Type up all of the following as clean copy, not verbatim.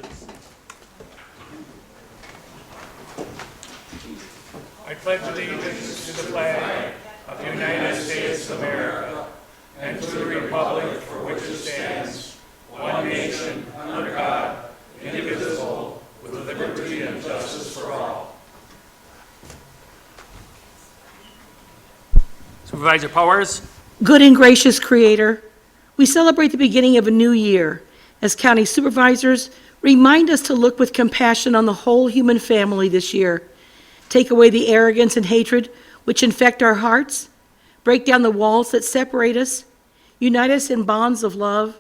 allegiance. I pledge allegiance to the flag of the United States of America and to the republic for which it stands, one nation, under God, indivisible, with liberty and justice for all. Supervisor Powers. Good and gracious Creator, we celebrate the beginning of a new year. As county supervisors, remind us to look with compassion on the whole human family this year. Take away the arrogance and hatred which infect our hearts. Break down the walls that separate us. Unite us in bonds of love.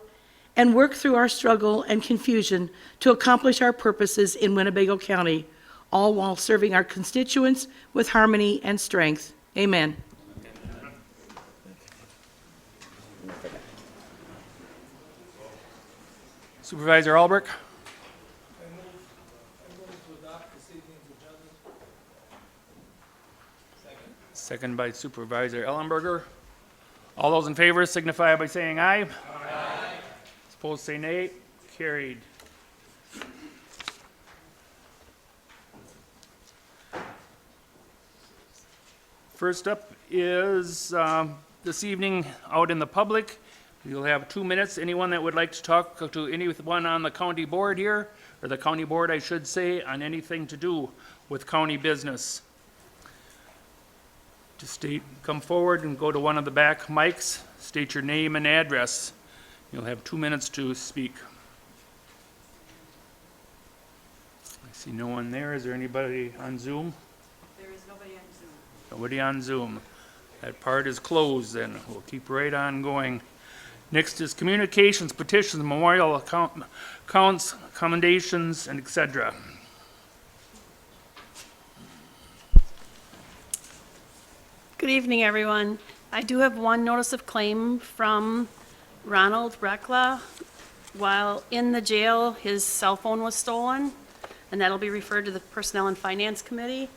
And work through our struggle and confusion to accomplish our purposes in Winnebago County, all while serving our constituents with harmony and strength. Amen. Supervisor Albrecht. I move to adopt this evening's agenda. Second. Second by Supervisor Ellenberger. All those in favor signify by saying aye. Aye. Opposed say nay. Carried. First up is this evening out in the public. You'll have 2 minutes. Anyone that would like to talk to anyone on the county board here, or the county board, I should say, on anything to do with county business. To come forward and go to one of the back mics, state your name and address. You'll have 2 minutes to speak. I see no one there. Is there anybody on Zoom? There is nobody on Zoom. Nobody on Zoom. That part is closed then. We'll keep right on going. Next is communications, petitions, memorial accounts, commendations, and etc. Good evening, everyone. I do have one notice of claim from Ronald Rekla. While in the jail, his cell phone was stolen, and that'll be referred to the Personnel and Finance Committee.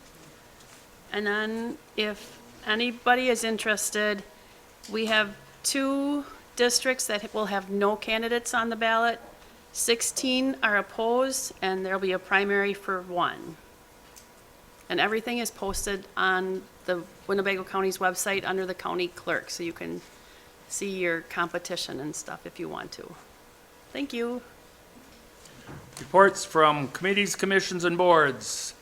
And then if anybody is interested, we have 2 districts that will have no candidates on the ballot. 16 are opposed, and there'll be a primary for 1. And everything is posted on the Winnebago County's website under the county clerk, so you can see your competition and stuff if you want to. Thank you. Reports from committees, commissions, and boards.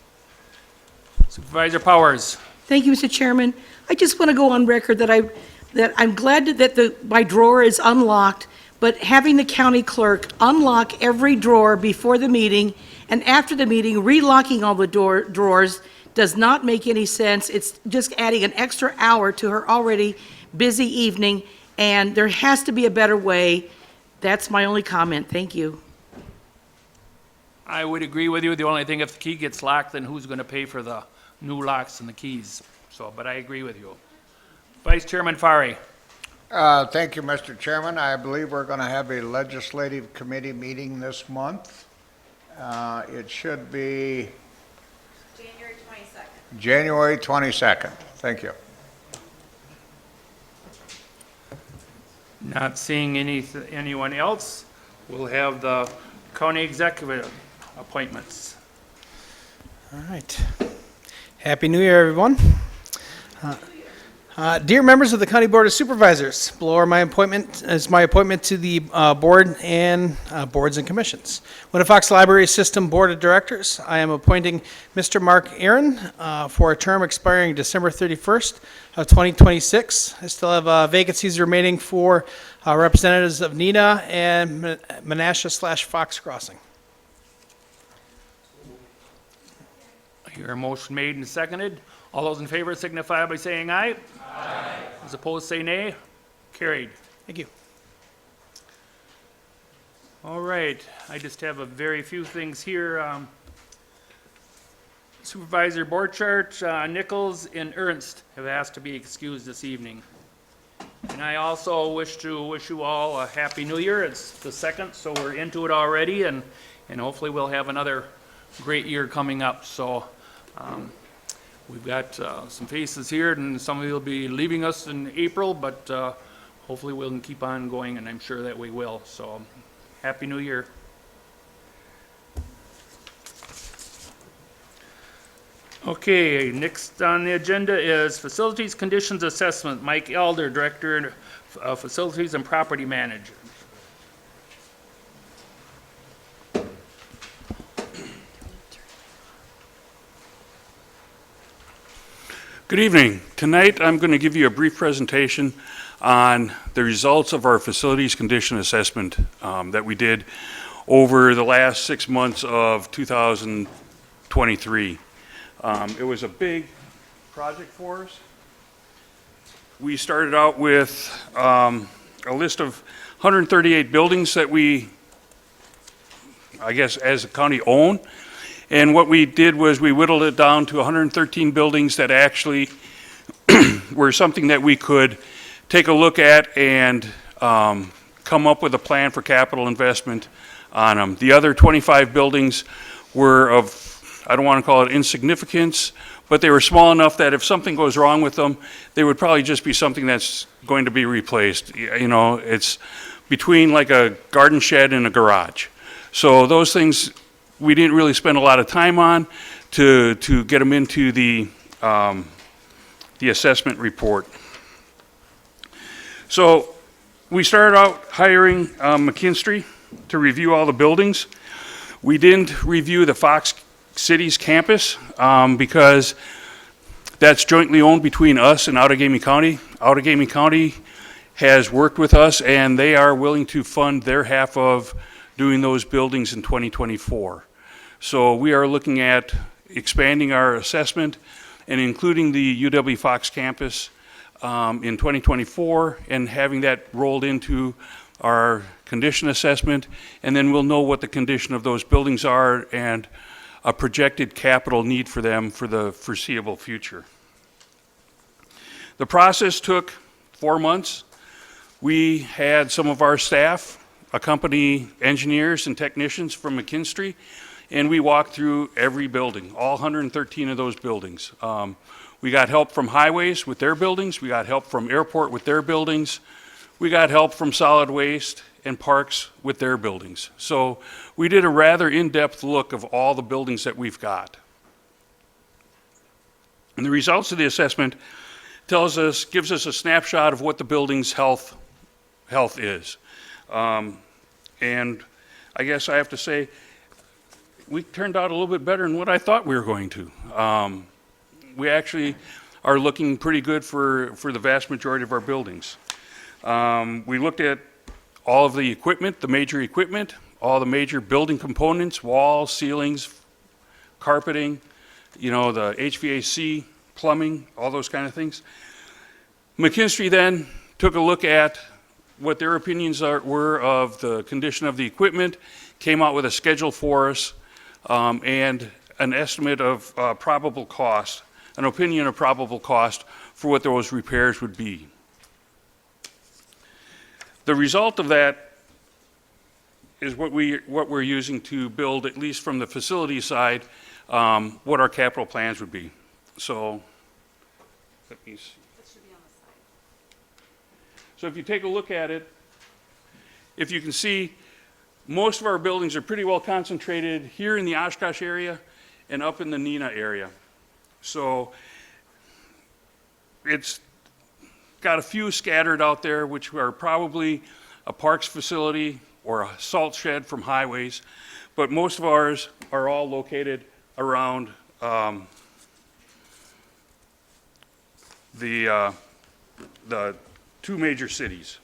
Supervisor Powers. Thank you, Mr. Chairman. I just want to go on record that I'm glad that my drawer is unlocked, but having the county clerk unlock every drawer before the meeting and after the meeting, relocking all the drawers does not make any sense. It's just adding an extra hour to her already busy evening, and there has to be a better way. That's my only comment. Thank you. I would agree with you. The only thing, if the key gets locked, then who's going to pay for the new locks and the keys? But I agree with you. Vice Chairman Fari. Thank you, Mr. Chairman. I believe we're going to have a legislative committee meeting this month. It should be January 22nd. January 22nd. Thank you. Not seeing anyone else, we'll have the county executive appointments. All right. Happy New Year, everyone. Dear members of the County Board of Supervisors, below are my appointment to the board and boards and commissions. Winnefox Library System Board of Directors, I am appointing Mr. Mark Aaron for a term expiring December 31st of 2026. I still have vacancies remaining for representatives of Neenah and Menasha/Fox Crossing. I hear a motion made and seconded. All those in favor signify by saying aye. Aye. Those opposed say nay. Carried. Thank you. All right, I just have a very few things here. Supervisor Borchardt, Nichols, and Ernst have asked to be excused this evening. And I also wish you all a happy new year. It's the 2nd, so we're into it already, and hopefully we'll have another great year coming up. So we've got some faces here, and some of you will be leaving us in April, but hopefully we'll keep on going, and I'm sure that we will. So happy new year. Okay, next on the agenda is Facilities Conditions Assessment. Mike Elder, Director of Facilities and Property Manager. Good evening. Tonight, I'm going to give you a brief presentation on the results of our facilities condition assessment that we did over the last 6 months of 2023. It was a big project for us. We started out with a list of 138 buildings that we, I guess, as a county own. And what we did was we whittled it down to 113 buildings that actually were something that we could take a look at and come up with a plan for capital investment on them. The other 25 buildings were of, I don't want to call it insignificance, but they were small enough that if something goes wrong with them, they would probably just be something that's going to be replaced. You know, it's between like a garden shed and a garage. So those things we didn't really spend a lot of time on to get them into the assessment report. So we started out hiring McKinstry to review all the buildings. We didn't review the Fox Cities campus because that's jointly owned between us and Outagamie County. Outagamie County has worked with us and they are willing to fund their half of doing those buildings in 2024. So we are looking at expanding our assessment and including the UW Fox campus in 2024 and having that rolled into our condition assessment, and then we'll know what the condition of those buildings are and a projected capital need for them for the foreseeable future. The process took 4 months. We had some of our staff accompany engineers and technicians from McKinstry, and we walked through every building, all 113 of those buildings. We got help from highways with their buildings. We got help from airport with their buildings. We got help from solid waste and parks with their buildings. So we did a rather in-depth look of all the buildings that we've got. And the results of the assessment gives us a snapshot of what the building's health is. And I guess I have to say, we turned out a little bit better than what I thought we were going to. We actually are looking pretty good for the vast majority of our buildings. We looked at all of the equipment, the major equipment, all the major building components, walls, ceilings, carpeting, you know, the HVAC, plumbing, all those kind of things. McKinstry then took a look at what their opinions were of the condition of the equipment, came out with a schedule for us, and an estimate of probable cost, an opinion of probable cost for what those repairs would be. The result of that is what we're using to build, at least from the facility side, what our capital plans would be. So, let me see. So if you take a look at it, if you can see, most of our buildings are pretty well concentrated here in the Oshkosh area and up in the Neenah area. So it's got a few scattered out there, which are probably a parks facility or a salt shed from highways, but most of ours are all located around the two major cities.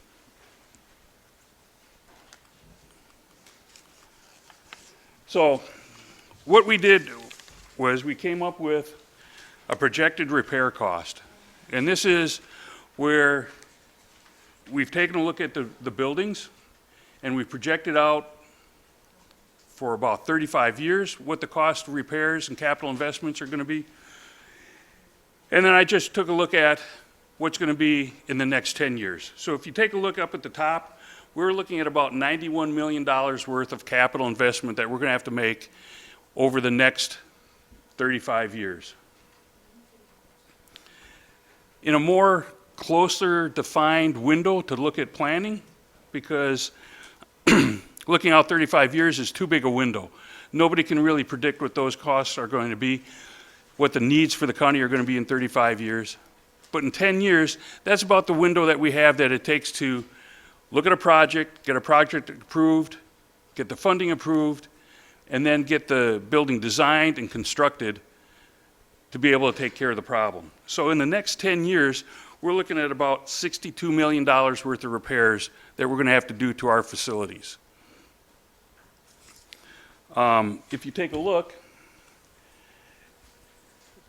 So what we did was we came up with a projected repair cost. And this is where we've taken a look at the buildings and we projected out for about 35 years what the cost of repairs and capital investments are going to be. And then I just took a look at what's going to be in the next 10 years. So if you take a look up at the top, we're looking at about $91 million worth of capital investment that we're going to have to make over the next 35 years. In a more closer defined window to look at planning, because looking out 35 years is too big a window. Nobody can really predict what those costs are going to be. what the needs for the county are going to be in 35 years. But in 10 years, that's about the window that we have that it takes to look at a project, get a project approved, get the funding approved, and then get the building designed and constructed to be able to take care of the problem. So in the next 10 years, we're looking at about $62 million worth of repairs that we're going to have to do to our facilities. If you take a look,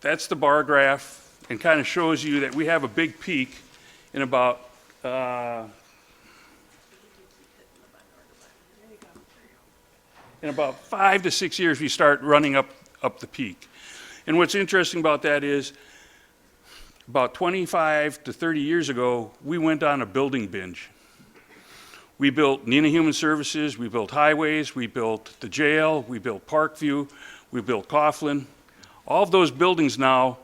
that's the bar graph, and kind of shows you that we have a big peak in about in about 5 to 6 years, we start running up the peak. And what's interesting about that is about 25 to 30 years ago, we went on a building binge. We built Neenah Human Services, we built highways, we built the jail, we built Parkview, we built Coughlin. All of those buildings now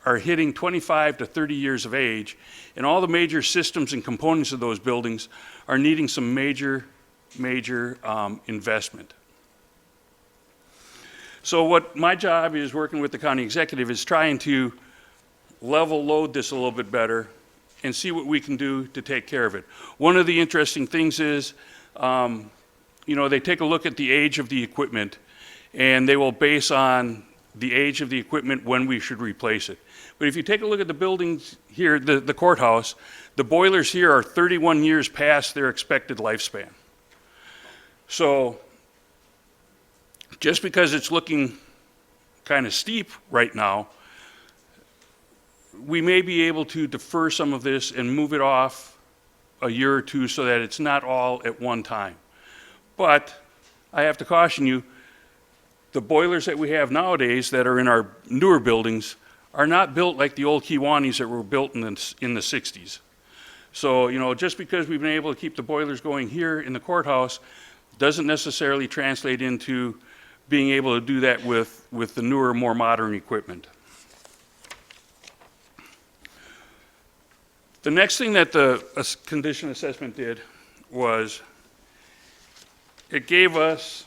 are hitting 25 to 30 years of age, and all the major systems and components of those buildings are needing some major investment. So what my job is, working with the county executive, is trying to level load this a little bit better and see what we can do to take care of it. One of the interesting things is, they take a look at the age of the equipment, and they will base on the age of the equipment when we should replace it. But if you take a look at the buildings here, the courthouse, the boilers here are 31 years past their expected lifespan. So just because it's looking kind of steep right now, we may be able to defer some of this and move it off a year or two so that it's not all at one time. But I have to caution you, the boilers that we have nowadays that are in our newer buildings are not built like the old Kiwanis that were built in the 60s. So, just because we've been able to keep the boilers going here in the courthouse doesn't necessarily translate into being able to do that with the newer, more modern equipment. The next thing that the condition assessment did was it gave us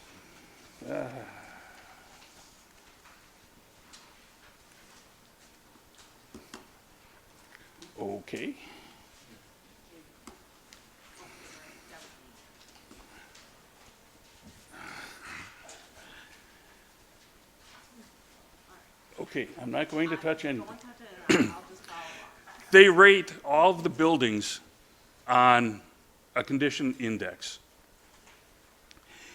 okay. Okay, I'm not going to touch anything. They rate all of the buildings on a condition index.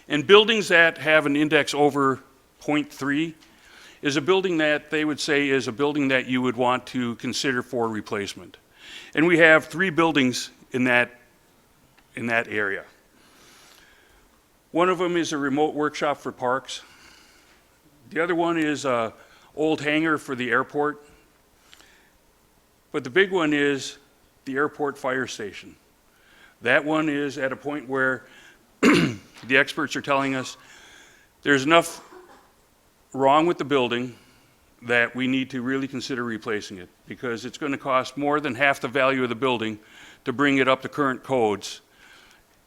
And buildings that have an index over 0.3 is a building that they would say is a building that you would want to consider for replacement. And we have 3 buildings in that area. One of them is a remote workshop for parks. The other one is a old hangar for the airport. But the big one is the airport fire station. That one is at a point where the experts are telling us there's enough wrong with the building that we need to really consider replacing it, because it's going to cost more than half the value of the building to bring it up to current codes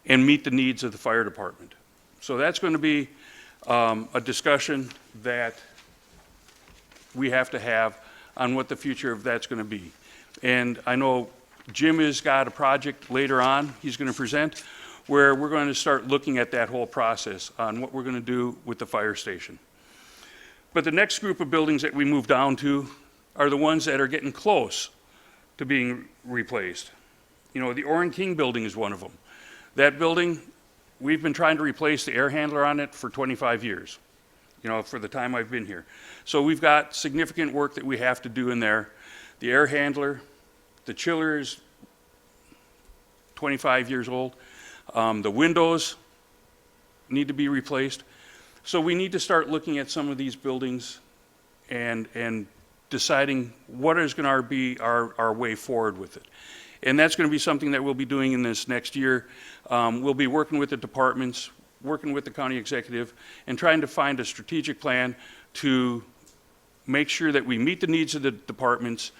and meet the needs of the fire department. So that's going to be a discussion that we have to have on what the future of that's going to be. And I know Jim has got a project later on he's going to present where we're going to start looking at that whole process on what we're going to do with the fire station. But the next group of buildings that we move down to are the ones that are getting close to being replaced. The Oren King building is one of them. That building, we've been trying to replace the air handler on it for 25 years, for the time I've been here. So we've got significant work that we have to do in there. The air handler, the chiller is 25 years old. The windows need to be replaced. So we need to start looking at some of these buildings and deciding what is going to be our way forward with it. And that's going to be something that we'll be doing in this next year. We'll be working with the departments, working with the county executive, and trying to find a strategic plan to make sure that we meet the needs of the departments.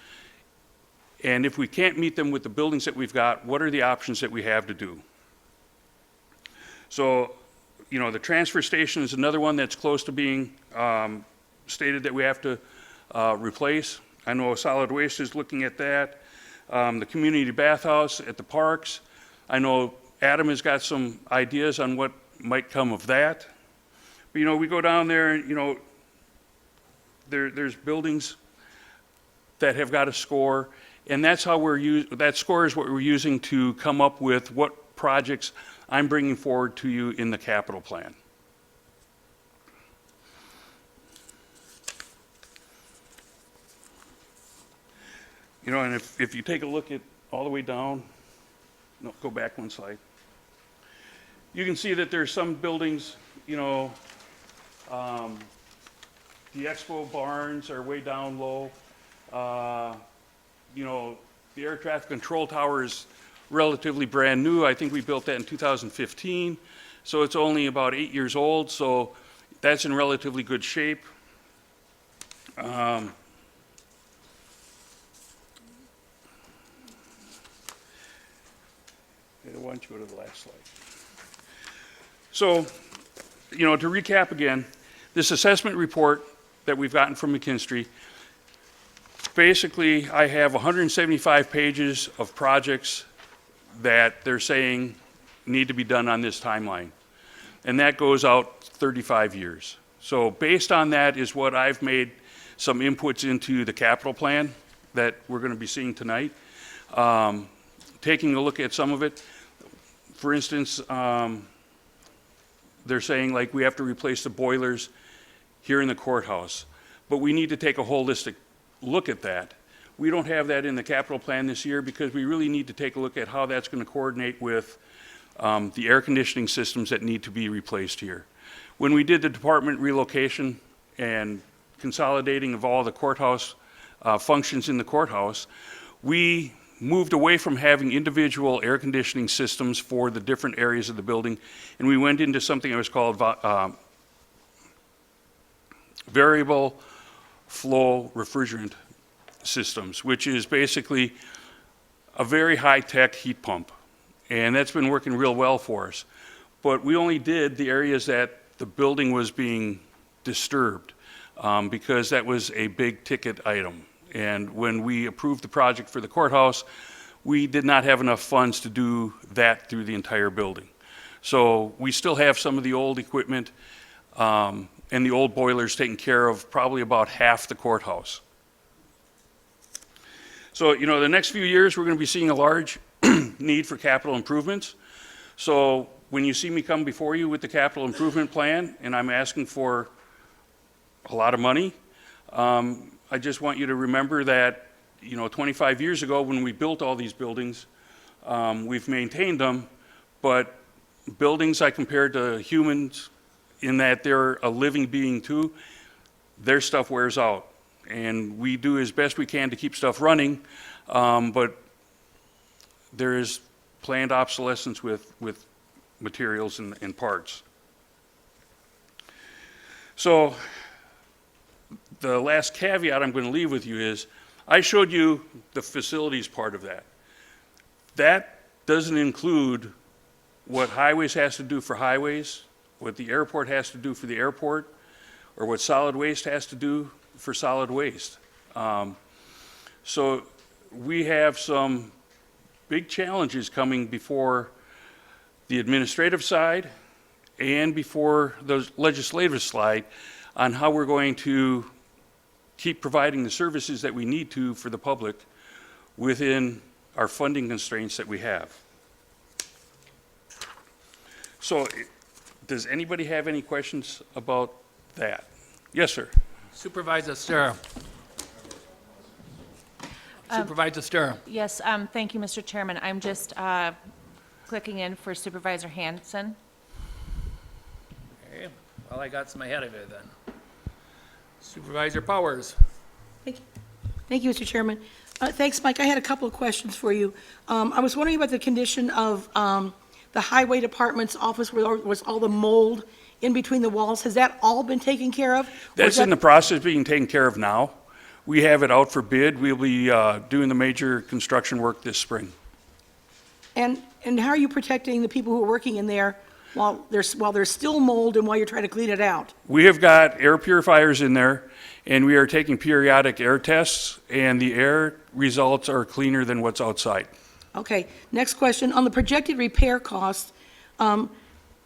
And if we can't meet them with the buildings that we've got, what are the options that we have to do? So, the transfer station is another one that's close to being stated that we have to replace. I know solid waste is looking at that. The community bathhouse at the parks. I know Adam has got some ideas on what might come of that. But, we go down there and, there's buildings that have got a score, and that's how that score is what we're using to come up with what projects I'm bringing forward to you in the capital plan. And if you take a look at all the way down, no, go back one slide. You can see that there's some buildings, the expo barns are way down low. The air traffic control tower is relatively brand new. I think we built that in 2015. So it's only about 8 years old. So that's in relatively good shape. Why don't you go to the last slide? So, to recap again, this assessment report that we've gotten from McKinstry, basically I have 175 pages of projects that they're saying need to be done on this timeline. And that goes out 35 years. So based on that is what I've made some inputs into the capital plan that we're going to be seeing tonight. Taking a look at some of it, for instance, they're saying like we have to replace the boilers here in the courthouse, but we need to take a holistic look at that. We don't have that in the capital plan this year because we really need to take a look at how that's going to coordinate with the air conditioning systems that need to be replaced here. When we did the department relocation and consolidating of all the courthouse functions in the courthouse, we moved away from having individual air conditioning systems for the different areas of the building, and we went into something that was called variable flow refrigerant systems, which is basically a very high-tech heat pump, and that's been working real well for us. But we only did the areas that the building was being disturbed because that was a big ticket item. And when we approved the project for the courthouse, we did not have enough funds to do that through the entire building. So we still have some of the old equipment and the old boilers taking care of probably about half the courthouse. So, the next few years, we're going to be seeing a large need for capital improvements. So when you see me come before you with the capital improvement plan, and I'm asking for a lot of money, I just want you to remember that, 25 years ago when we built all these buildings, we've maintained them, but buildings I compared to humans in that they're a living being too, their stuff wears out. And we do as best we can to keep stuff running, but there is planned obsolescence with materials and parts. So the last caveat I'm going to leave with you is I showed you the facilities part of that. That doesn't include what highways has to do for highways, what the airport has to do for the airport, or what solid waste has to do for solid waste. So we have some big challenges coming before the administrative side and before the legislative side on how we're going to keep providing the services that we need to for the public within our funding constraints that we have. So does anybody have any questions about that? Yes, sir. Supervisor Sturr. Supervisor Sturr. Yes, thank you, Mr. Chairman. I'm just clicking in for Supervisor Hanson. Okay, well, I got some ahead of it then. Supervisor Powers. Thank you, Mr. Chairman. Thanks, Mike. I had a couple of questions for you. I was wondering about the condition of the Highway Department's office where there was all the mold in between the walls. Has that all been taken care of? That's in the process of being taken care of now. We have it out for bid. We'll be doing the major construction work this spring. And how are you protecting the people who are working in there while there's still mold and while you're trying to clean it out? We have got air purifiers in there, and we are taking periodic air tests, and the air results are cleaner than what's outside. Okay, next question. On the projected repair cost,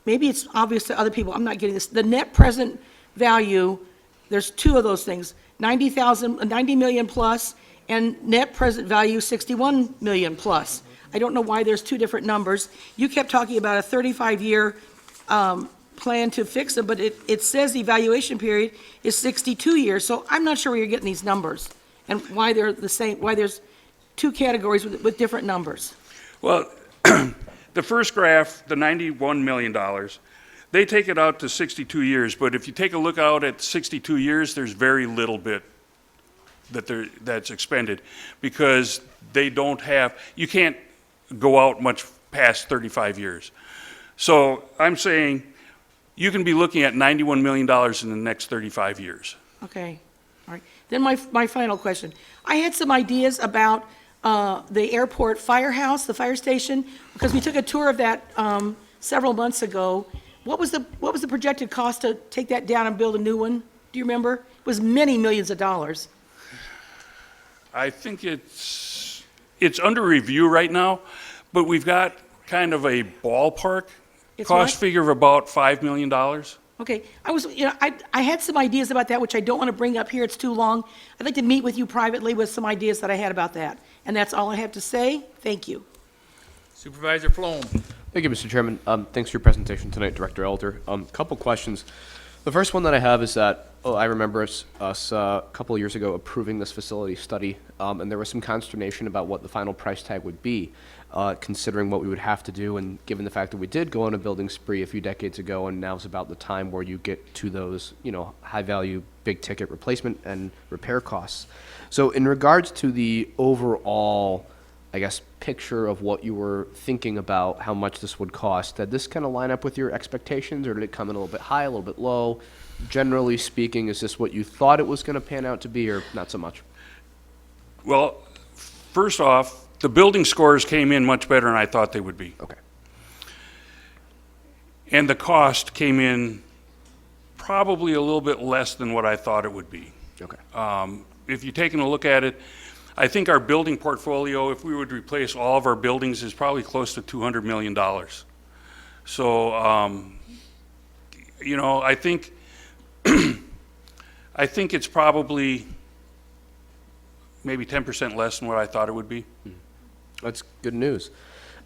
maybe it's obvious to other people, I'm not getting this. The net present value, there's two of those things, 90 million plus, and net present value, 61 million plus. I don't know why there's two different numbers. You kept talking about a 35-year plan to fix them, but it says the evaluation period is 62 years, so I'm not sure where you're getting these numbers and why they're the same, why there's two categories with different numbers. Well, the first graph, the $91 million, they take it out to 62 years, but if you take a look out at 62 years, there's very little bit that's expended, because they don't have, you can't go out much past 35 years. So I'm saying you can be looking at $91 million in the next 35 years. Okay, all right. Then my final question. I had some ideas about the airport firehouse, the fire station, because we took a tour of that several months ago. What was the projected cost to take that down and build a new one? Do you remember? It was many millions of dollars. I think it's under review right now, but we've got kind of a ballpark It's cost what? figure of about $5 million. Okay, I had some ideas about that, which I don't want to bring up here, it's too long. I'd like to meet with you privately with some ideas that I had about that. And that's all I have to say. Thank you. Supervisor Flom. Thank you, Mr. Chairman. Thanks for your presentation tonight, Director Elder. Couple questions. The first one that I have is that, I remember us a couple of years ago approving this facility study, and there was some consternation about what the final price tag would be, considering what we would have to do, and given the fact that we did go on a building spree a few decades ago, and now's about the time where you get to those, high-value, big-ticket replacement and repair costs. So in regards to the overall, I guess, picture of what you were thinking about how much this would cost, did this kind of line up with your expectations, or did it come in a little bit high, a little bit low? Generally speaking, is this what you thought it was going to pan out to be, or not so much? Well, first off, the building scores came in much better than I thought they would be. Okay. And the cost came in probably a little bit less than what I thought it would be. Okay. If you're taking a look at it, I think our building portfolio, if we would replace all of our buildings, is probably close to $200 million. So, I think, I think it's probably maybe 10% less than what I thought it would be. That's good news.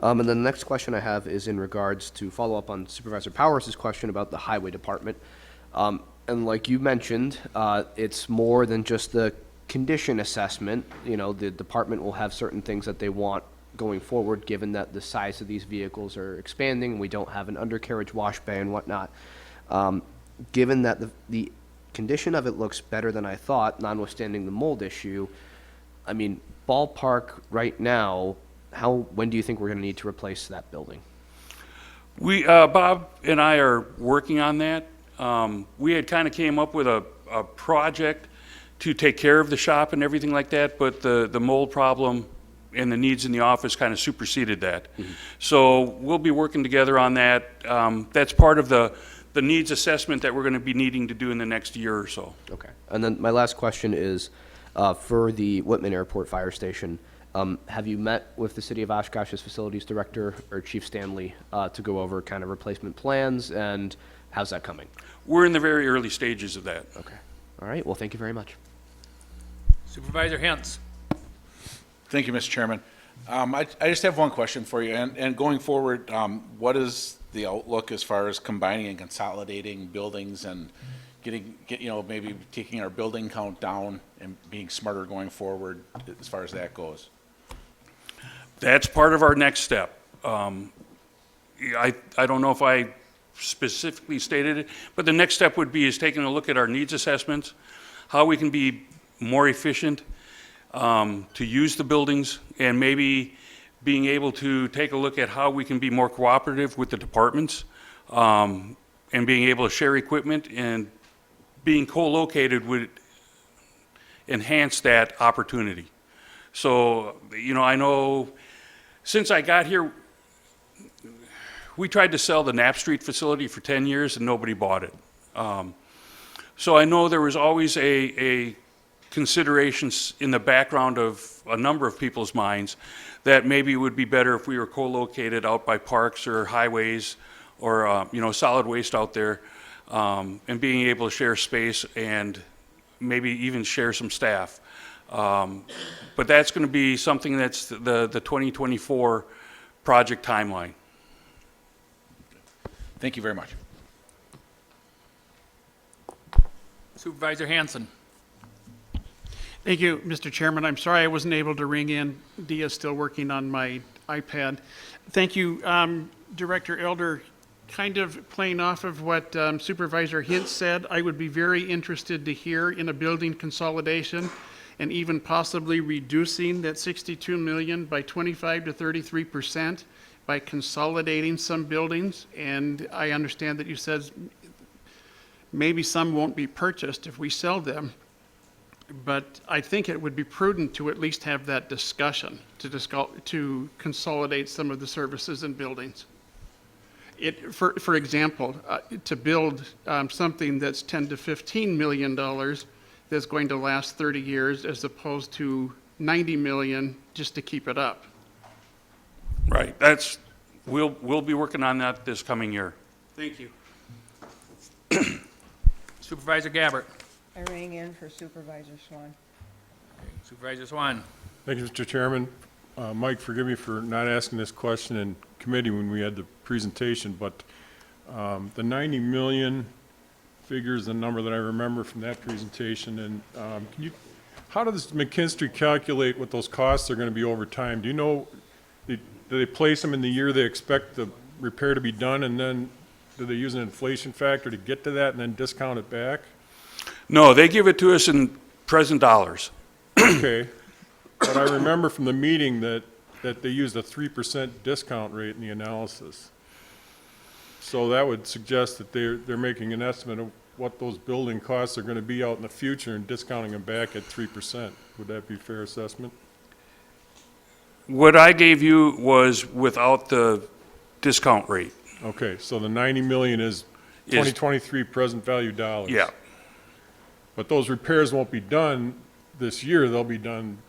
And then the next question I have is in regards to follow up on Supervisor Powers' question about the highway department. And like you mentioned, it's more than just the condition assessment. The department will have certain things that they want going forward, given that the size of these vehicles are expanding and we don't have an undercarriage wash bay and whatnot. Given that the condition of it looks better than I thought, notwithstanding the mold issue, I mean, ballpark right now, when do you think we're going to need to replace that building? Bob and I are working on that. We had kind of came up with a project to take care of the shop and everything like that, but the mold problem and the needs in the office kind of superseded that. Mm-hmm. So we'll be working together on that. That's part of the needs assessment that we're going to be needing to do in the next year or so. Okay. And then my last question is, for the Whitman Airport Fire Station, have you met with the City of Oshkosh's Facilities Director, or Chief Stanley, to go over kind of replacement plans, and how's that coming? We're in the very early stages of that. Okay. All right. Well, thank you very much. Supervisor Hens. Thank you, Mr. Chairman. I just have one question for you, and going forward, what is the outlook as far as combining and consolidating buildings and maybe taking our building count down and being smarter going forward as far as that goes? That's part of our next step. I don't know if I specifically stated it, but the next step would be is taking a look at our needs assessments, how we can be more efficient to use the buildings, and maybe being able to take a look at how we can be more cooperative with the departments, and being able to share equipment, and being co-located would enhance that opportunity. So, I know since I got here, we tried to sell the Knapp Street facility for 10 years and nobody bought it. So I know there was always a considerations in the background of a number of people's minds that maybe it would be better if we were co-located out by parks or highways or, solid waste out there, and being able to share space and maybe even share some staff. But that's going to be something that's the 2024 project timeline. Thank you very much. Supervisor Hanson. Thank you, Mr. Chairman. I'm sorry I wasn't able to ring in. Dia's still working on my iPad. Thank you, Director Elder. Kind of playing off of what Supervisor Hintz said, I would be very interested to hear in a building consolidation and even possibly reducing that 62 million by 25 to 33% by consolidating some buildings. And I understand that you said maybe some won't be purchased if we sell them. But I think it would be prudent to at least have that discussion to consolidate some of the services and buildings. For example, to build something that's 10 to 15 million dollars that's going to last 30 years as opposed to 90 million just to keep it up. Right. We'll be working on that this coming year. Thank you. Supervisor Gabbard. I rang in for Supervisor Swan. Supervisor Swan. Thank you, Mr. Chairman. Mike, forgive me for not asking this question in committee when we had the presentation, but the 90 million figure is the number that I remember from that presentation. And how does McKinstry calculate what those costs are going to be over time? Do you know, do they place them in the year they expect the repair to be done, and then do they use an inflation factor to get to that and then discount it back? No, they give it to us in present dollars. Okay, but I remember from the meeting that they used a 3% discount rate in the analysis. So that would suggest that they're making an estimate of what those building costs are going to be out in the future and discounting them back at 3%. Would that be a fair assessment? What I gave you was without the discount rate. Okay, so the 90 million is 2023 present value dollars. Yeah. But those repairs won't be done this year, they'll be done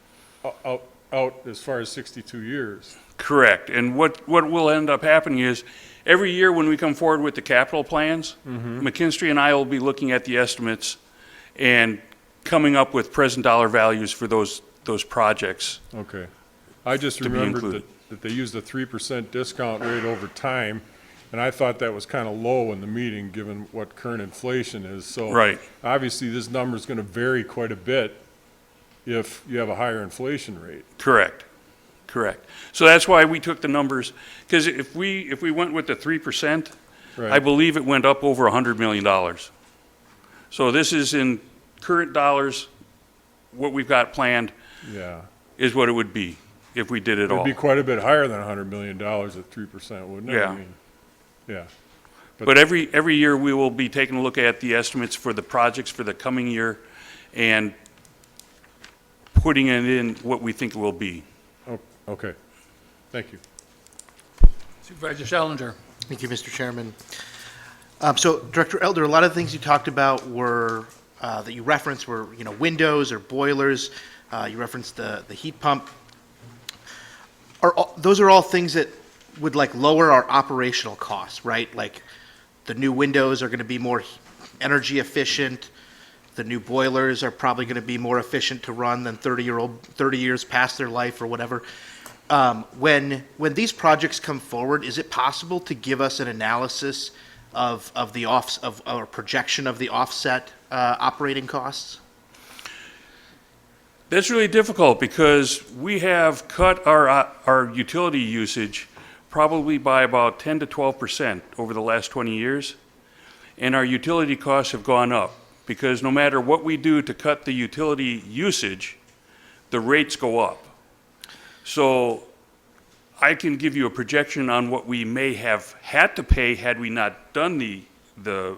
out as far as 62 years. Correct. And what will end up happening is every year when we come forward with the capital plans, McKinstry and I will be looking at the estimates and coming up with present dollar values for those projects. Okay. I just To be remembered included. that they used a 3% discount rate over time, and I thought that was kind of low in the meeting, given what current inflation is. So Right. obviously, this number is going to vary quite a bit if you have a higher inflation rate. Correct. So that's why we took the numbers, because if we went with the 3%, Right. I believe it went up over $100 million. So this is in current dollars, what we've got planned Yeah. is what it would be if we did it It'd all. be quite a bit higher than $100 million at 3%, wouldn't it? Yeah. I mean, yeah. But every year, we will be taking a look at the estimates for the projects for the coming year and putting it in what we think it will be. Oh, okay. Thank you. Supervisor Schellinger. Thank you, Mr. Chairman. So, Director Elder, a lot of the things you talked about were, that you referenced were, windows or boilers. You referenced the heat pump. Those are all things that would lower our operational costs, right? Like the new windows are going to be more energy efficient. The new boilers are probably going to be more efficient to run than 30 years past their life or whatever. When these projects come forward, is it possible to give us an analysis of or projection of the offset operating costs? That's really difficult because we have cut our utility usage probably by about 10 to 12% over the last 20 years, and our utility costs have gone up because no matter what we do to cut the utility usage, the rates go up. So I can give you a projection on what we may have had to pay had we not done the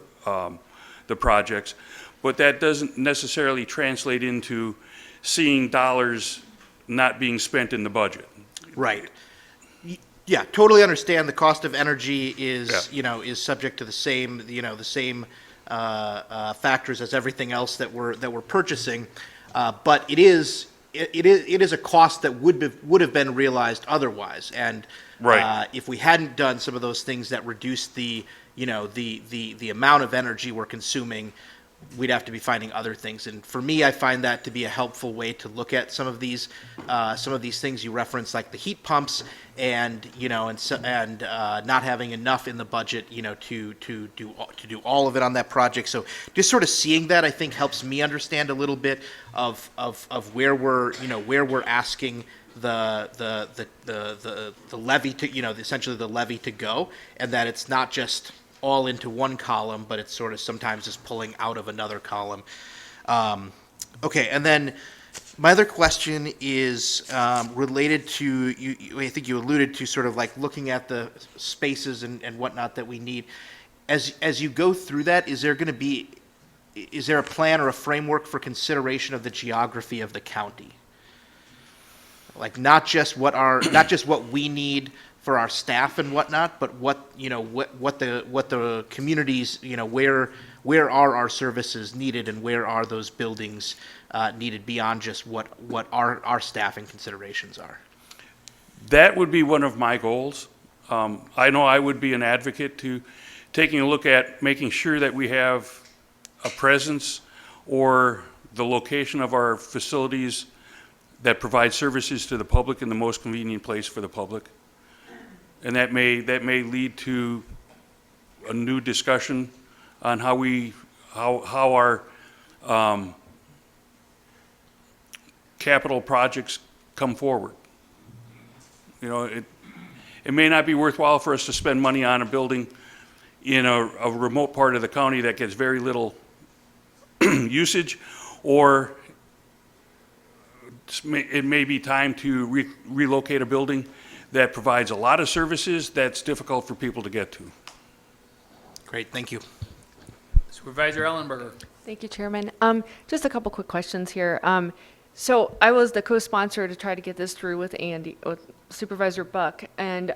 projects, but that doesn't necessarily translate into seeing dollars not being spent in the budget. Right. Yeah, totally understand the cost of energy is, Yeah. is subject to the same, the same factors as everything else that we're purchasing. But it is a cost that would have been realized otherwise. And Right. if we hadn't done some of those things that reduced the amount of energy we're consuming, we'd have to be finding other things. And for me, I find that to be a helpful way to look at some of these things you referenced, like the heat pumps, and not having enough in the budget, to do all of it on that project. So just sort of seeing that, I think, helps me understand a little bit of where we're asking the levy to, essentially the levy to go, and that it's not just all into one column, but it's sort of sometimes just pulling out of another column. Okay, and then my other question is related to, I think you alluded to sort of like looking at the spaces and whatnot that we need. As you go through that, is there a plan or a framework for consideration of the geography of the county? Like not just what we need for our staff and whatnot, but what the communities, where are our services needed, and where are those buildings needed beyond just what our staffing considerations are. That would be one of my goals. I know I would be an advocate to taking a look at making sure that we have a presence or the location of our facilities that provide services to the public in the most convenient place for the public. And that may lead to a new discussion on how our capital projects come forward. It may not be worthwhile for us to spend money on a building in a remote part of the county that gets very little usage, or it may be time to relocate a building that provides a lot of services that's difficult for people to get to. Great, thank you. Supervisor Ellenberger. Thank you, Chairman. Just a couple quick questions here. So I was the co-sponsor to try to get this through with Supervisor Buck, and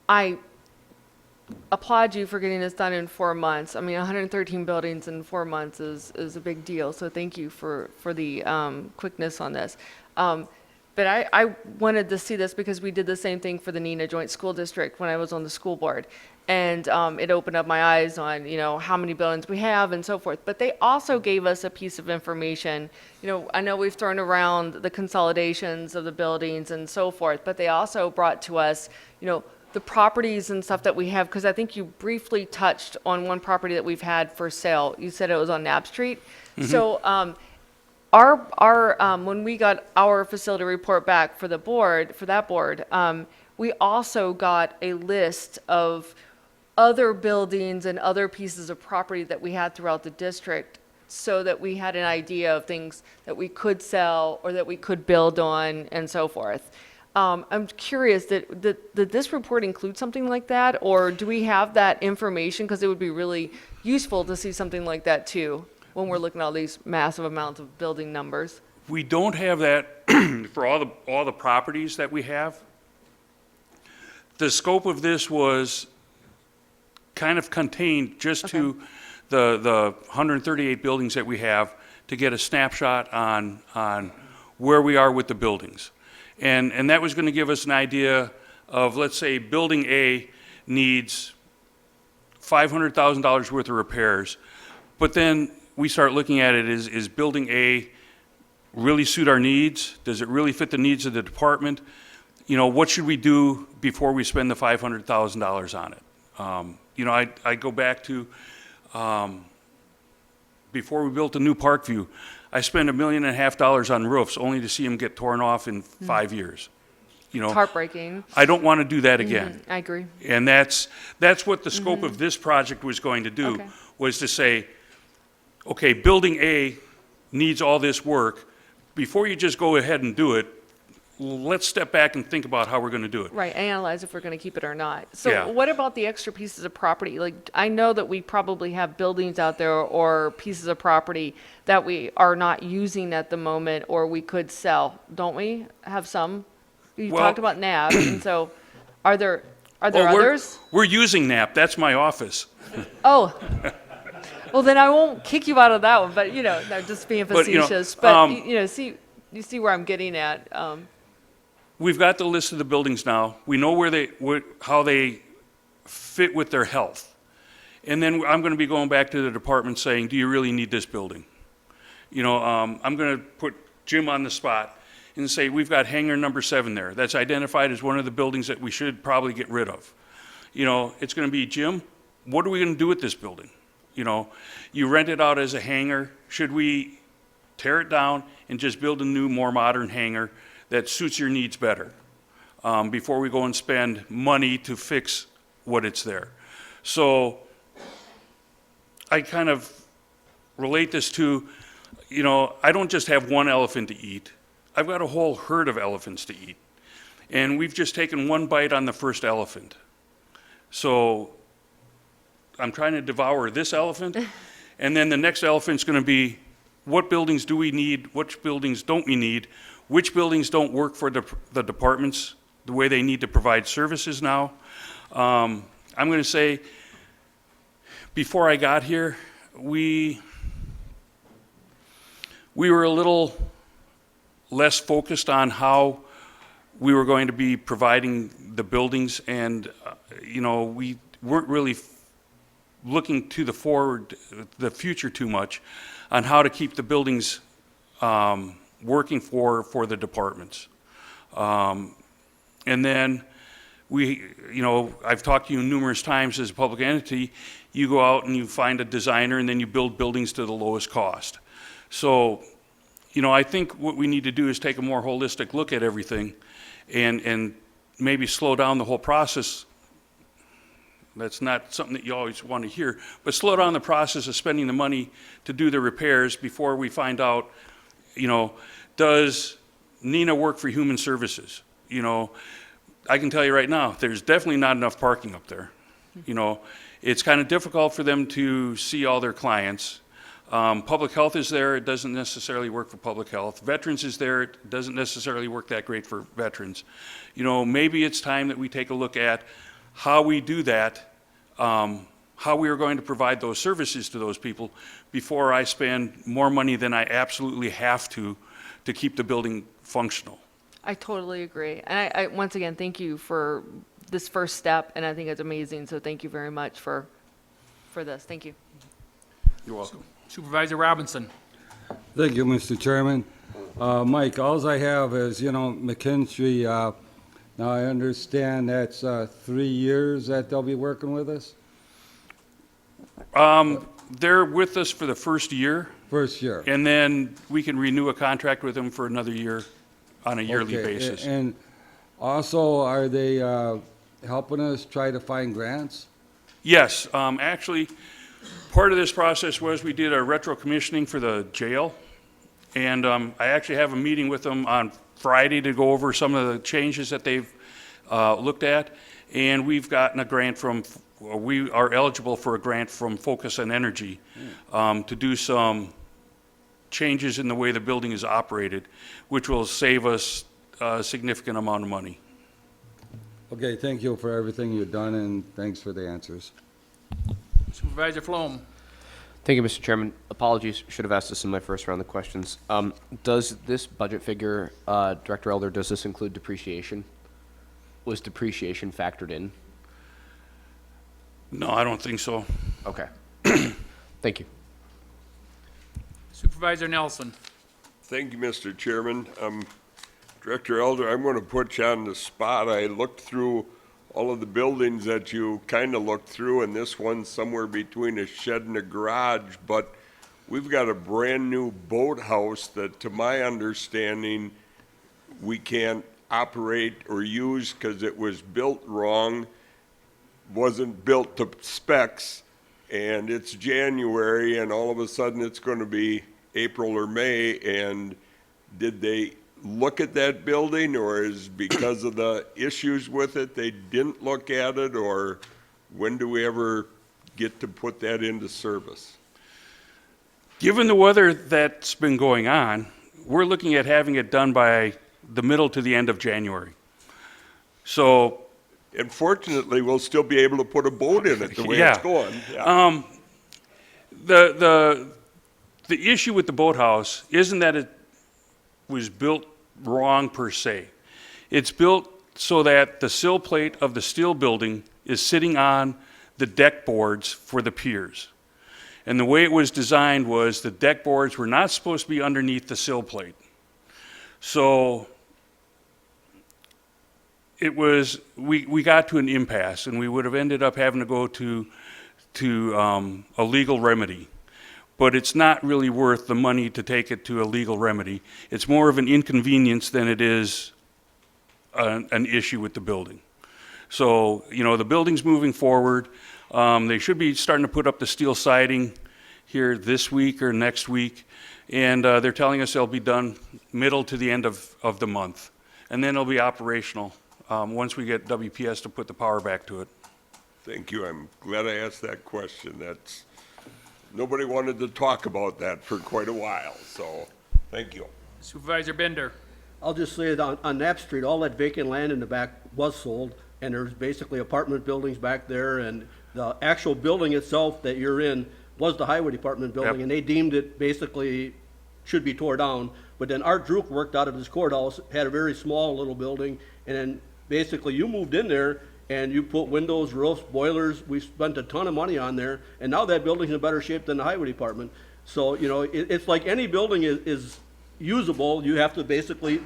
I applaud you for getting this done in 4 months. I mean, 113 buildings in 4 months is a big deal, so thank you for the quickness on this. But I wanted to see this because we did the same thing for the Neenah Joint School District when I was on the school board. And it opened up my eyes on, how many buildings we have and so forth. But they also gave us a piece of information. I know we've thrown around the consolidations of the buildings and so forth, but they also brought to us, the properties and stuff that we have, because I think you briefly touched on one property that we've had for sale. You said it was on Knapp Street. Mm-hmm. So our when we got our facility report back for that board, we also got a list of other buildings and other pieces of property that we had throughout the district, so that we had an idea of things that we could sell or that we could build on and so forth. I'm curious, did this report include something like that, or do we have that information? Because it would be really useful to see something like that too, when we're looking at all these massive amounts of building numbers. We don't have that for all the properties that we have. The scope of this was kind of contained just to the 138 buildings that we have, to get a snapshot on where we are with the buildings. And that was going to give us an idea of, let's say, Building A needs $500,000 worth of repairs, but then we start looking at it, is Building A really suit our needs? Does it really fit the needs of the department? What should we do before we spend the $500,000 on it? I go back to before we built the new Parkview, I spent $1.5 million on roofs only to see them get torn off in 5 years. It's heartbreaking. I don't want to do that again. I agree. And that's what the scope of this project was going to do, was to say, okay, Building A needs all this work. Before you just go ahead and do it, let's step back and think about how we're going to do it. Right, analyze if we're going to keep it or not. So Yeah. what about the extra pieces of property? Like, I know that we probably have buildings out there or pieces of property that we are not using at the moment, or we could sell, don't we? Have some? You Well- talked about NAB, and so Are there Oh, we're- others? We're using NAP, that's my office. Oh, well, then I won't kick you out of that one, but, no, just being But, facetious. But, you see where I'm getting at. We've got the list of the buildings now. We know how they fit with their health. And then I'm going to be going back to the department saying, do you really need this building? I'm going to put Jim on the spot and say, we've got hangar number 7 there. That's identified as one of the buildings that we should probably get rid of. It's going to be, Jim, what are we going to do with this building? You rent it out as a hangar. Should we tear it down and just build a new, more modern hangar that suits your needs better before we go and spend money to fix what it's there? So I kind of relate this to, I don't just have one elephant to eat. I've got a whole herd of elephants to eat. And we've just taken one bite on the first elephant. So I'm trying to devour this elephant, and then the next elephant's going to be, what buildings do we need? Which buildings don't we need? Which buildings don't work for the departments the way they need to provide services now? I'm going to say, before I got here, we were a little less focused on how we were going to be providing the buildings, and we weren't really looking to the future too much on how to keep the buildings working for the departments. And then I've talked to you numerous times as a public entity. You go out and you find a designer, and then you build buildings to the lowest cost. So, I think what we need to do is take a more holistic look at everything and maybe slow down the whole process. That's not something that you always want to hear, but slow down the process of spending the money to do the repairs before we find out, does Nina work for Human Services? I can tell you right now, there's definitely not enough parking up there. It's kind of difficult for them to see all their clients. Public health is there, it doesn't necessarily work for public health. Veterans is there, it doesn't necessarily work that great for veterans. Maybe it's time that we take a look at how we do that, how we are going to provide those services to those people before I spend more money than I absolutely have to keep the building functional. I totally agree. And I once again, thank you for this first step, and I think it's amazing. So thank you very much for this. Thank you. You're welcome. Supervisor Robinson. Thank you, Mr. Chairman. Mike, alls I have is, McKinstry, now I understand that's 3 years that they'll be working with us? They're with us for the first year. First year. And then we can renew a contract with them for another year on a yearly Okay, basis. And also, are they helping us try to find grants? Yes, actually, part of this process was we did a retro commissioning for the jail. And I actually have a meeting with them on Friday to go over some of the changes that they've looked at. And we've gotten a grant we are eligible for a grant from Focus on Energy to do some changes in the way the building is operated, which will save us a significant amount of money. Okay, thank you for everything you've done, and thanks for the answers. Supervisor Flom. Thank you, Mr. Chairman. Apologies, should have asked this in my first round of questions. Does this budget figure, Director Elder, does this include depreciation? Was depreciation factored in? No, I don't think so. Okay. Thank you. Supervisor Nelson. Thank you, Mr. Chairman. Director Elder, I'm going to put you on the spot. I looked through all of the buildings that you kind of looked through, and this one's somewhere between a shed and a garage, but we've got a brand-new boathouse that, to my understanding, we can't operate or use because it was built wrong, wasn't built to specs, and it's January, and all of a sudden it's going to be April or May, and did they look at that building, or is because of the issues with it they didn't look at it, or when do we ever get to put that into service? Given the weather that's been going on, we're looking at having it done by the middle to the end of January. So And fortunately, we'll still be able to put a boat in it the way Yeah. it's going. Yeah. The issue with the boathouse isn't that it was built wrong per se. It's built so that the sill plate of the steel building is sitting on the deck boards for the piers. And the way it was designed was the deck boards were not supposed to be underneath the sill plate. So it was, we got to an impasse, and we would have ended up having to go to a legal remedy. But it's not really worth the money to take it to a legal remedy. It's more of an inconvenience than it is an issue with the building. So, you know, the building's moving forward. They should be starting to put up the steel siding here this week or next week. And they're telling us they'll be done middle to the end of the month. And then it'll be operational once we get WPS to put the power back to it. Thank you. I'm glad I asked that question. Nobody wanted to talk about that for quite a while, so thank you. Supervisor Bender. I'll just say that on Knapp Street, all that vacant land in the back was sold, and there's basically apartment buildings back there, and the actual building itself that you're in was the highway department building, Yep. and they deemed it basically should be tore down. But then Art Druk worked out of his courthouse, had a very small little building, and then basically you moved in there and you put windows, roofs, boilers. We spent a ton of money on there, and now that building's in better shape than the highway department. So, you know, it's like any building is usable. You have to basically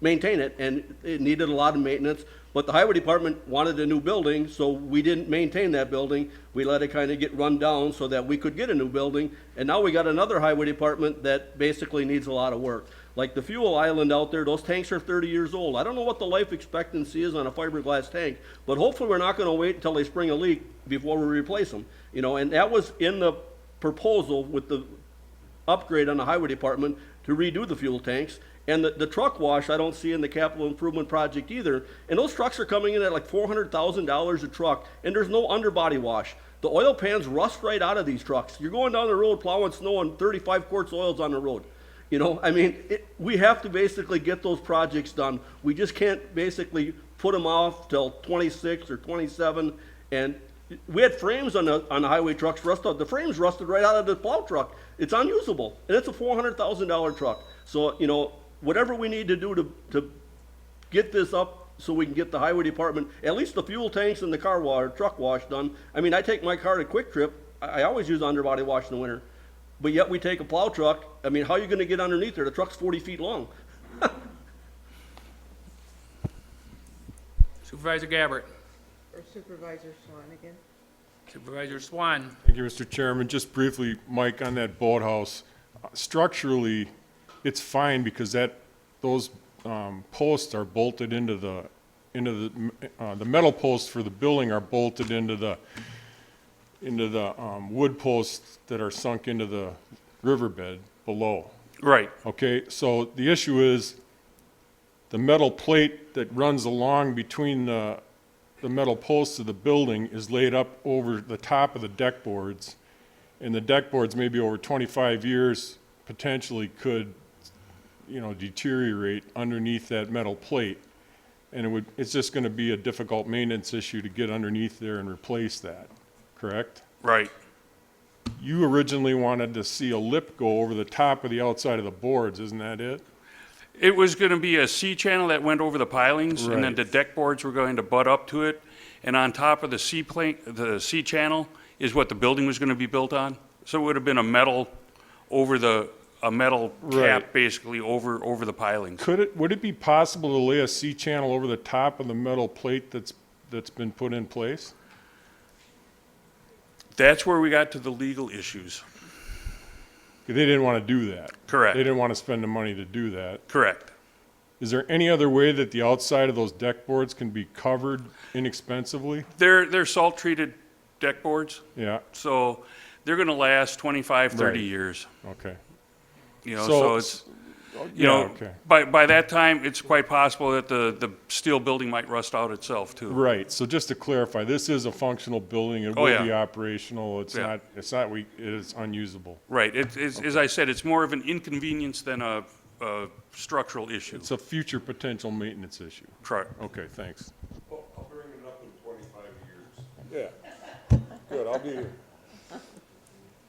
maintain it, and it needed a lot of maintenance. But the highway department wanted a new building, so we didn't maintain that building. We let it kind of get run down so that we could get a new building. And now we got another highway department that basically needs a lot of work. Like the fuel island out there, those tanks are 30 years old. I don't know what the life expectancy is on a fiberglass tank, but hopefully we're not going to wait until they spring a leak before we replace them. You know, and that was in the proposal with the upgrade on the highway department to redo the fuel tanks. And the truck wash I don't see in the capital improvement project either. And those trucks are coming in at like $400,000 a truck, and there's no underbody wash. The oil pans rust right out of these trucks. You're going down the road plowing snow and 35 quarts of oil's on the road. You know, I mean, we have to basically get those projects done. We just can't basically put them off till 26 or 27. And we had frames on the highway trucks rust out. The frames rusted right out of the plow truck. It's unusable, and it's a $400,000 truck. So, you know, whatever we need to do to get this up so we can get the highway department, at least the fuel tanks and the truck wash done. I mean, I take my car to Quick Trip. I always use underbody wash in the winter. But yet we take a plow truck. I mean, how are you going to get underneath there? The truck's 40 feet long. Supervisor Gabbard. Or Supervisor Swan again. Supervisor Swan. Thank you, Mr. Chairman. Just briefly, Mike, on that boathouse, structurally, it's fine because those posts are bolted into the metal posts for the building are bolted into the wood posts that are sunk into the riverbed below. Right. Okay, so the issue is the metal plate that runs along between the metal posts of the building is laid up over the top of the deck boards, and the deck boards maybe over 25 years potentially could, you know, deteriorate underneath that metal plate. And it's just going to be a difficult maintenance issue to get underneath there and replace that, correct? Right. You originally wanted to see a lip go over the top of the outside of the boards, isn't that it? It was going to be a C channel that went over the pilings, and then Right. the deck boards were going to butt up to it. And on top of the C channel is what the building was going to be built on. So it would have been a metal cap Right. basically over the pilings. Would it be possible to lay a C channel over the top of the metal plate that's been put in place? That's where we got to the legal issues. They didn't want to do that. Correct. They didn't want to spend the money to do that. Correct. Is there any other way that the outside of those deck boards can be covered inexpensively? They're salt-treated deck boards, Yeah, so they're going to last 25, 30 Right. years. okay. You know, so it's, you Yeah, know, okay. by that time, it's quite possible that the steel building might rust out itself too. Right, so just to clarify, this is a functional building, it Oh, will yeah. be operational, it Yeah. is unusable. Right. As I said, it's more of an inconvenience than a structural issue. It's a future potential maintenance issue. Correct. Okay, thanks. I'll bring it up Yeah. Good, I'll be here.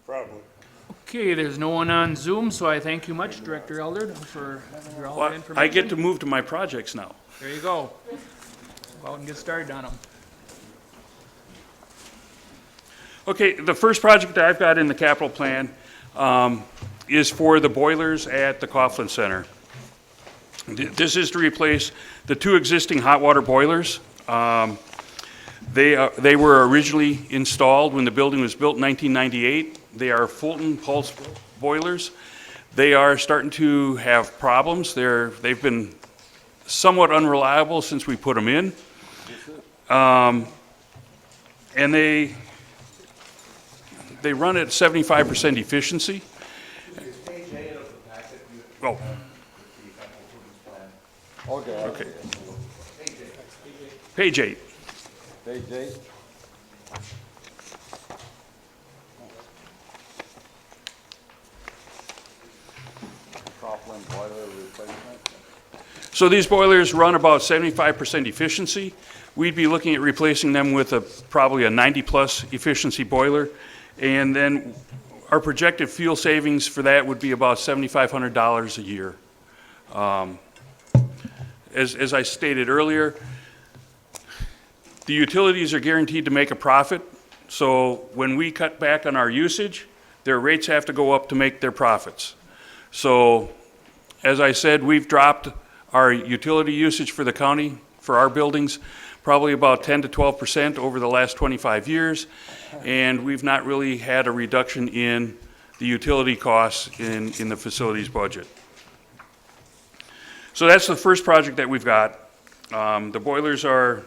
Probably. Okay, there's no one on Zoom, so I thank you much, Director Elder, for your all that information. I get to move to my projects now. There you go. Go out and get started on them. Okay, the first project that I've got in the capital plan is for the boilers at the Coughlin Center. This is to replace the two existing hot water boilers. They were originally installed when the building was built in 1998. They are Fulton pulse boilers. They are starting to have problems. They've been somewhat unreliable since we put them in. And they run at 75% efficiency. Oh. Okay. Page 8. Page 8. Coughlin boiler replacement. So these boilers run about 75% efficiency. We'd be looking at replacing them with probably a 90-plus efficiency boiler. And then our projected fuel savings for that would be about $7,500 a year. As I stated earlier, the utilities are guaranteed to make a profit. So when we cut back on our usage, their rates have to go up to make their profits. So as I said, we've dropped our utility usage for the county, for our buildings, probably about 10 to 12% over the last 25 years. And we've not really had a reduction in the utility costs in the facilities budget. So that's the first project that we've got. The boilers are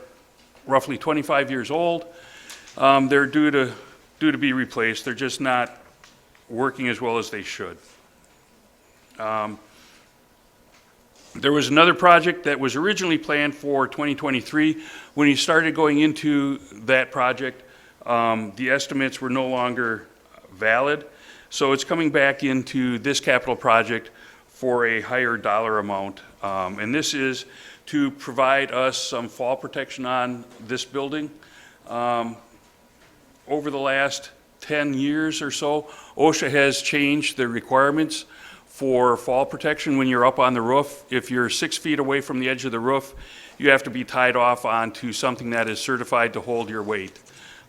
roughly 25 years old. They're due to be replaced. They're just not working as well as they should. There was another project that was originally planned for 2023. When he started going into that project, the estimates were no longer valid. So it's coming back into this capital project for a higher dollar amount. And this is to provide us some fall protection on this building. Over the last 10 years or so, OSHA has changed the requirements for fall protection when you're up on the roof. If you're 6 feet away from the edge of the roof, you have to be tied off onto something that is certified to hold your weight.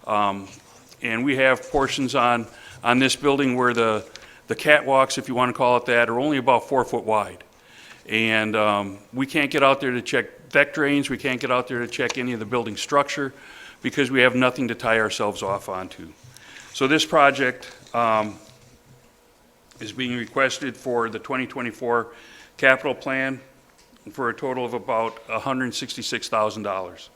And we have portions on this building where the catwalks, if you want to call it that, are only about 4 foot wide. And we can't get out there to check deck drains. We can't get out there to check any of the building structure because we have nothing to tie ourselves off onto. So this project is being requested for the 2024 capital plan for a total of about $166,000.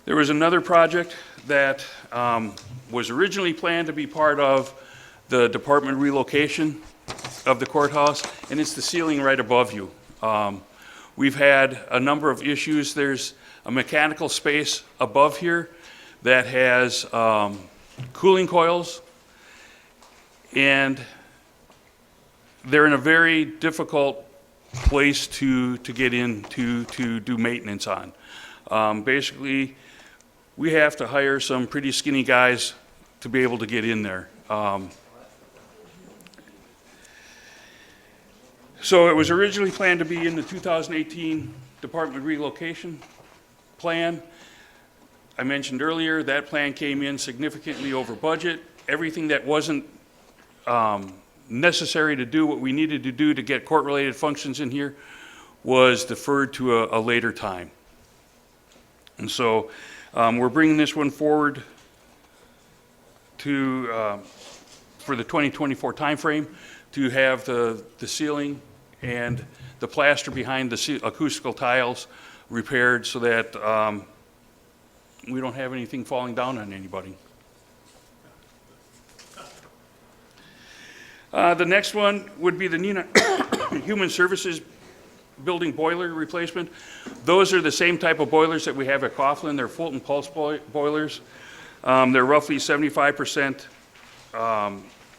There was another project that was originally planned to be part of the department relocation of the courthouse, and it's the ceiling right above you. We've had a number of issues. There's a mechanical space above here that has cooling coils, and they're in a very difficult place to get in to do maintenance on. Basically, we have to hire some pretty skinny guys to be able to get in there. So it was originally planned to be in the 2018 department relocation plan. I mentioned earlier that plan came in significantly over budget. Everything that wasn't necessary to do what we needed to do to get court-related functions in here was deferred to a later time. And so we're bringing this one forward to for the 2024 timeframe to have the ceiling and the plaster behind the acoustical tiles repaired so that we don't have anything falling down on anybody. The next one would be the Human Services Building boiler replacement. Those are the same type of boilers that we have at Coughlin. They're Fulton pulse boilers. They're roughly 75%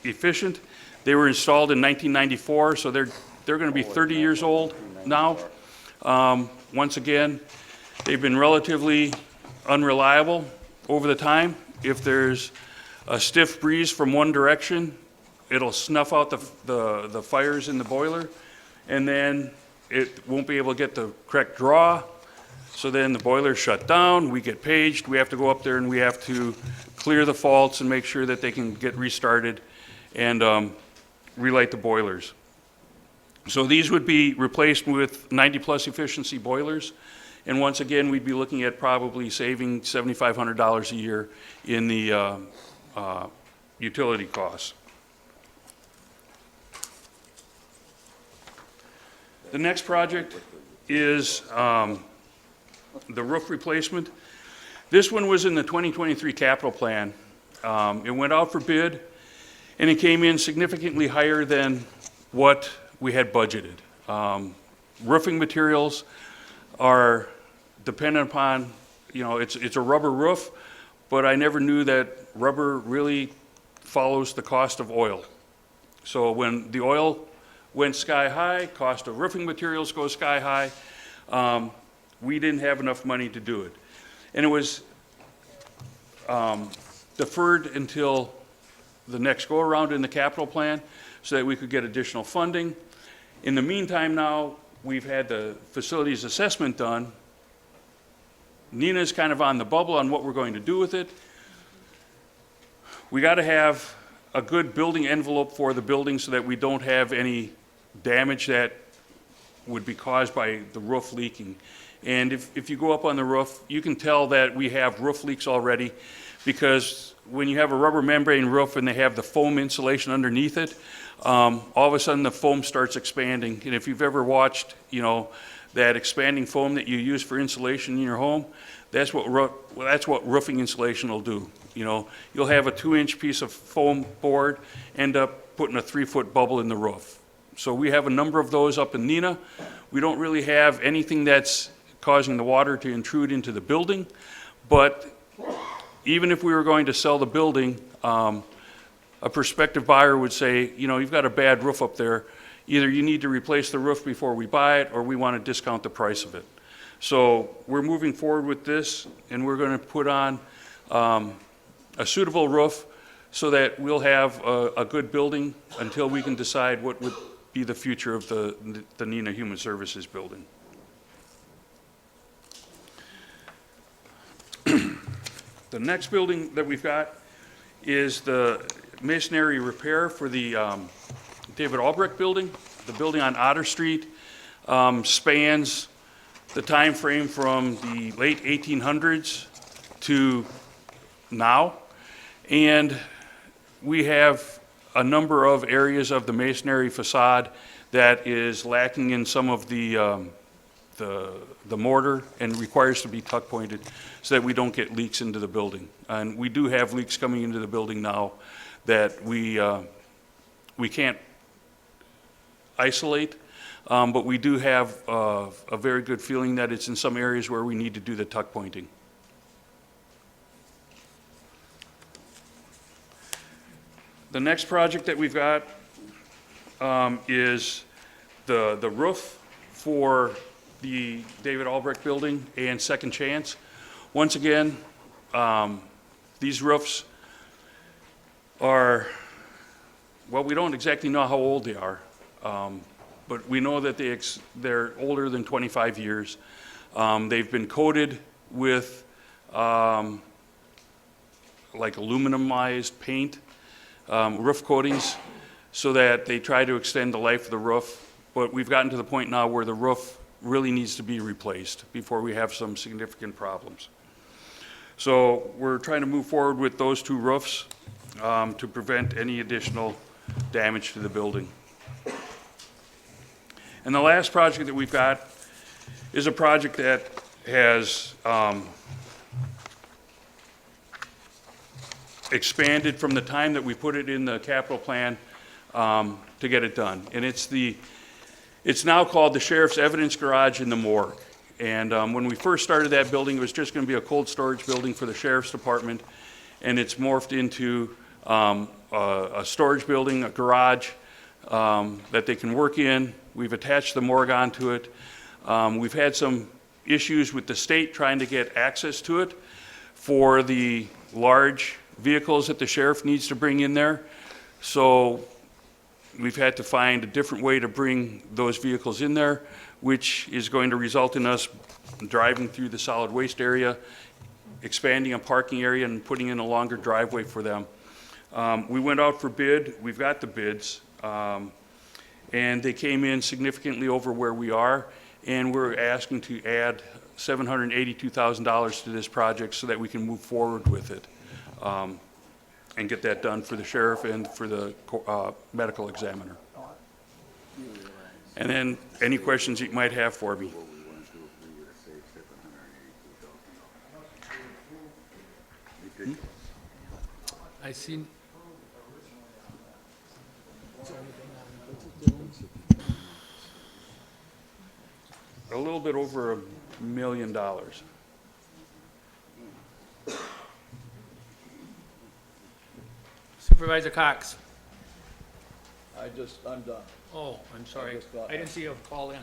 efficient. They were installed in 1994, so they're going to be 30 years old now. once again, they've been relatively unreliable over the time. If there's a stiff breeze from one direction, it'll snuff out the fires in the boiler, and then it won't be able to get the correct draw. So then the boiler's shut down, we get paged, we have to go up there and we have to clear the faults and make sure that they can get restarted and relight the boilers. So these would be replaced with 90-plus efficiency boilers. And once again, we'd be looking at probably saving $7,500 a year in the utility costs. The next project is the roof replacement. This one was in the 2023 capital plan. It went out for bid, and it came in significantly higher than what we had budgeted. Roofing materials are dependent upon, it's a rubber roof, but I never knew that rubber really follows the cost of oil. So when the oil went sky high, cost of roofing materials goes sky high. We didn't have enough money to do it. And it was deferred until the next go-around in the capital plan so that we could get additional funding. In the meantime now, we've had the facilities assessment done. Nina's kind of on the bubble on what we're going to do with it. We got to have a good building envelope for the building so that we don't have any damage that would be caused by the roof leaking. And if you go up on the roof, you can tell that we have roof leaks already, because when you have a rubber membrane roof and they have the foam insulation underneath it, all of a sudden the foam starts expanding. And if you've ever watched, that expanding foam that you use for insulation in your home, that's what roofing insulation will do. You'll have a 2-inch piece of foam board end up putting a 3-foot bubble in the roof. So we have a number of those up in Nina. We don't really have anything that's causing the water to intrude into the building, but even if we were going to sell the building, a prospective buyer would say, you've got a bad roof up there. Either you need to replace the roof before we buy it, or we want to discount the price of it. So we're moving forward with this, and we're going to put on a suitable roof so that we'll have a good building until we can decide what would be the future of the Nina Human Services building. The next building that we've got is the masonry repair for the David Albrecht building. The building on Otter Street spans the time frame from the late 1800s to now, and we have a number of areas of the masonry facade that is lacking in some of the mortar and requires to be tuck pointed so that we don't get leaks into the building. And we do have leaks coming into the building now that we can't isolate, but we do have a very good feeling that it's in some areas where we need to do the tuck pointing. The next project that we've got is the roof for the David Albrecht building and Second Chance. Once again, these roofs are, well, we don't exactly know how old they are, but we know that they're older than 25 years. They've been coated with like aluminumized paint, roof coatings, so that they try to extend the life of the roof. But we've gotten to the point now where the roof really needs to be replaced before we have some significant problems. So we're trying to move forward with those two roofs to prevent any additional damage to the building. And the last project that we've got is a project that has expanded from the time that we put it in the capital plan to get it done. And it's now called the Sheriff's Evidence Garage in the Morgue. And when we first started that building, it was just going to be a cold storage building for the Sheriff's Department. And it's morphed into a storage building, a garage that they can work in. We've attached the morgue onto it. We've had some issues with the state trying to get access to it for the large vehicles that the sheriff needs to bring in there. So we've had to find a different way to bring those vehicles in there, which is going to result in us driving through the solid waste area, expanding a parking area and putting in a longer driveway for them. We went out for bid, we've got the bids, and they came in significantly over where we are, and we're asking to add $782,000 to this project so that we can move forward with it, and get that done for the sheriff and for the medical examiner. And then, any questions you might have for me? I seen, A little bit over $1 million. Supervisor Cox. I'm done. Oh, I'm sorry. just got- I didn't see you call in.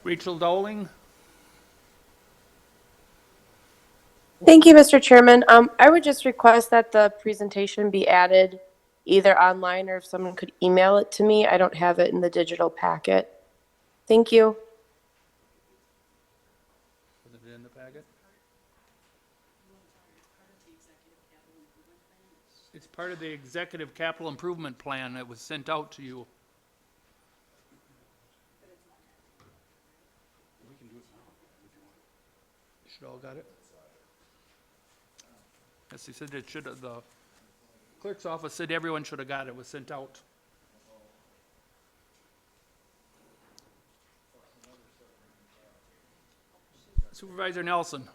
Rachel Dowling. Thank you, Mr. Chairman. I would just request that the presentation be added either online or if someone could email it to me. I don't have it in the digital packet. Thank you. Was it in the packet? It's part of the executive capital improvement plan that was sent out to you. Should all got it? Yes, he said it should have, the clerk's office said everyone should have got it, was sent out. Supervisor Nelson.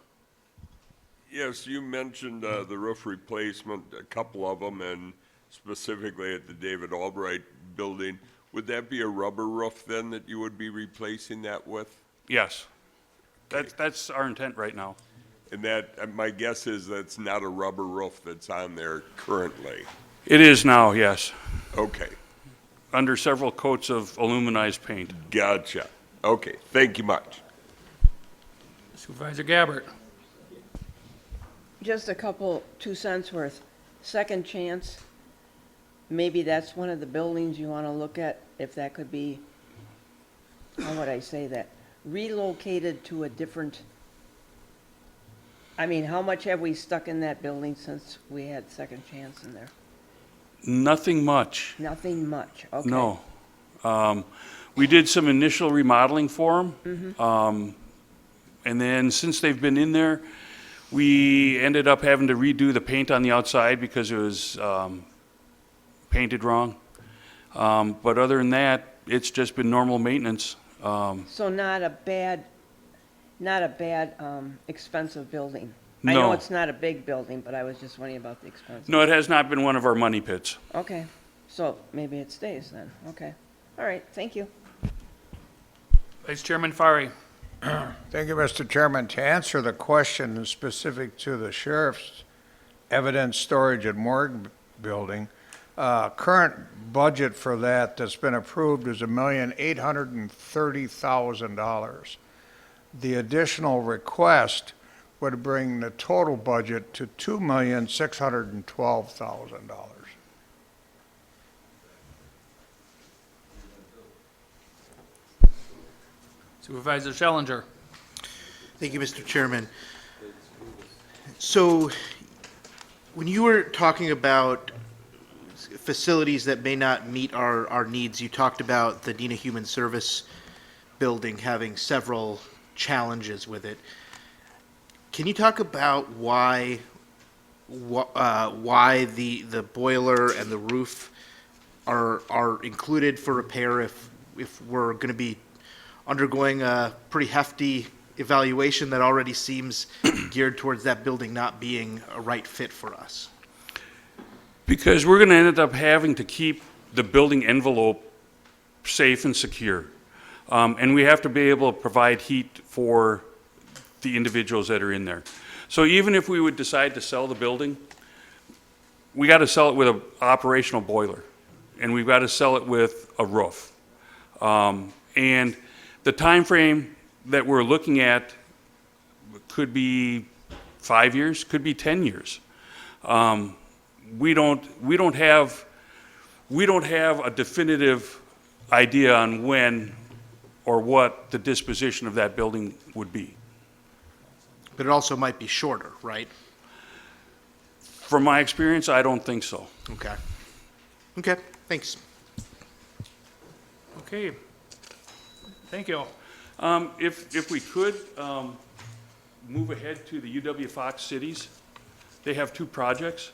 Yes, you mentioned the roof replacement, a couple of them, and specifically at the David Albright building. Would that be a rubber roof then that you would be replacing that with? Yes. That's our intent right now. And that, my guess is that's not a rubber roof that's on there currently. It is now, yes, Okay, under several coats of aluminized paint. gotcha. Okay, thank you much. Supervisor Gabbard. Just a couple, 2 cents worth. Second chance, maybe that's one of the buildings you want to look at, if that could be, how would I say that? Relocated to a different, I mean, how much have we stuck in that building since we had second chance in there? Nothing much, Nothing much, okay. no. We did some initial remodeling for them. And then since they've been in there, we ended up having to redo the paint on the outside because it was painted wrong. But other than that, it's just been normal maintenance. So not a bad, expensive building? I know No. it's not a big building, but I was just wondering about the expense. No, it has not been one of our money pits. Okay, so maybe it stays then, okay. All right, thank you. Vice Chairman Fari. Thank you, Mr. Chairman. To answer the question specific to the sheriff's evidence storage and morgue building, current budget for that that's been approved is $1,830,000. The additional request would bring the total budget to $2,612,000. Supervisor Schellinger. Thank you, Mr. Chairman. So, when you were talking about facilities that may not meet our needs, you talked about the Dina Human Service building having several challenges with it. Can you talk about why the boiler and the roof are included for repair if we're going to be undergoing a pretty hefty evaluation that already seems geared towards that building not being a right fit for us? Because we're going to end up having to keep the building envelope safe and secure. And we have to be able to provide heat for the individuals that are in there. So even if we would decide to sell the building, we got to sell it with an operational boiler, and we've got to sell it with a roof. And the time frame that we're looking at could be 5 years, could be 10 years. We don't have a definitive idea on when or what the disposition of that building would be. But it also might be shorter, right? From my experience, I don't think so. Okay. Okay, thanks. Okay. Thank you. If we could, move ahead to the UW Fox Cities. They have two projects.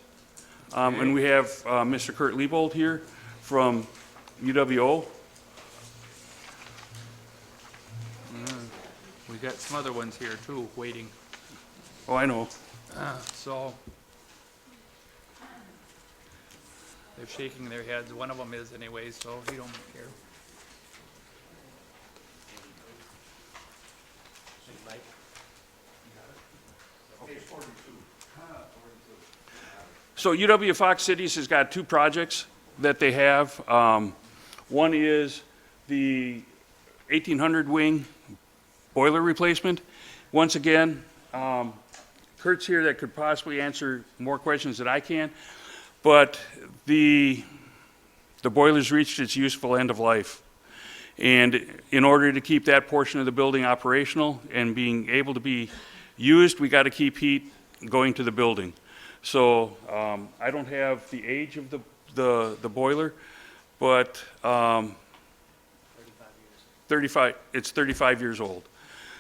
And we have, Mr. Kurt Liebold here from UWO. We got some other ones here too, waiting. Oh, I know. So they're shaking their heads. One of them is anyway, so we don't care. So UW Fox Cities has got two projects that they have. One is the 1800 wing boiler replacement. Once again, Kurt's here that could possibly answer more questions than I can, but the boiler's reached its useful end of life. And in order to keep that portion of the building operational and being able to be used, we got to keep heat going to the building. So I don't have the age of the boiler, but 35 years old.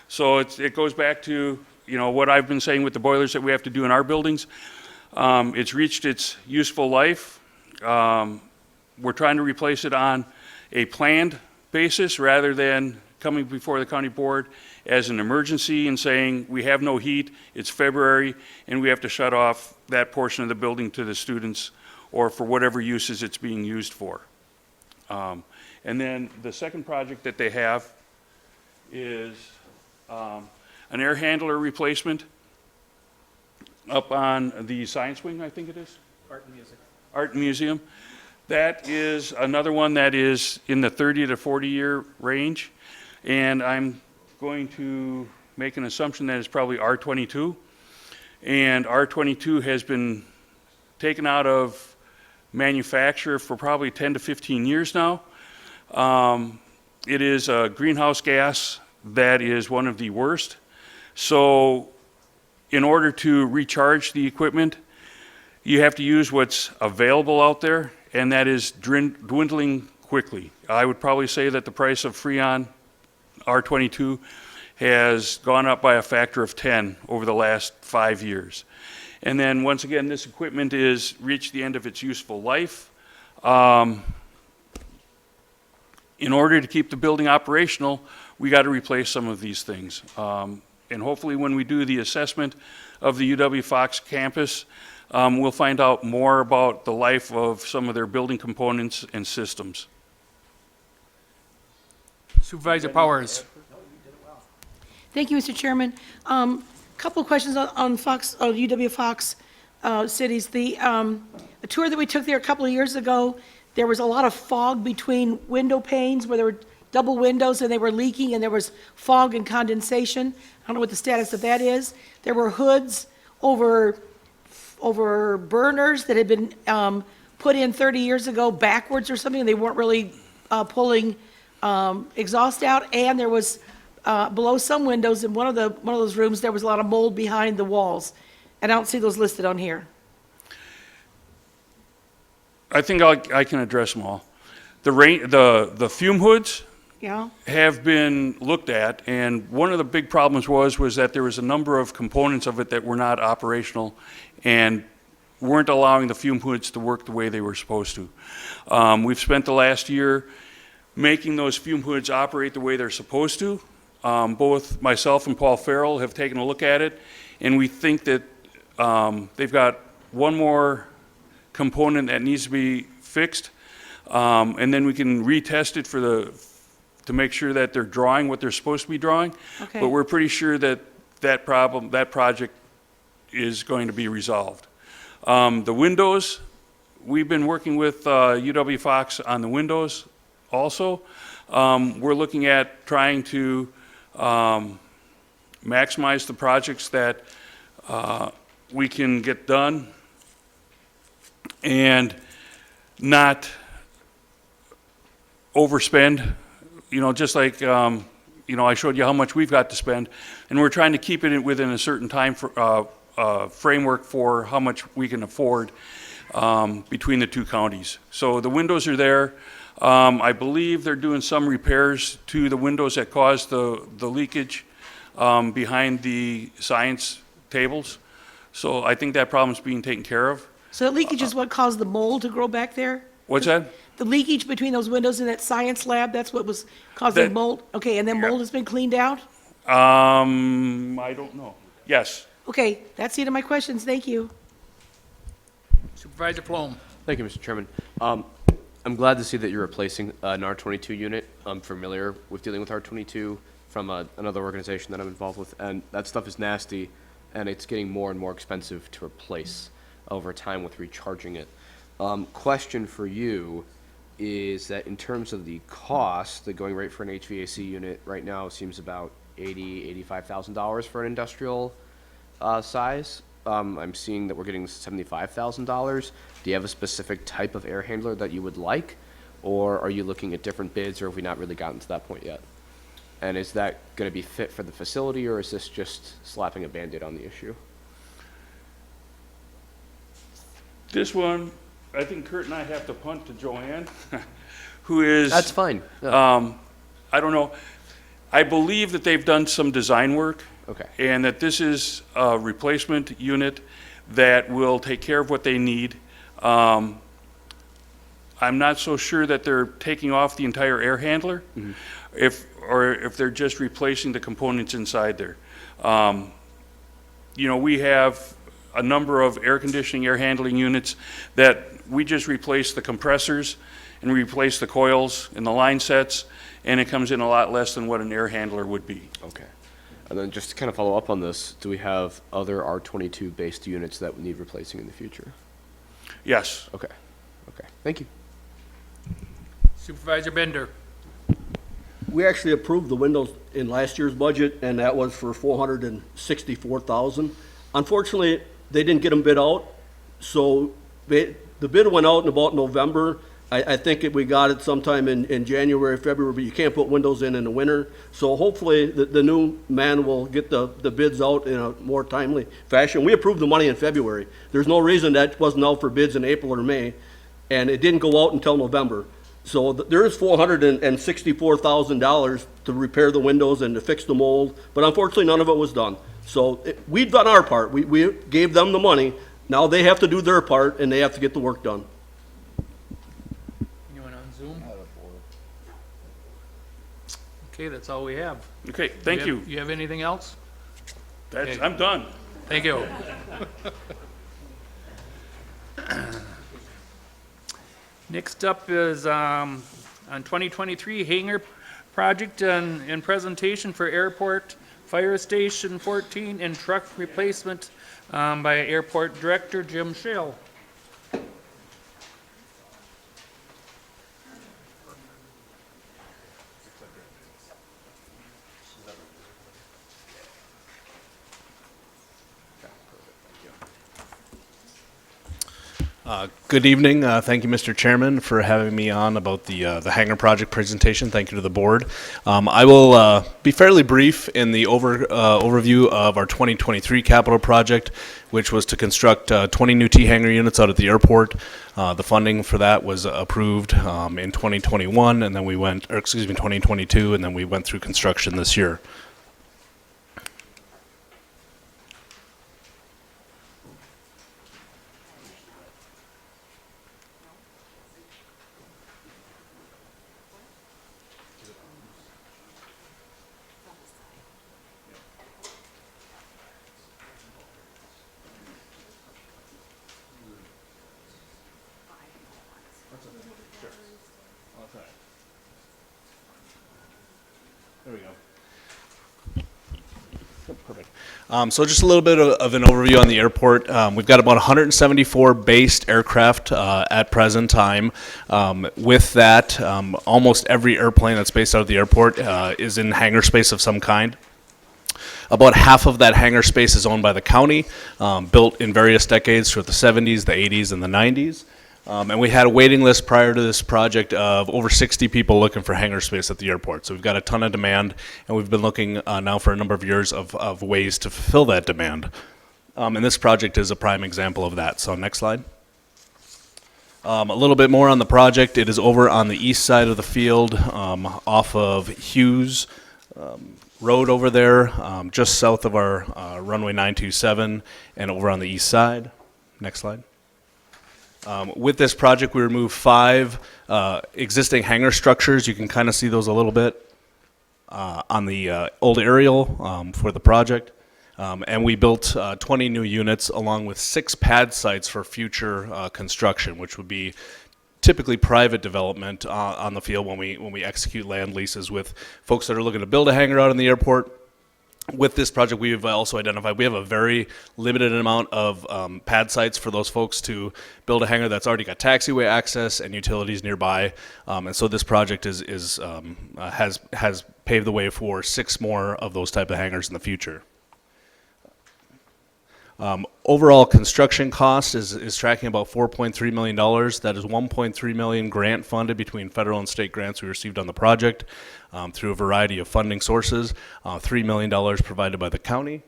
So it goes back to, you know, what I've been saying with the boilers that we have to do in our buildings. It's reached its useful life. We're trying to replace it on a planned basis rather than coming before the county board as an emergency and saying we have no heat, it's February, and we have to shut off that portion of the building to the students or for whatever uses it's being used for. And then the second project that they have is an air handler replacement up on the science wing, I think it is? Art and music. Art and Museum. That is another one that is in the 30 to 40 year range. And I'm going to make an assumption that it's probably R22. And R22 has been taken out of manufacture for probably 10 to 15 years now. It is a greenhouse gas that is one of the worst. So in order to recharge the equipment, you have to use what's available out there, and that is dwindling quickly. I would probably say that the price of Freon R22 has gone up by a factor of 10 over the last 5 years. And then once again, this equipment is reached the end of its useful life. In order to keep the building operational, we got to replace some of these things. And hopefully when we do the assessment of the UW Fox campus, we'll find out more about the life of some of their building components and systems. Supervisor Powers. Thank you, Mr. Chairman. Couple of questions on Fox, UW Fox Cities. The tour that we took there a couple of years ago, there was a lot of fog between window panes where there were double windows and they were leaking and there was fog and condensation. I don't know what the status of that is. There were hoods over burners that had been put in 30 years ago backwards or something, and they weren't really pulling exhaust out. And there was below some windows in one of those rooms, there was a lot of mold behind the walls. And I don't see those listed on here. I think I can address them all. The fume hoods Yeah. have been looked at, and one of the big problems was that there was a number of components of it that were not operational and weren't allowing the fume hoods to work the way they were supposed to. We've spent the last year making those fume hoods operate the way they're supposed to. Both myself and Paul Farrell have taken a look at it, and we think that they've got one more component that needs to be fixed, and then we can retest it to make sure that they're drawing what they're supposed to be drawing. Okay. But we're pretty sure that project is going to be resolved. The windows, we've been working with UW Fox on the windows also. We're looking at trying to maximize the projects that we can get done and not overspend, just like, I showed you how much we've got to spend, and we're trying to keep it within a certain time framework for how much we can afford between the two counties. So the windows are there. I believe they're doing some repairs to the windows that caused the leakage behind the science tables. So I think that problem's being taken care of. So the leakage is what caused the mold to grow back there? What's that? The leakage between those windows in that science lab, that's what was causing That- mold? Okay, and then mold has been cleaned out? I don't know. Yes. Okay, that's the end of my questions, thank you. Supervisor Plum. Thank you, Mr. Chairman. I'm glad to see that you're replacing an R22 unit. I'm familiar with dealing with R22 from another organization that I'm involved with, and that stuff is nasty, and it's getting more and more expensive to replace over time with recharging it. Question for you is that in terms of the cost, the going rate for an HVAC unit right now seems about $85,000 for an industrial size. I'm seeing that we're getting $75,000. Do you have a specific type of air handler that you would like, or are you looking at different bids, or have we not really gotten to that point yet? And is that going to be fit for the facility, or is this just slapping a Band-Aid on the issue? This one, I think Kurt and I have to punt to Joanne, who is... That's fine. Yeah. I don't know. I believe that they've done some design work. Okay. And that this is a replacement unit that will take care of what they need. I'm not so sure that they're taking off the entire air handler, if they're just replacing the components inside there. We have a number of air conditioning, air handling units that we just replace the compressors and replace the coils and the line sets, and it comes in a lot less than what an air handler would be. Okay. And then just to kind of follow up on this, do we have other R22 based units that we need replacing in the future? Yes. Okay. Okay. Thank you. Supervisor Bender. We actually approved the windows in last year's budget, and that was for $464,000. Unfortunately, they didn't get them bid out, so the bid went out in about November. I think we got it sometime in January, February, but you can't put windows in the winter. So hopefully, the new man will get the bids out in a more timely fashion. We approved the money in February. There's no reason that wasn't out for bids in April or May, and it didn't go out until November. So there is $464,000 to repair the windows and to fix the mold, but unfortunately, none of it was done. So we've done our part. We gave them the money. Now they have to do their part, and they have to get the work done. Anyone on Zoom? Okay, that's all we have. Okay, thank you. You have anything else? Okay. I'm done. Thank you. Next up is on 2023 hangar project and presentation for Airport Fire Station 14 and truck replacement by Airport Director Jim Shell. Good evening. Thank you, Mr. Chairman, for having me on about the hangar project presentation. Thank you to the board. I will be fairly brief in the overview of our 2023 capital project, which was to construct 20 new T-hangar units out at the airport. The funding for that was approved in 2021, and then 2022, and then we went through construction this year. There we go. Perfect. So just a little bit of an overview on the airport. We've got about 174 based aircraft at present time. With that, almost every airplane that's based out of the airport is in hangar space of some kind. About half of that hangar space is owned by the county, built in various decades throughout the 70s, the 80s, and the 90s. And we had a waiting list prior to this project of over 60 people looking for hangar space at the airport. So we've got a ton of demand, and we've been looking now for a number of years of ways to fulfill that demand. And this project is a prime example of that. So next slide. A little bit more on the project. It is over on the east side of the field, off of Hughes Road over there, just south of our runway 927, and over on the east side. Next slide. With this project, we removed 5 existing hangar structures. You can kind of see those a little bit on the old aerial for the project. And we built 20 new units along with 6 pad sites for future construction, which would be typically private development on the field when we execute land leases with folks that are looking to build a hangar out in the airport. With this project, we've also identified we have a very limited amount of pad sites for those folks to build a hangar that's already got taxiway access and utilities nearby, and so this project has paved the way for 6 more of those type of hangars in the future. Overall construction cost is tracking about $4.3 million. That is $1.3 million grant funded between federal and state grants we received on the project through a variety of funding sources. $3 million provided by the county.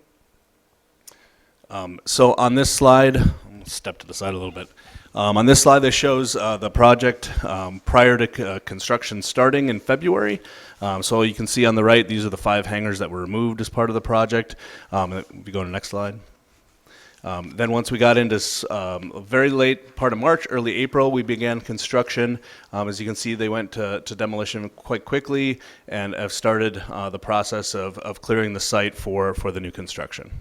So on this slide, I'll step to the side a little bit. On this slide, this shows the project prior to construction starting in February. So you can see on the right, these are the 5 hangars that were removed as part of the project. If we go to the next slide. Then once we got into very late part of March, early April, we began construction. As you can see, they went to demolition quite quickly and have started the process of clearing the site for the new construction.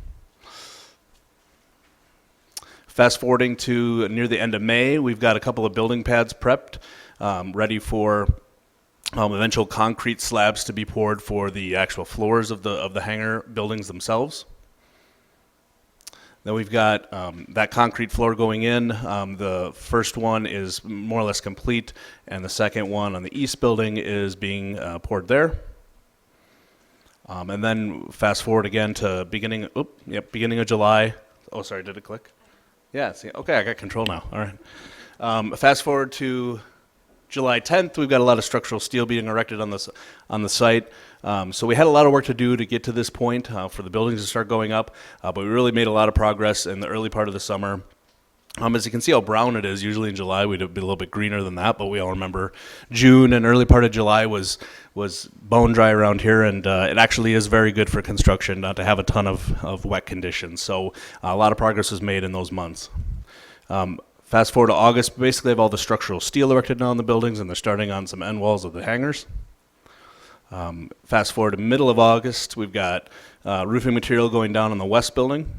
Fast forwarding to near the end of May, we've got a couple of building pads prepped, ready for eventual concrete slabs to be poured for the actual floors of the hangar buildings themselves. Then we've got that concrete floor going in. The first one is more or less complete, and the second one on the east building is being poured there. And then fast forward again to beginning of July. Oh, sorry, did it click? Yeah, see, okay, I got control now. All right. Fast forward to July 10th, we've got a lot of structural steel being erected on the site. So we had a lot of work to do to get to this point for the buildings to start going up, but we really made a lot of progress in the early part of the summer. As you can see how brown it is, usually in July we'd be a little bit greener than that, but we all remember June and early part of July was bone dry around here, and it actually is very good for construction not to have a ton of wet conditions. So a lot of progress was made in those months. Fast forward to August, basically have all the structural steel erected now in the buildings, and they're starting on some end walls of the hangars. Fast forward to middle of August, we've got roofing material going down on the west building.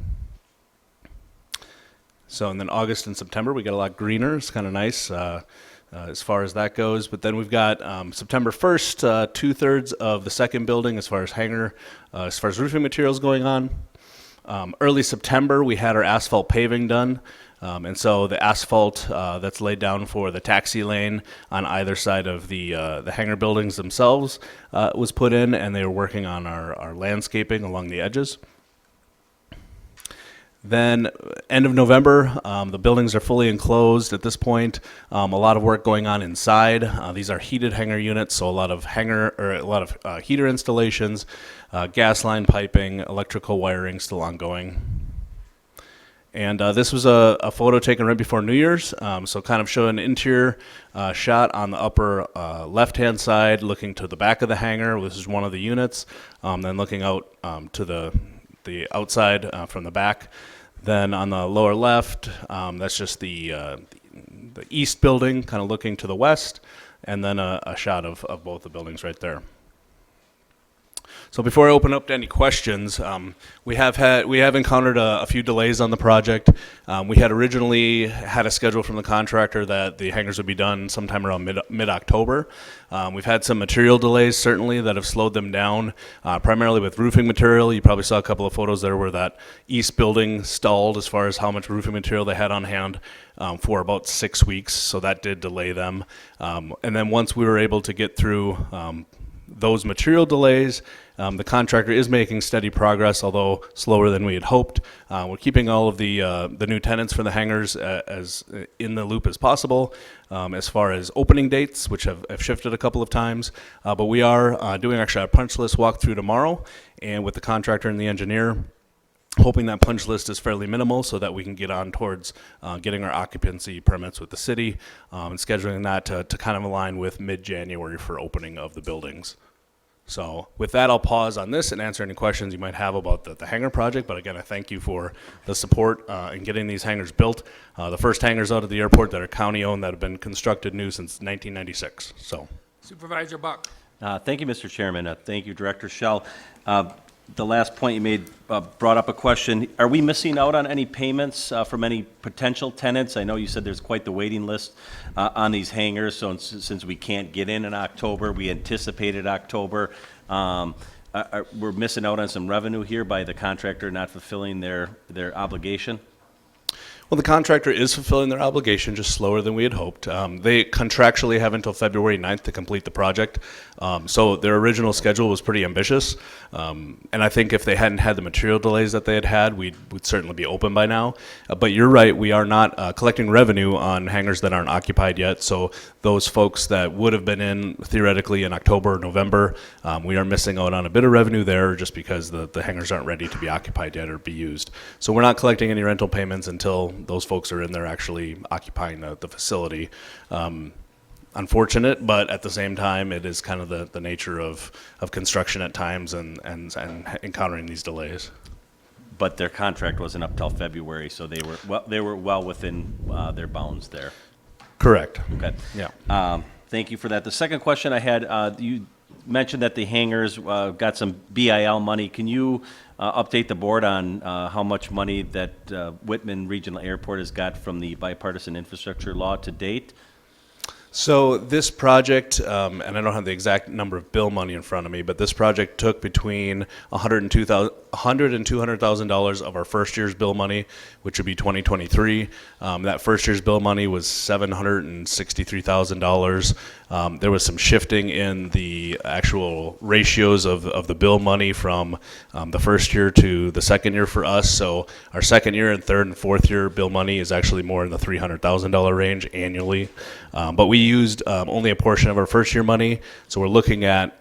So, and then August and September, we got a lot greener. It's kind of nice as far as that goes. But then we've got September 1st, 2/3 of the second building as far as roofing materials going on. Early September, we had our asphalt paving done. And so the asphalt that's laid down for the taxi lane on either side of the hangar buildings themselves was put in, and they were working on our landscaping along the edges. Then end of November, the buildings are fully enclosed at this point. A lot of work going on inside. These are heated hangar units, so a lot of heater installations, gas line piping, electrical wiring still ongoing. And this was a photo taken right before New Year's, so kind of showing an interior shot on the upper left-hand side, looking to the back of the hangar. This is one of the units. Then looking out to the outside from the back. Then on the lower left, that's just the east building, kind of looking to the west, and then a shot of both the buildings right there. So before I open up to any questions, we have encountered a few delays on the project. We had originally had a schedule from the contractor that the hangars would be done sometime around mid-October. We've had some material delays certainly that have slowed them down, primarily with roofing material. You probably saw a couple of photos there where that east building stalled as far as how much roofing material they had on hand for about 6 weeks, so that did delay them. And then once we were able to get through those material delays, the contractor is making steady progress, although slower than we had hoped. We're keeping all of the new tenants for the hangars as in the loop as possible as far as opening dates, which have shifted a couple of times. But we are doing actually a punch list walkthrough tomorrow, and with the contractor and the engineer, hoping that punch list is fairly minimal so that we can get on towards getting our occupancy permits with the city and scheduling that to kind of align with mid-January for opening of the buildings. So with that, I'll pause on this and answer any questions you might have about the hangar project. But again, I thank you for the support in getting these hangars built. The first hangars out of the airport that are county-owned that have been constructed new since 1996. So, Supervisor Buck. Thank you, Mr. Chairman. Thank you, Director Schell. The last point you made brought up a question. Are we missing out on any payments from any potential tenants? I know you said there's quite the waiting list on these hangars, so since we can't get in October, we anticipated October. We're missing out on some revenue here by the contractor not fulfilling their obligation? well, the contractor is fulfilling their obligation, just slower than we had hoped. They contractually have until February 9th to complete the project. So their original schedule was pretty ambitious. And I think if they hadn't had the material delays that they had, we'd certainly be open by now. But you're right, we are not collecting revenue on hangars that aren't occupied yet. So those folks that would have been in theoretically in October or November, we are missing out on a bit of revenue there just because the hangars aren't ready to be occupied yet or be used. So we're not collecting any rental payments until those folks are in there actually occupying the facility. Unfortunate, but at the same time, it is kind of the nature of construction at times and encountering these delays. But their contract wasn't up till February, so they were well within their bounds there. Correct. Okay. Yeah. Thank you for that. The second question I had, you mentioned that the hangars got some BIL money. Can you update the board on how much money that Whitman Regional Airport has got from the bipartisan infrastructure law to date? So this project, and I don't have the exact number of bill money in front of me, but this project took between $100,000 and $200,000 of our first year's bill money, which would be 2023. That first year's bill money was $763,000. There was some shifting in the actual ratios of the bill money from the first year to the second year for us. So our second year and third and fourth year bill money is actually more in the $300,000 range annually. But we used only a portion of our first year money, so we're looking at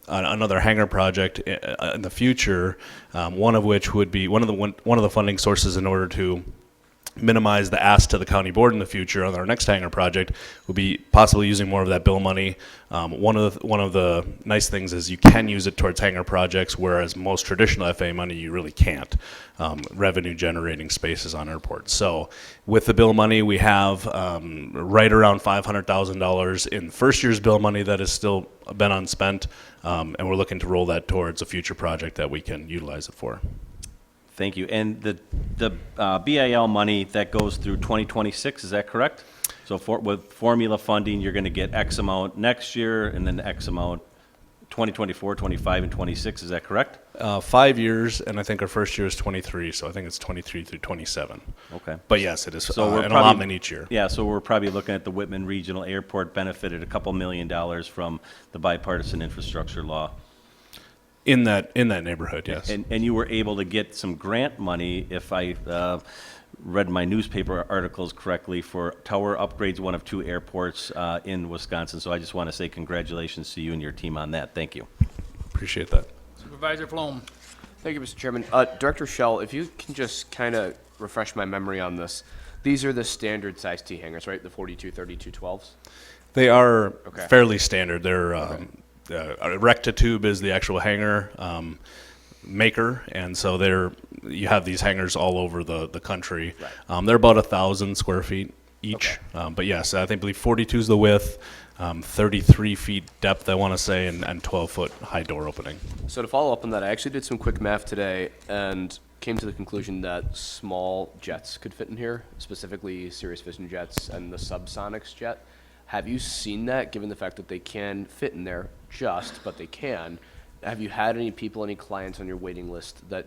another hangar project in the future, one of which would be one of the funding sources in order to minimize the ask to the county board in the future on our next hangar project would be possibly using more of that bill money. One of the nice things is you can use it towards hangar projects, whereas most traditional FAA money you really can't. Revenue generating spaces on airports. So with the bill money, we have right around $500,000 in first year's bill money that has still been unspent, and we're looking to roll that towards a future project that we can utilize it for. Thank you. And the BIL money that goes through 2026, is that correct? So with formula funding, you're going to get X amount next year and then X amount 2024, 25, and 26. Is that correct? 5 years, and I think our first year is 23, so I think it's 23 through 27. Okay. But yes, it is So an allotment each year. Yeah, so we're probably looking at the Whitman Regional Airport benefited a couple $1 million from the bipartisan infrastructure law. In that neighborhood, yes. And you were able to get some grant money, if I read my newspaper articles correctly, for tower upgrades, one of 2 airports in Wisconsin. So I just want to say congratulations to you and your team on that. Thank you. Appreciate that. Supervisor Flom. Thank you, Mr. Chairman. Director Schell, if you can just kind of refresh my memory on this. These are the standard size T hangars, right? The 42, 32, 12s? They are Okay. fairly standard. They're Rectitube is the actual hangar maker, and so you have these hangars all over the country. Right. They're about 1,000 square feet each. Okay. But yes, I believe 42 is the width. 33 feet depth, I want to say, and 12-foot high door opening. So to follow up on that, I actually did some quick math today and came to the conclusion that small jets could fit in here, specifically Sirius Vision jets and the Subsonics jet. Have you seen that, given the fact that they can fit in there but they can? Have you had any people, any clients on your waiting list that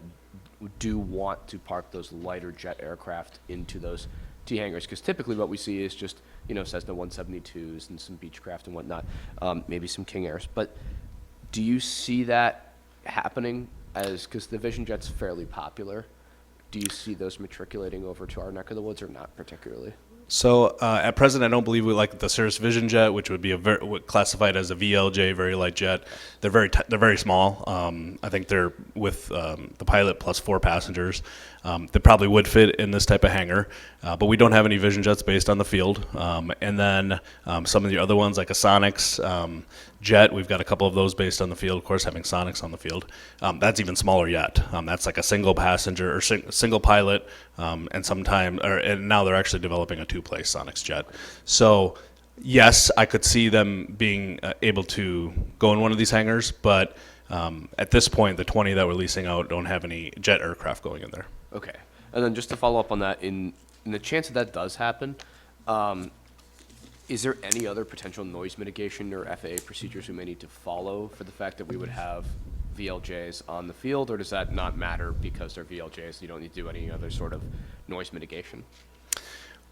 do want to park those lighter jet aircraft into those T hangars? Because typically what we see is just, Cessna 172s and some Beechcraft and whatnot, maybe some King Airs. But do you see that happening because the Vision jet's fairly popular? Do you see those matriculating over to our neck of the woods or not particularly? So at present, I don't believe we like the Cirrus Vision jet, which would be classified as a VLJ, very light jet. They're very small. I think they're with the pilot plus 4 passengers. They probably would fit in this type of hangar, but we don't have any Vision jets based on the field. And then some of the other ones, like a Sonics jet, we've got a couple of those based on the field. Of course, having Sonics on the field, that's even smaller yet. That's like a single passenger or single pilot, and now they're actually developing a 2-place Sonics jet. So yes, I could see them being able to go in one of these hangars, but at this point, the 20 that we're leasing out don't have any jet aircraft going in there. Okay. And then just to follow up on that, in the chance that does happen, is there any other potential noise mitigation or FAA procedures we may need to follow for the fact that we would have VLJs on the field, or does that not matter because they're VLJs? You don't need to do any other sort of noise mitigation?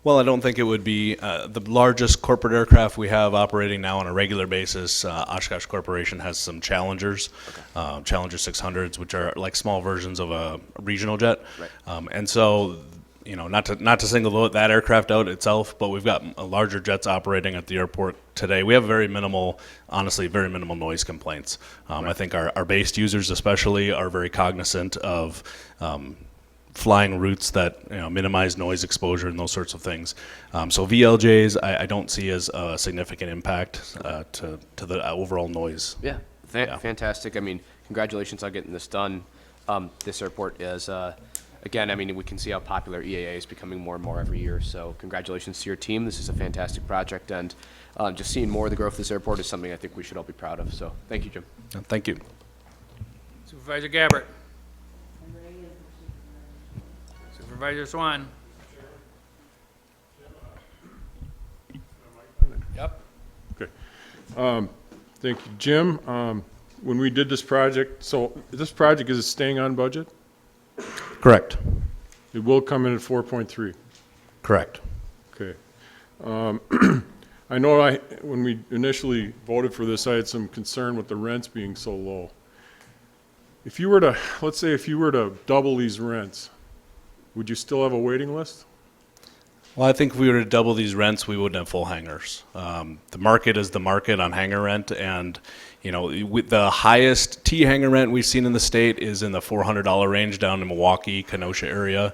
Well, I don't think it would be the largest corporate aircraft we have operating now on a regular basis. Oshkosh Corporation has some Challengers, Challenger 600s, which are like small versions of a regional jet. Right. And so, not to single that aircraft out itself, but we've got larger jets operating at the airport today. We have very minimal noise complaints. I think our based users especially are very cognizant of flying routes that minimize noise exposure and those sorts of things. So VLJs, I don't see as a significant impact to the overall noise. Yeah, fantastic. I mean, congratulations on getting this done. This airport is, again, we can see how popular EAA is becoming more and more every year. So congratulations to your team. This is a fantastic project, and just seeing more of the growth of this airport is something I think we should all be proud of. So thank you, Jim. Thank you. Supervisor Gabbard. Supervisor Swan. Yep. Okay. Thank you, Jim. When we did this project, so this project is staying on budget? Correct. It will come in at 4.3? Correct. Okay. I know when we initially voted for this, I had some concern with the rents being so low. If you were to, let's say if you were to double these rents, would you still have a waiting list? Well, I think if we were to double these rents, we wouldn't have full hangars. The market is the market on hangar rent, and with the highest T hangar rent we've seen in the state is in the $400 range down in Milwaukee, Kenosha area.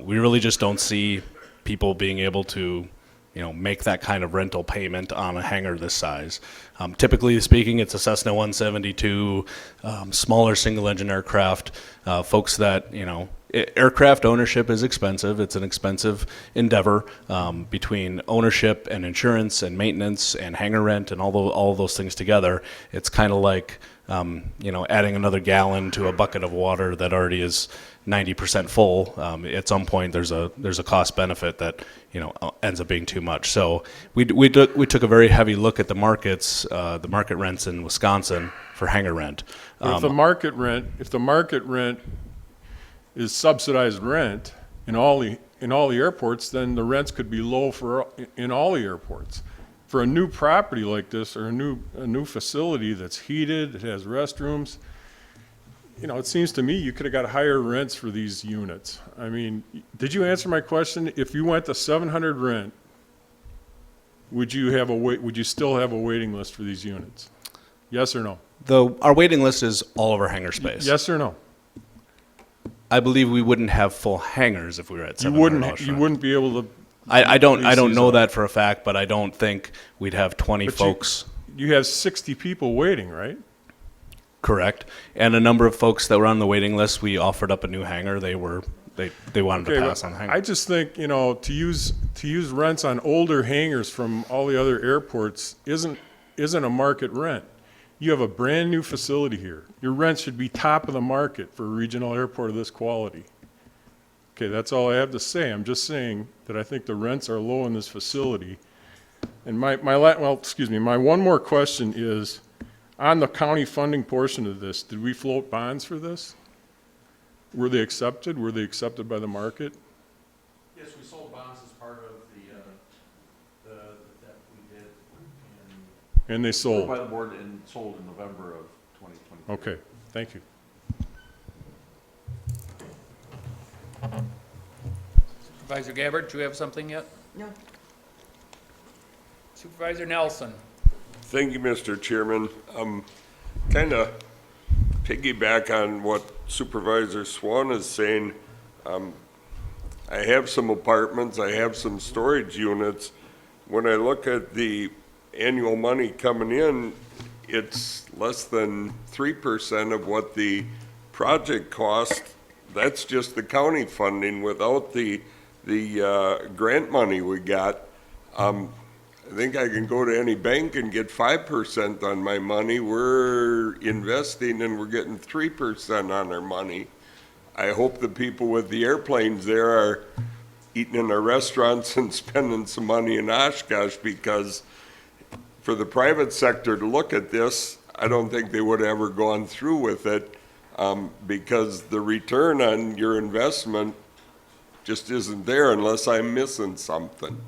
We really just don't see people being able to make that kind of rental payment on a hangar this size. Typically speaking, it's a Cessna 172, smaller single-engine aircraft. Folks that, aircraft ownership is expensive. It's an expensive endeavor between ownership and insurance and maintenance and hangar rent and all those things together. It's kind of like, adding another gallon to a bucket of water that already is 90% full. At some point, there's a cost benefit that ends up being too much. So we took a very heavy look at the market rents in Wisconsin for hangar rent. But if the market rent is subsidized rent in all the airports, then the rents could be low in all the airports. For a new property like this, or a new facility that's heated, it has restrooms, it seems to me you could have got higher rents for these units. Did you answer my question? If you went to 700 rent, would you still have a waiting list for these units? Yes or no? Our waiting list is all of our hangar space. Yes or no? I believe we wouldn't have full hangars if we were at $700. You wouldn't be able to. I don't know that for a fact, but I don't think we'd have 20 folks. You have 60 people waiting, right? Correct. And a number of folks that were on the waiting list, we offered up a new hangar. They were they wanted to Okay, pass on but hangar. I just think, you know, to use rents on older hangars from all the other airports isn't a market rent. You have a brand-new facility here. Your rent should be top of the market for a regional airport of this quality. Okay, that's all I have to say. I'm just saying that I think the rents are low in this facility. And my one more question is, on the county funding portion of this, did we float bonds for this? Were they accepted? Were they accepted by the market? Yes, we sold bonds as part of that we did. And they sold? By the board and sold in November of 2020. Okay, thank you. Supervisor Gabbard, do you have something yet? No. Supervisor Nelson? Thank you, Mr. Chairman. Kind of piggyback on what Supervisor Swan is saying. I have some apartments, I have some storage units. When I look at the annual money coming in, it's less than 3% of what the project cost. That's just the county funding without the grant money we got. I think I can go to any bank and get 5% on my money. We're investing and we're getting 3% on our money. I hope the people with the airplanes there are eating in our restaurants and spending some money in Oshkosh, because for the private sector to look at this, I don't think they would have ever gone through with it, because the return on your investment just isn't there unless I'm missing something.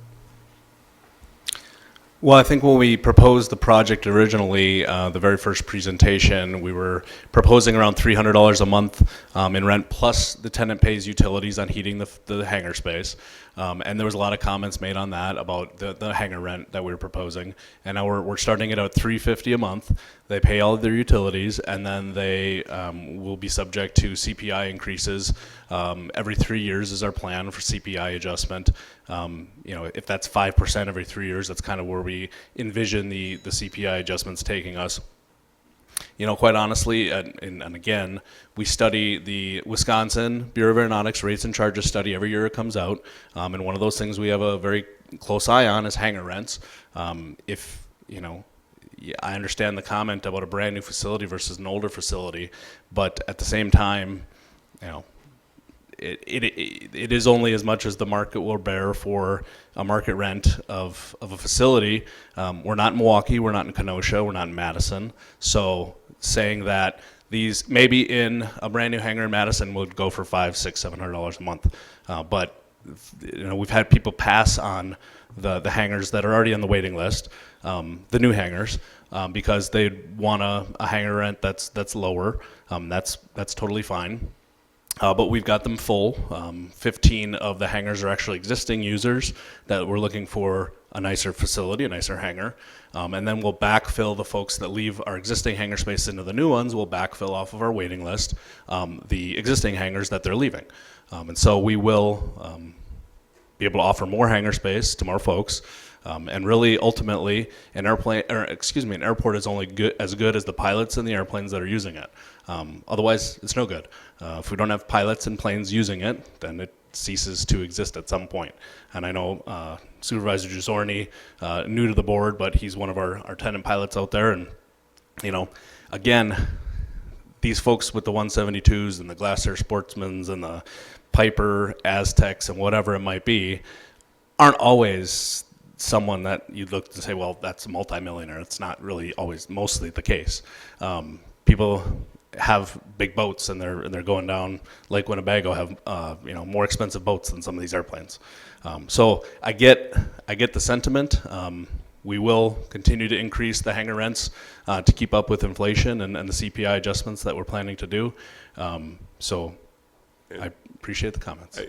Well, I think when we proposed the project originally, the very first presentation, we were proposing around $300 a month in rent, plus the tenant pays utilities on heating the hangar space. And there was a lot of comments made on that about the hangar rent that we were proposing. And now we're starting it at $350 a month. They pay all of their utilities, and then they will be subject to CPI increases. Every 3 years is our plan for CPI adjustment. You know, if that's 5% every 3 years, that's kind of where we envision the CPI adjustments taking us. You know, quite honestly, and again, we study the Wisconsin Bureau of Aeronautics rates and charges study every year it comes out. And one of those things we have a very close eye on is hangar rents. If, you know, I understand the comment about a brand new facility versus an older facility, but at the same time, you know, it is only as much as the market will bear for a market rent of a facility. We're not in Milwaukee, we're not in Kenosha, we're not in Madison. So saying that these maybe in a brand new hangar in Madison would go for $500, $600, $700 a month, but you know, we've had people pass on the hangars that are already on the waiting list, the new hangars, because they want a hangar rent that's lower. That's totally fine. But we've got them full. 15 of the hangars are actually existing users that we're looking for a nicer facility, a nicer hangar. And then we'll backfill the folks that leave our existing hangar space into the new ones. We'll backfill off of our waiting list the existing hangars that they're leaving. And so we will be able to offer more hangar space to more folks. And really, ultimately, an airport is only as good as the pilots and the airplanes that are using it. Otherwise, it's no good. If we don't have pilots and planes using it, then it ceases to exist at some point. And I know Supervisor Gisorni, new to the board, but he's one of our tenant pilots out there. And, you know, again, these folks with the 172s and the Glass Air Sportsmans and the Piper Aztecs and whatever it might be aren't always someone that you'd look to say, well, that's a multimillionaire. It's not really always mostly the case. People have big boats and they're going down Lake Winnebago, have you know, more expensive boats than some of these airplanes. So I get the sentiment. We will continue to increase the hangar rents to keep up with inflation and the CPI adjustments that we're planning to do. So I appreciate the comments.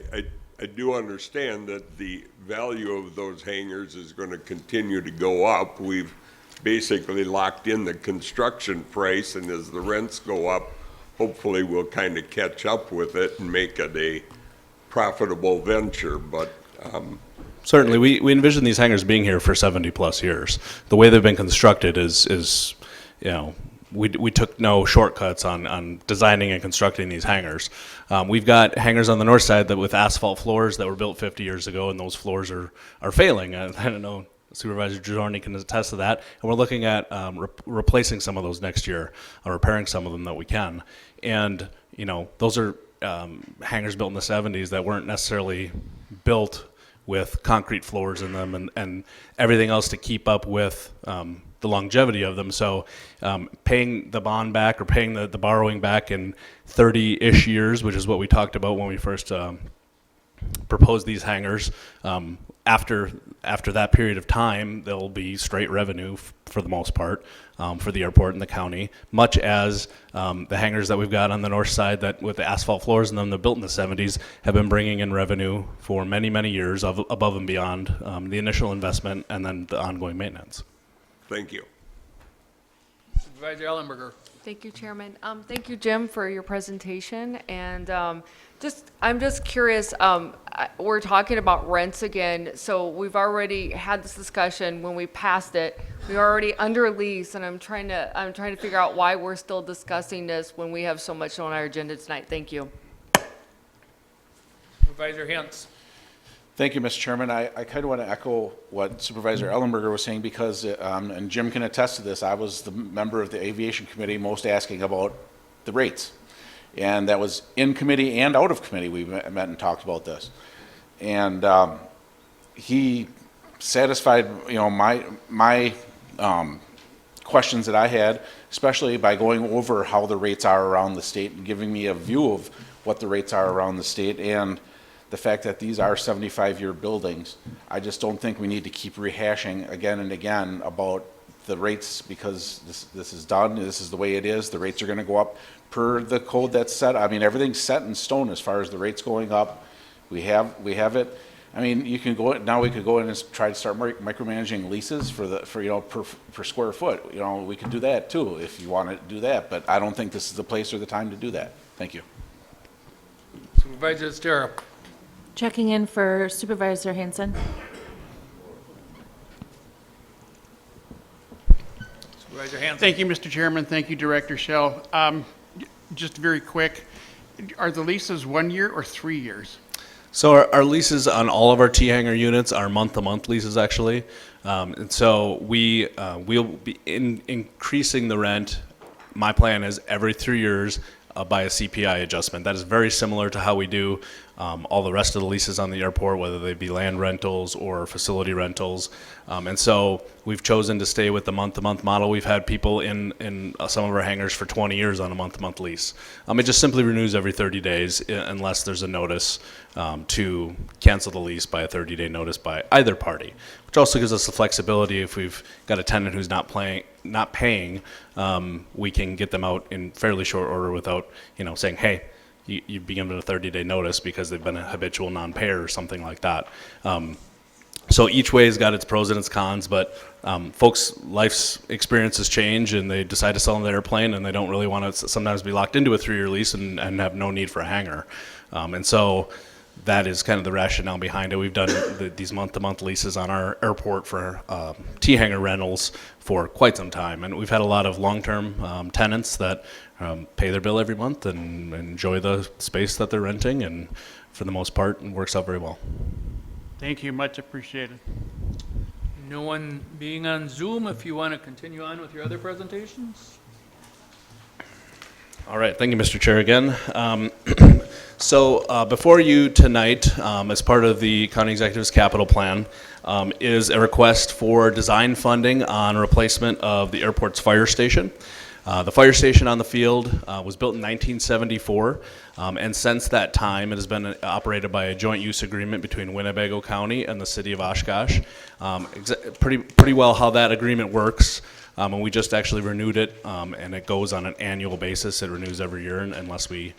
I do understand that the value of those hangars is going to continue to go up. We've basically locked in the construction price, and as the rents go up, hopefully we'll kind of catch up with it and make it a profitable venture. But certainly, we envision these hangars being here for 70 plus years. The way they've been constructed is you know, we took no shortcuts on designing and constructing these hangars. We've got hangars on the north side that with asphalt floors that were built 50 years ago, and those floors are failing. I don't know, Supervisor Giorni can attest to that. And we're looking at replacing some of those next year, repairing some of them that we can. And, you know, those are hangars built in the 70s that weren't necessarily built with concrete floors in them and everything else to keep up with the longevity of them. So paying the bond back or paying the borrowing back in 30-ish years, which is what we talked about when we first proposed these hangars, after that period of time, there'll be straight revenue for the most part for the airport and the county, much as the hangars that we've got on the north side that with the asphalt floors in them that built in the 70s have been bringing in revenue for many, many years above and beyond the initial investment and then the ongoing maintenance. Thank you. Supervisor Ellenberger. Thank you, Chairman. Thank you, Jim, for your presentation. And I'm just curious, we're talking about rents again. So we've already had this discussion when we passed it. We're already under lease, and I'm trying to figure out why we're still discussing this when we have so much on our agenda tonight. Thank you. Supervisor Hintz. Thank you, Mr. Chairman. I kind of want to echo what Supervisor Ellenberger was saying because, and Jim can attest to this, I was the member of the Aviation Committee most asking about the rates. And that was in committee and out of committee. We met and talked about this. And he satisfied, you know, my questions that I had, especially by going over how the rates are around the state and giving me a view of what the rates are around the state and the fact that these are 75-year buildings. I just don't think we need to keep rehashing again and again about the rates because this is done, this is the way it is, the rates are gonna go up per the code that's set. I mean, everything's set in stone as far as the rates going up. We have it. I mean, you can go, now we could go in and try to start micromanaging leases for you know, per square foot. You know, we could do that too if you want to do that, but I don't think this is the place or the time to do that. Thank you. Supervisor Estero. Checking in for Supervisor Hanson. Supervisor Hanson. Thank you, Mr. Chairman. Thank you, Director Shell. Just very quick, are the leases 1 year or 3 years? So our leases on all of our T-hanger units are month-to-month leases, actually. And so we'll be increasing the rent. My plan is every 3 years by a CPI adjustment. That is very similar to how we do all the rest of the leases on the airport, whether they be land rentals or facility rentals. And so we've chosen to stay with the month-to-month model. We've had people in some of our hangars for 20 years on a month-to-month lease. It just simply renews every 30 days unless there's a notice to cancel the lease by a 30-day notice by either party, which also gives us the flexibility if we've got a tenant who's not paying, we can get them out in fairly short order without, you know, saying, hey, you be given a 30-day notice because they've been a habitual non-payer or something like that. So each way has got its pros and its cons, but folks' life's experiences change and they decide to sell an airplane and they don't really want to sometimes be locked into a 3-year lease and have no need for a hangar. And so that is kind of the rationale behind it. We've done these month-to-month leases on our airport for T-hanger rentals for quite some time. And we've had a lot of long-term tenants that pay their bill every month and enjoy the space that they're renting. And for the most part, it works out very well. Thank you, much appreciated. No one being on Zoom, if you want to continue on with your other presentations. All right, thank you, Mr. Chair, again. So before you tonight, as part of the County Executive's capital plan, is a request for design funding on replacement of the airport's fire station. The fire station on the field was built in 1974, and since that time, it has been operated by a joint use agreement between Winnebago County and the city of Oshkosh. Pretty well how that agreement works. And we just actually renewed it, and it goes on an annual basis. It renews every year unless we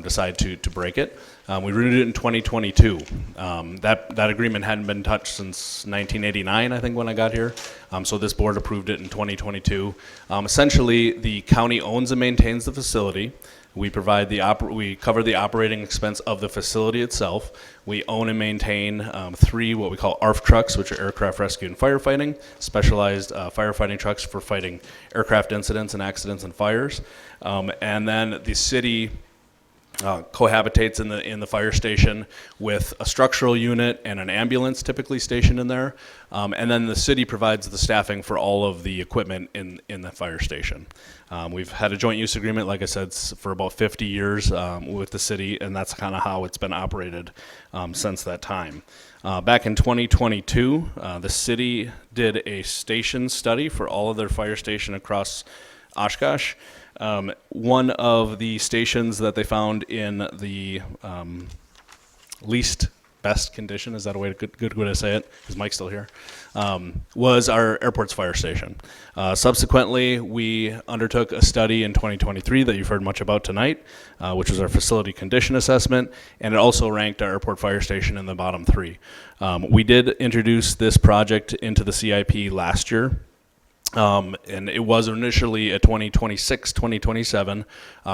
decide to break it. We renewed it in 2022. That agreement hadn't been touched since 1989, I think, when I got here. So this board approved it in 2022. Essentially, the county owns and maintains the facility. We provide we cover the operating expense of the facility itself. We own and maintain 3 what we call ARF trucks, which are aircraft rescue and firefighting, specialized firefighting trucks for fighting aircraft incidents and accidents and fires. And then the city cohabitates in the fire station with a structural unit and an ambulance typically stationed in there. And then the city provides the staffing for all of the equipment in the fire station. We've had a joint use agreement, like I said, for about 50 years with the city, and that's kind of how it's been operated since that time. Back in 2022, the city did a station study for all of their fire station across Oshkosh. One of the stations that they found in the least best condition, is that a way to good way to say it? Is Mike still here? Was our airport's fire station. Subsequently, we undertook a study in 2023 that you've heard much about tonight, which was our facility condition assessment, and it also ranked our airport fire station in the bottom 3. We did introduce this project into the CIP last year. And it was initially a 2026, 2027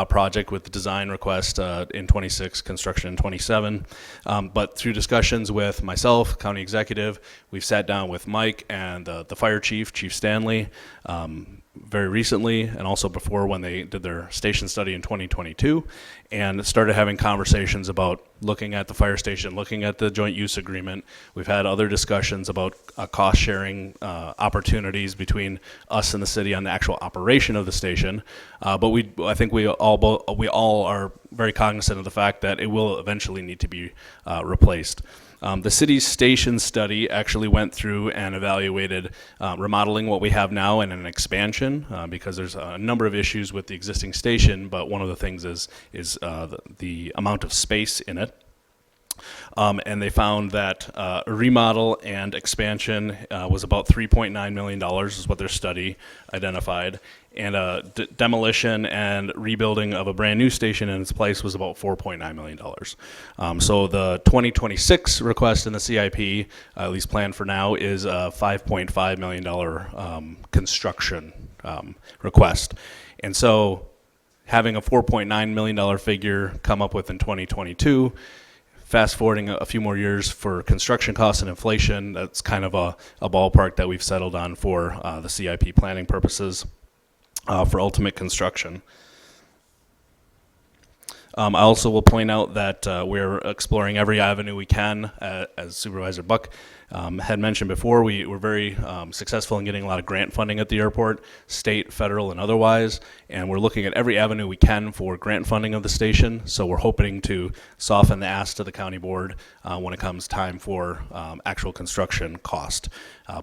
project with the design request in 26, construction in 27. But through discussions with myself, county executive, we've sat down with Mike and the fire chief, Chief Stanley, very recently, and also before when they did their station study in 2022, and started having conversations about looking at the fire station, looking at the joint use agreement. We've had other discussions about cost sharing opportunities between us and the city on the actual operation of the station. But I think we all are very cognizant of the fact that it will eventually need to be replaced. The city's station study actually went through and evaluated remodeling what we have now and an expansion because there's a number of issues with the existing station, but one of the things is the amount of space in it. And they found that a remodel and expansion was about $3.9 million is what their study identified. And demolition and rebuilding of a brand new station in its place was about $4.9 million. So the 2026 request in the CIP, at least planned for now, is a $5.5 million construction request. And so having a $4.9 million figure come up with in 2022, fast forwarding a few more years for construction costs and inflation, that's kind of a ballpark that we've settled on for the CIP planning purposes for ultimate construction. I also will point out that we're exploring every avenue we can, as Supervisor Buck had mentioned before. We were very successful in getting a lot of grant funding at the airport, state, federal, and otherwise, and we're looking at every avenue we can for grant funding of the station. So we're hoping to soften the ask to the county board when it comes time for actual construction cost.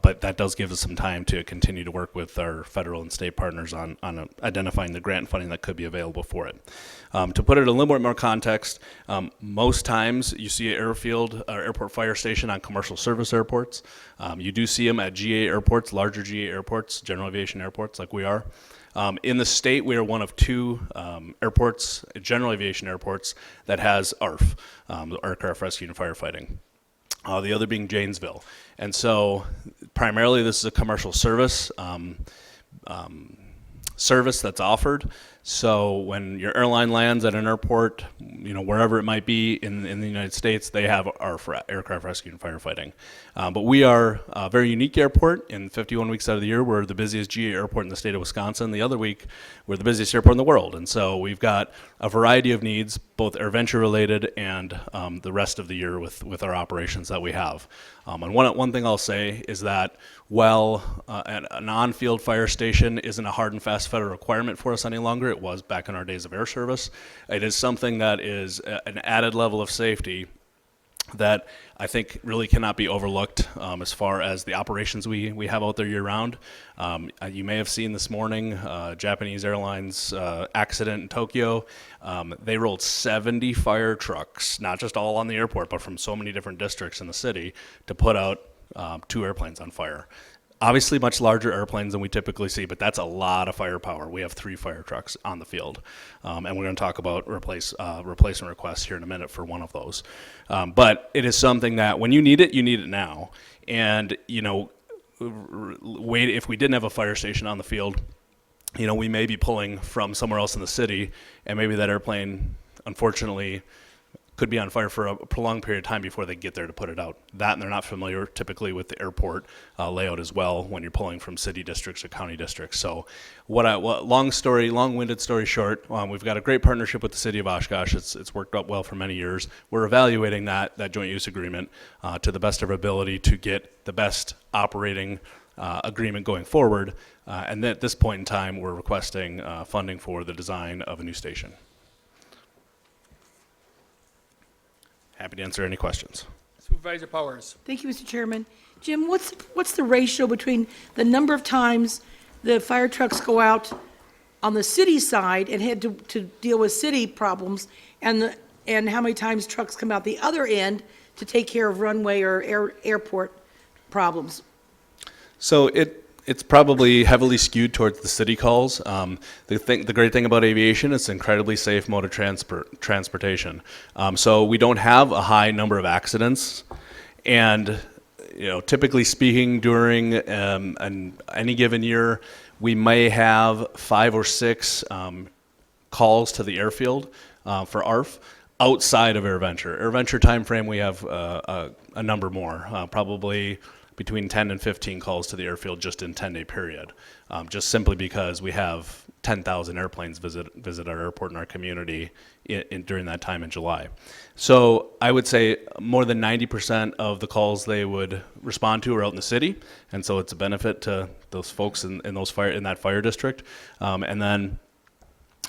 But that does give us some time to continue to work with our federal and state partners on identifying the grant funding that could be available for it. To put it in a little bit more context, most times you see an airport fire station on commercial service airports. You do see them at GA airports, larger GA airports, general aviation airports like we are. In the state, we are one of 2 airports, general aviation airports, that has ARF, aircraft rescue and firefighting. The other being Janesville. And so primarily this is a commercial service that's offered. So when your airline lands at an airport, wherever it might be in the United States, they have our aircraft rescue and firefighting. But we are a very unique airport. In 51 weeks out of the year, we're the busiest GA airport in the state of Wisconsin. The other week, we're the busiest airport in the world. And so we've got a variety of needs, both AirVenture related and the rest of the year with our operations that we have. And one thing I'll say is that while an on-field fire station isn't a hard and fast federal requirement for us any longer, it was back in our days of air service, it is something that is an added level of safety that I think really cannot be overlooked as far as the operations we have out there year-round. You may have seen this morning Japanese Airlines accident in Tokyo. They rolled 70 fire trucks, not just all on the airport, but from so many different districts in the city to put out 2 airplanes on fire. Obviously much larger airplanes than we typically see, but that's a lot of firepower. We have 3 fire trucks on the field. And we're going to talk about replacement requests here in a minute for one of those. But it is something that when you need it now. And, if we didn't have a fire station on the field, we may be pulling from somewhere else in the city, and maybe that airplane, unfortunately, could be on fire for a prolonged period of time before they get there to put it out. That, and they're not familiar typically with the airport layout as well when you're pulling from city districts or county districts. So long-winded story short, we've got a great partnership with the city of Oshkosh. It's worked out well for many years. We're evaluating that joint use agreement to the best of our ability to get the best operating agreement going forward. And then at this point in time, we're requesting funding for the design of a new station. Happy to answer any questions. Supervisor Powers. Thank you, Mr. Chairman. Jim, what's the ratio between the number of times the fire trucks go out on the city side and head to deal with city problems, and how many times trucks come out the other end to take care of runway or airport problems? So it's probably heavily skewed towards the city calls. The great thing about aviation, it's an incredibly safe mode of transportation. So we don't have a high number of accidents, and typically speaking, during any given year, we may have 5 or 6 calls to the airfield for ARF outside of AirVenture. AirVenture timeframe, we have a number more, probably between 10 and 15 calls to the airfield just in 10-day period, just simply because we have 10,000 airplanes visit our airport in our community during that time in July. So I would say more than 90% of the calls they would respond to are out in the city, and so it's a benefit to those folks in that fire district. And then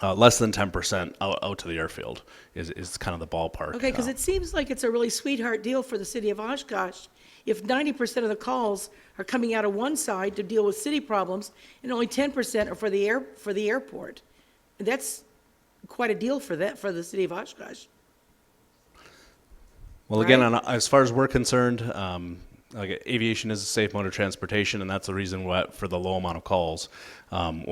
less than 10% out to the airfield is kind of the ballpark. Okay, because it seems like it's a really sweetheart deal for the city of Oshkosh if 90% of the calls are coming out of one side to deal with city problems and only 10% are for the airport. And that's quite a deal for the city of Oshkosh. Well, again, as far as we're concerned, aviation is a safe mode of transportation, and that's the reason for the low amount of calls. I'm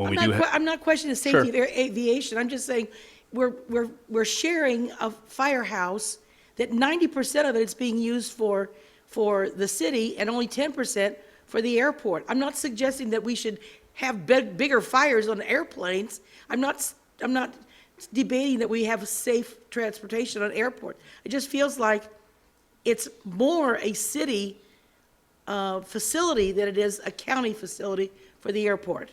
not questioning the safety of aviation. I'm just saying we're sharing a firehouse that 90% of it is being used for the city and only 10% for the airport. I'm not suggesting that we should have bigger fires on airplanes. I'm not debating that we have safe transportation on airport. It just feels like it's more a city facility than it is a county facility for the airport.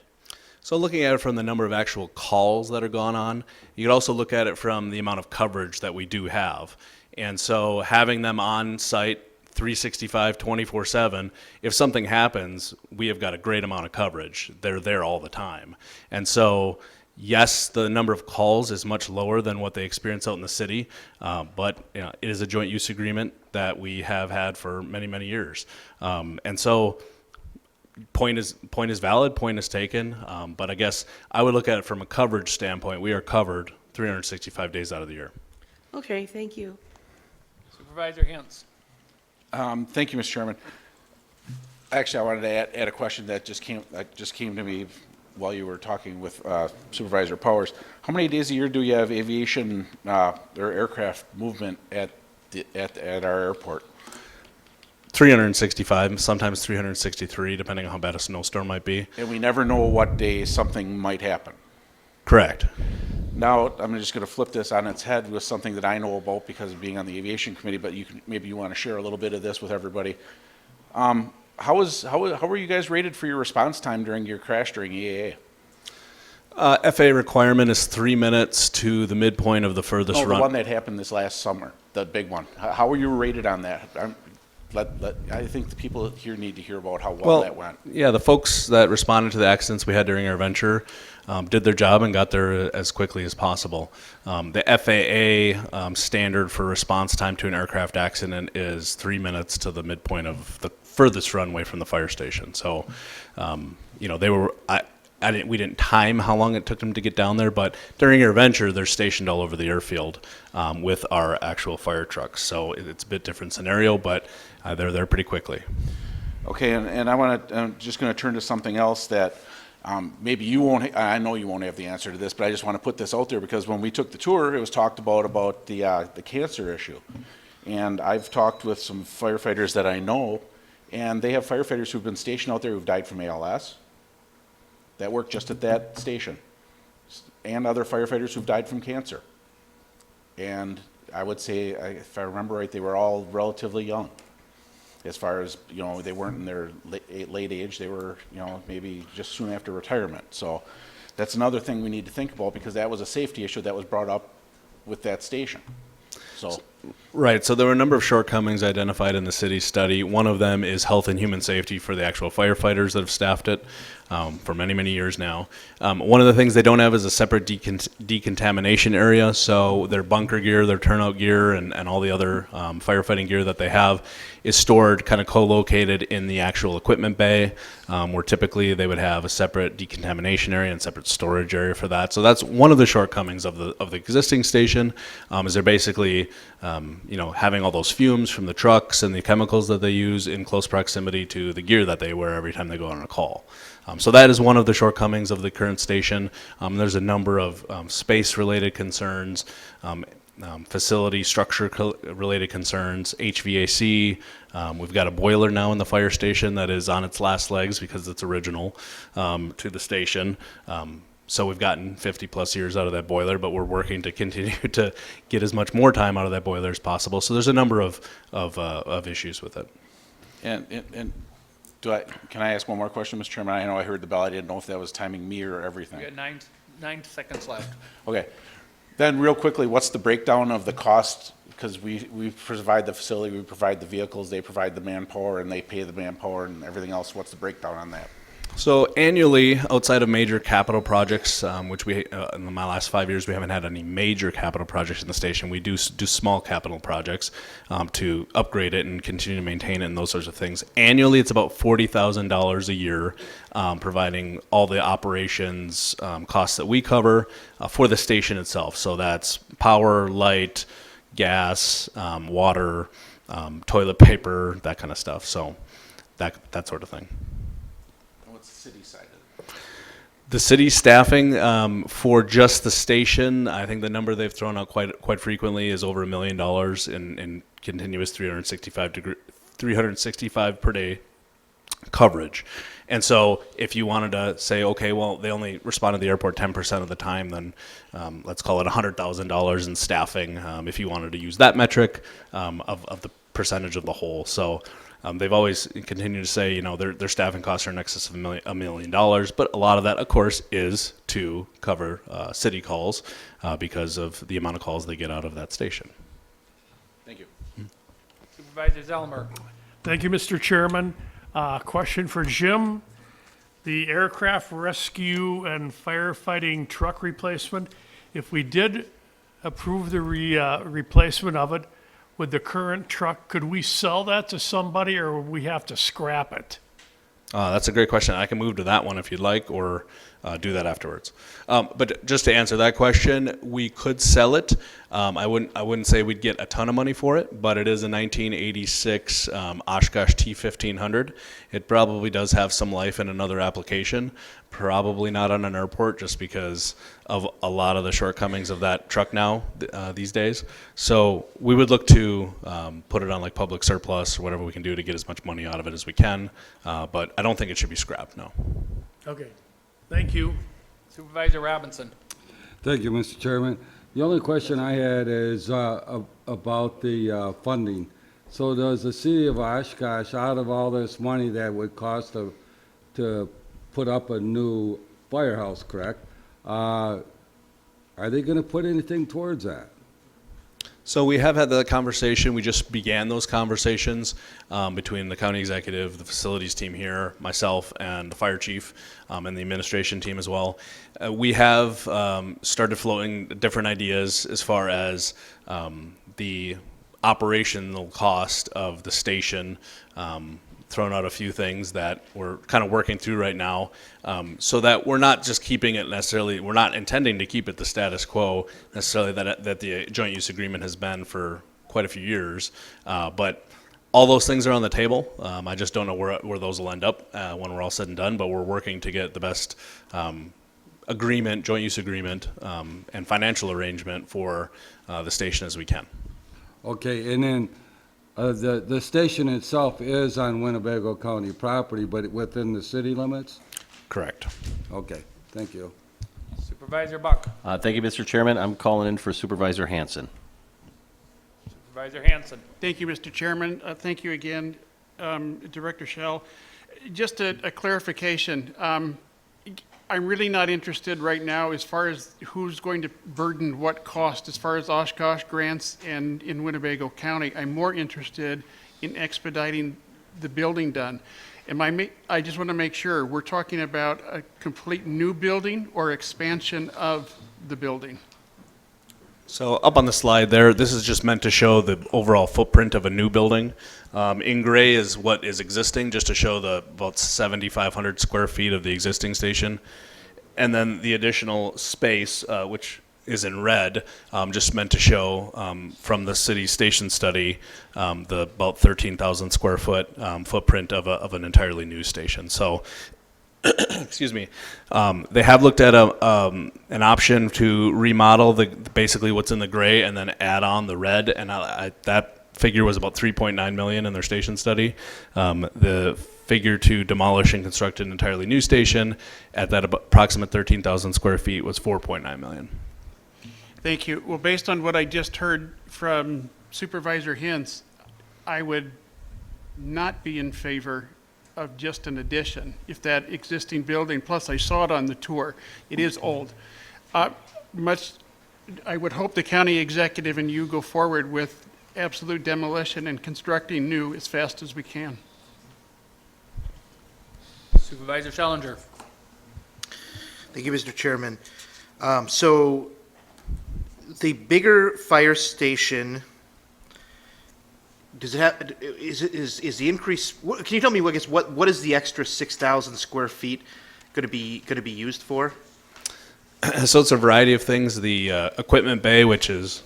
So looking at it from the number of actual calls that are gone on, you could also look at it from the amount of coverage that we do have. And so having them on site 365, 24/7, if something happens, we have got a great amount of coverage. They're there all the time. And so, yes, the number of calls is much lower than what they experience out in the city, but it is a joint use agreement that we have had for many, many years. And so point is valid, point is taken, but I guess I would look at it from a coverage standpoint. We are covered 365 days out of the year. Okay, thank you. Supervisor Hintz. Thank you, Mr. Chairman. Actually, I wanted to add a question that just came to me while you were talking with Supervisor Powers. How many days a year do you have aviation or aircraft movement at our airport? 365, sometimes 363, depending on how bad a snowstorm might be. And we never know what day something might happen. Correct. Now, I'm just going to flip this on its head with something that I know about because of being on the aviation committee, but maybe you want to share a little bit of this with everybody. How were you guys rated for your response time during your crash during EAA? FAA requirement is 3 minutes to the midpoint of the furthest run. No, the one that happened this last summer, the big one. How were you rated on that? I think the people here need to hear about how well that went. Yeah, the folks that responded to the accidents we had during our venture did their job and got there as quickly as possible. The FAA standard for response time to an aircraft accident is 3 minutes to the midpoint of the furthest runway from the fire station. So, they were. We didn't time how long it took them to get down there, but during our venture, they're stationed all over the airfield with our actual fire trucks. So it's a bit different scenario, but they're there pretty quickly. Okay, and I'm just going to turn to something else that maybe you won't. I know you won't have the answer to this, but I just want to put this out there because when we took the tour, it was talked about the cancer issue, and I've talked with some firefighters that I know, and they have firefighters who've been stationed out there who've died from ALS. that work just at that station, and other firefighters who've died from cancer. And I would say, if I remember right, they were all relatively young. As far as, you know, they weren't in their late age, they were, you know, maybe just soon after retirement. So that's another thing we need to think about, because that was a safety issue that was brought up with that station. So, Right, so there were a number of shortcomings identified in the city study. One of them is health and human safety for the actual firefighters that have staffed it for many, many years now. One of the things they don't have is a separate decontamination area, so their bunker gear, their turnout gear, and all the other firefighting gear that they have is stored kind of co-located in the actual equipment bay, where typically they would have a separate decontamination area and separate storage area for that. So that's one of the shortcomings of the existing station, is they're basically you know, having all those fumes from the trucks and the chemicals that they use in close proximity to the gear that they wear every time they go on a call. So that is one of the shortcomings of the current station. There's a number of space-related concerns, facility structure-related concerns, HVAC. We've got a boiler now in the fire station that is on its last legs because it's original to the station. So we've gotten 50-plus years out of that boiler, but we're working to continue to get as much more time out of that boiler as possible. So there's a number of issues with it. and can I ask one more question, Mr. Chairman? I know I heard the bell. I didn't know if that was timing me or everything. We got 9 seconds left. Okay. Then real quickly, what's the breakdown of the cost? Because we provide the facility, we provide the vehicles, they provide the manpower, and they pay the manpower and everything else. What's the breakdown on that? So annually, outside of major capital projects, which we in my last 5 years we haven't had any major capital projects in the station. We do small capital projects to upgrade it and continue to maintain it and those sorts of things. Annually, it's about $40,000 a year, providing all the operations costs that we cover for the station itself. So that's power, light, gas, water, toilet paper, that kind of stuff. So that sort of thing. City side of it. The city staffing for just the station, I think the number they've thrown out quite frequently is over $1 million in continuous 365 per day coverage. And so if you wanted to say, okay, well, they only respond to the airport 10% of the time, then let's call it $100,000 in staffing if you wanted to use that metric of the percentage of the whole. So they've always continued to say, you know, their staffing costs are in excess of $1 million, but a lot of that, of course, is to cover city calls because of the amount of calls they get out of that station. Thank you. Supervisor Zelmer. Thank you, Mr. Chairman. Question for Jim. The aircraft rescue and firefighting truck replacement, if we did approve the replacement of it, with the current truck, could we sell that to somebody, or would we have to scrap it? That's a great question. I can move to that one if you'd like, or do that afterwards. But just to answer that question, we could sell it. I wouldn't say we'd get a ton of money for it, but it is a 1986 Oshkosh T1500. It probably does have some life in another application. Probably not on an airport, just because of a lot of the shortcomings of that truck now these days. So we would look to put it on like public surplus or whatever we can do to get as much money out of it as we can. But I don't think it should be scrapped, no. Okay, thank you. Supervisor Robinson. Thank you, Mr. Chairman. The only question I had is about the funding. So does the city of Oshkosh, out of all this money that would cost to put up a new firehouse, correct? Are they going to put anything towards that? So we have had that conversation. We just began those conversations between the county executive, the facilities team here, myself, and the fire chief, and the administration team as well. We have started floating different ideas as far as the operational cost of the station, thrown out a few things that we're kind of working through right now, so that we're not just keeping it necessarily, we're not intending to keep it the status quo necessarily that the joint use agreement has been for quite a few years, but all those things are on the table. I just don't know where those will end up when we're all said and done, but we're working to get the best agreement, joint use agreement, and financial arrangement for the station as we can. Okay, and then the station itself is on Winnebago County property, but within the city limits? Correct. Okay, thank you. Supervisor Buck. Thank you, Mr. Chairman. I'm calling in for Supervisor Hanson. Supervisor Hanson. Thank you, Mr. Chairman. Thank you again, Director Shell. Just a clarification. I'm really not interested right now as far as who's going to burden what cost as far as Oshkosh grants and in Winnebago County. I'm more interested in expediting the building done. I just want to make sure, we're talking about a complete new building or expansion of the building? So up on the slide there, this is just meant to show the overall footprint of a new building. In gray is what is existing, just to show the about 7,500 square feet of the existing station. And then the additional space, which is in red, just meant to show from the city station study the about 13,000 square foot footprint of an entirely new station. So excuse me, they have looked at an option to remodel basically what's in the gray and then add on the red, and that figure was about 3.9 million in their station study. The figure to demolish and construct an entirely new station at that approximate 13,000 square feet was 4.9 million. Thank you. Well, based on what I just heard from Supervisor Hintz, I would not be in favor of just an addition if that existing building, plus I saw it on the tour, it is old. I would hope the county executive and you go forward with absolute demolition and constructing new as fast as we can. Supervisor Schellinger. Thank you, Mr. Chairman. So the bigger fire station, does it have, is the increase, can you tell me, I guess, what is the extra 6,000 square feet going to be used for? So it's a variety of things. The equipment bay, which is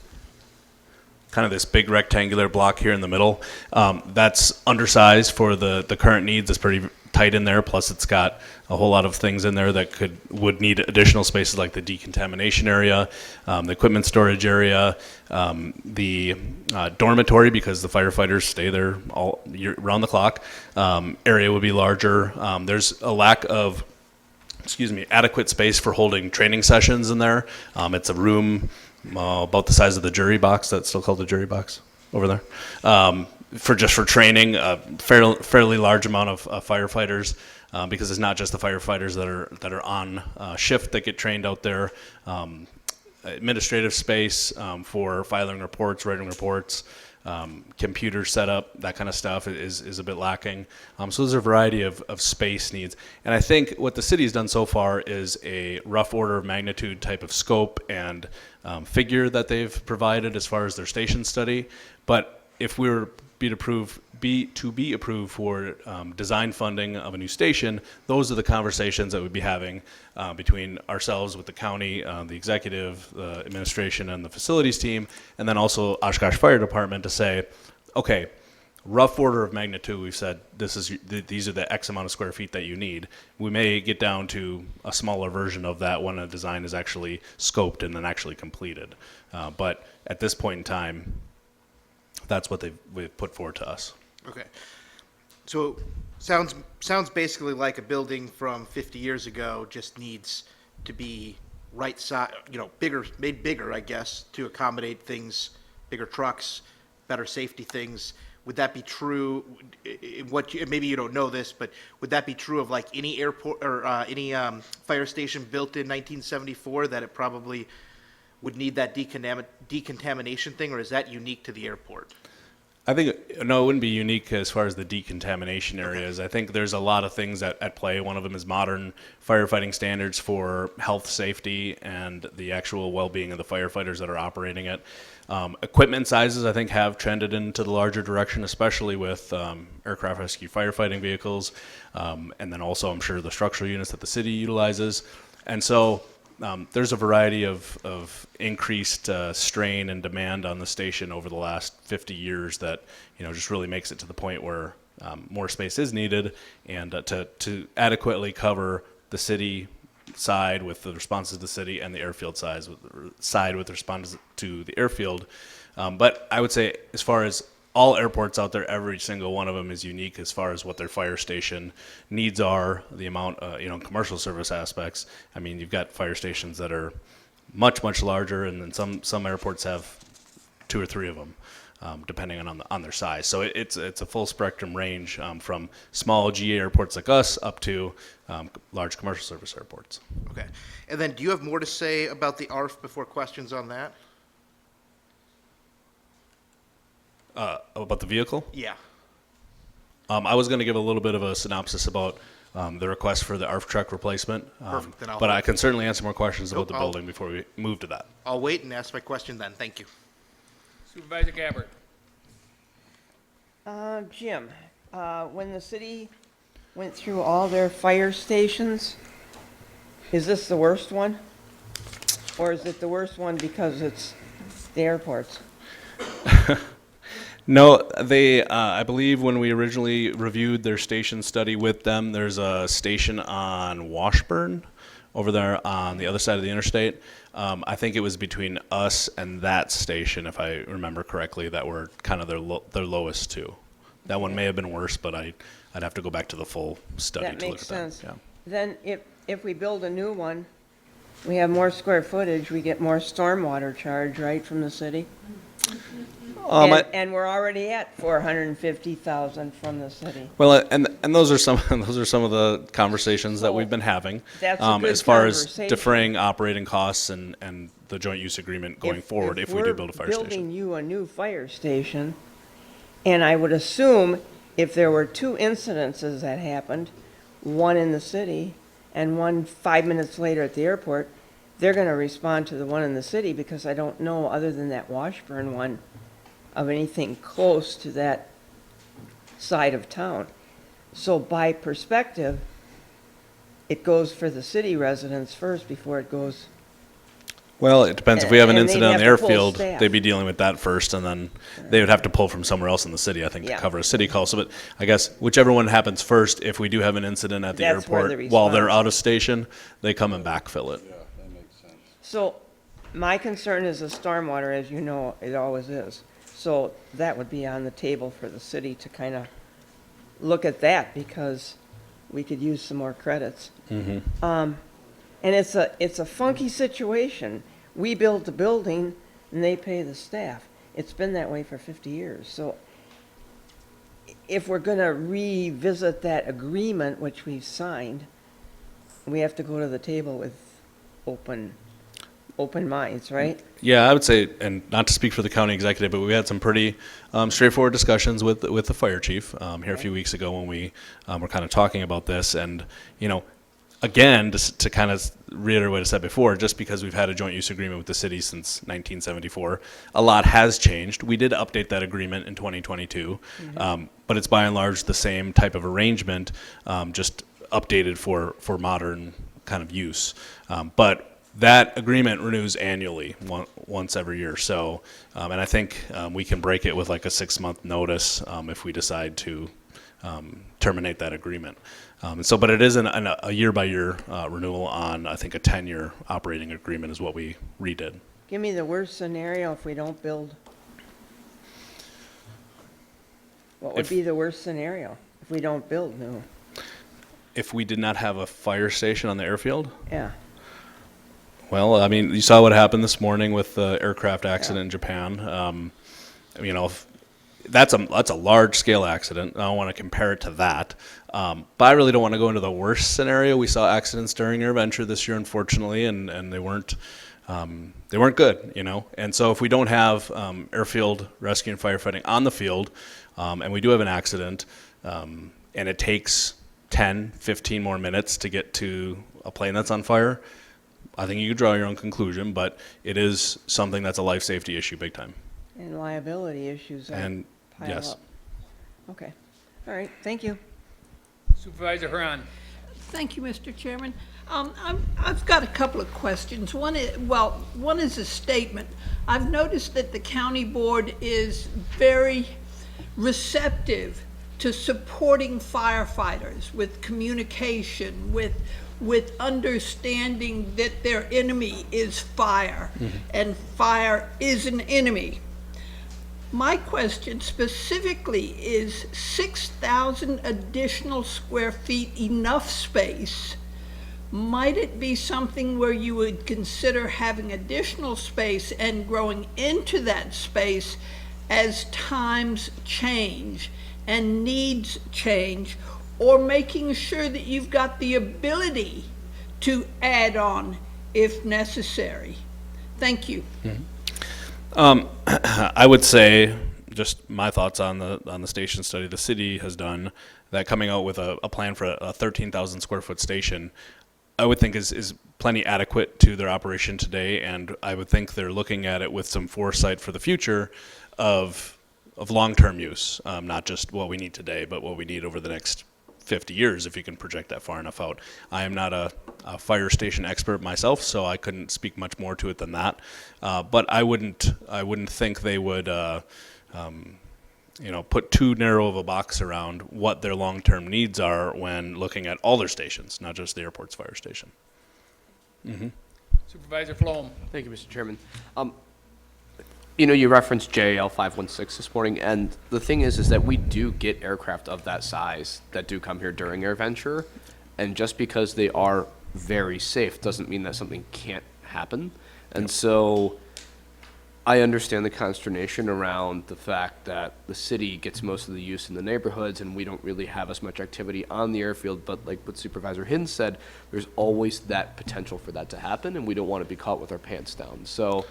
kind of this big rectangular block here in the middle, that's undersized for the current needs. It's pretty tight in there. Plus, it's got a whole lot of things in there that would need additional spaces, like the decontamination area, the equipment storage area, the dormitory, because the firefighters stay there all year, round the clock. Area would be larger. There's a lack of adequate space for holding training sessions in there. It's a room about the size of the jury box. That's still called the jury box over there. For training, a fairly large amount of firefighters, because it's not just the firefighters that are on shift that get trained out there. Administrative space for filing reports, writing reports, computer setup, that kind of stuff is a bit lacking. So there's a variety of space needs. And I think what the city's done so far is a rough order of magnitude type of scope and figure that they've provided as far as their station study. But if we were to be approved for design funding of a new station, those are the conversations that we'd be having between ourselves with the county, the executive, the administration, and the facilities team, and then also Oshkosh Fire Department to say, okay, rough order of magnitude, we've said these are the X amount of square feet that you need. We may get down to a smaller version of that when a design is actually scoped and then actually completed. But at this point in time, that's what they've put forward to us. Okay. So sounds basically like a building from 50 years ago just needs to be right size, bigger, made bigger, I guess, to accommodate things, bigger trucks, better safety things. Would that be true? Maybe you don't know this, but would that be true of like any airport or any fire station built in 1974 that it probably would need that decontamination thing, or is that unique to the airport? I think, no, it wouldn't be unique as far as the decontamination areas. I think there's a lot of things at play. One of them is modern firefighting standards for health, safety, and the actual well-being of the firefighters that are operating it. Equipment sizes, I think, have trended into the larger direction, especially with aircraft rescue firefighting vehicles, and then also, I'm sure, the structural units that the city utilizes. And so there's a variety of increased strain and demand on the station over the last 50 years that just really makes it to the point where more space is needed, and to adequately cover the city side with the responses to the city and the airfield side with responses to the airfield. But I would say, as far as all airports out there, every single one of them is unique as far as what their fire station needs are, the amount, commercial service aspects. I mean, you've got fire stations that are much, much larger, and then some airports have 2 or 3 of them, depending on their size. So it's a full spectrum range, from small GA airports like us up to large commercial service airports. Okay. And then do you have more to say about the ARF before questions on that? About the vehicle? Yeah. I was going to give a little bit of a synopsis about the request for the ARF truck replacement, Perfect. Then I'll but hold. I can certainly answer more questions about the I'll- building before we move to that. I'll wait and ask my question then. Thank you. Supervisor Gabbard. Jim, when the city went through all their fire stations, is this the worst one? Or is it the worst one because it's the airports? No, I believe when we originally reviewed their station study with them, there's a station on Washburn over there on the other side of the interstate. I think it was between us and that station, if I remember correctly, that were kind of their lowest two. That one may have been worse, but I'd have to go back to the full study That to look makes at that. sense. Yeah. Then if we build a new one, we have more square footage, we get more stormwater charge, right, from the city? And we're already at 450,000 from the city. Well, and those are some of the conversations that we've been having. That's a good as far as conversation. defraying operating costs and the joint use agreement going forward if we do build a fire we're station. building you a new fire station, and I would assume if there were 2 incidences that happened, one in the city and one 5 minutes later at the airport, they're going to respond to the one in the city, because I don't know, other than that Washburn one, of anything close to that side of town. So by perspective, it goes for the city residents first before it goes. Well, it depends. If we have an And they'd incident on the have to pull airfield, staff. they'd be dealing with that first, and then they would have to pull from somewhere else in the city, I think, to Yeah. cover a city call. So, but I guess whichever one happens first, if we do have an incident at the That's where airport the while they're response out of station, they come and backfill it. So my concern is the stormwater, as you know, it always is. So that would be on the table for the city to kind of look at that, because we could use some more credits. Mm-hmm. And it's a funky situation. We build the building and they pay the staff. It's been that way for 50 years. So if we're going to revisit that agreement, which we've signed, we have to go to the table with open minds, right? Yeah, I would say, and not to speak for the county executive, but we had some pretty straightforward discussions with the fire chief here a few weeks ago when we were kind of talking about this. And, again, just to kind of reiterate what I said before, just because we've had a joint use agreement with the city since 1974, a lot has changed. We did update that agreement in 2022, but it's by and large the same type of arrangement, just updated for modern kind of use. But that agreement renews annually, once every year. So, and I think we can break it with like a 6-month notice if we decide to terminate that agreement. But it is a year-by-year renewal on, I think, a 10-year operating agreement is what we redid. Give me the worst scenario if we don't build. What would be the worst scenario if we don't build new? If we did not have a fire station on the airfield? Yeah. Well, I mean, you saw what happened this morning with the aircraft accident in Japan. That's a large-scale accident. I don't want to compare it to that. But I really don't want to go into the worst scenario. We saw accidents during AirVenture this year, unfortunately, and they weren't good, And so if we don't have airfield rescue and firefighting on the field, and we do have an accident, and it takes 10, 15 more minutes to get to a plane that's on fire, I think you could draw your own conclusion, but it is something that's a life safety issue big time. And liability issues that And pile yes. up. Okay. All right. Thank you. Supervisor Huron. Thank you, Mr. Chairman. I've got a couple of questions. One is a statement. I've noticed that the county board is very receptive to supporting firefighters with communication, with understanding that their enemy is fire, and fire is an enemy. My question specifically is 6,000 additional square feet enough space? Might it be something where you would consider having additional space and growing into that space as times change and needs change, or making sure that you've got the ability to add on if necessary? Thank you. I would say, just my thoughts on the station study the city has done, that coming out with a plan for a 13,000 square foot station, I would think is plenty adequate to their operation today, and I would think they're looking at it with some foresight for the future of long-term use, not just what we need today, but what we need over the next 50 years, if you can project that far enough out. I am not a fire station expert myself, so I couldn't speak much more to it than that. But I wouldn't think they would, put too narrow of a box around what their long-term needs are when looking at all their stations, not just the airport's fire station. Supervisor Flom. Thank you, Mr. Chairman. You referenced JAL 516 this morning, and the thing is that we do get aircraft of that size that do come here during AirVenture, and just because they are very safe doesn't mean that something can't happen. And so I understand the consternation around the fact that the city gets most of the use in the neighborhoods and we don't really have as much activity on the airfield, but like what Supervisor Hinz said, there's always that potential for that to happen, and we don't want to be caught with our pants down. So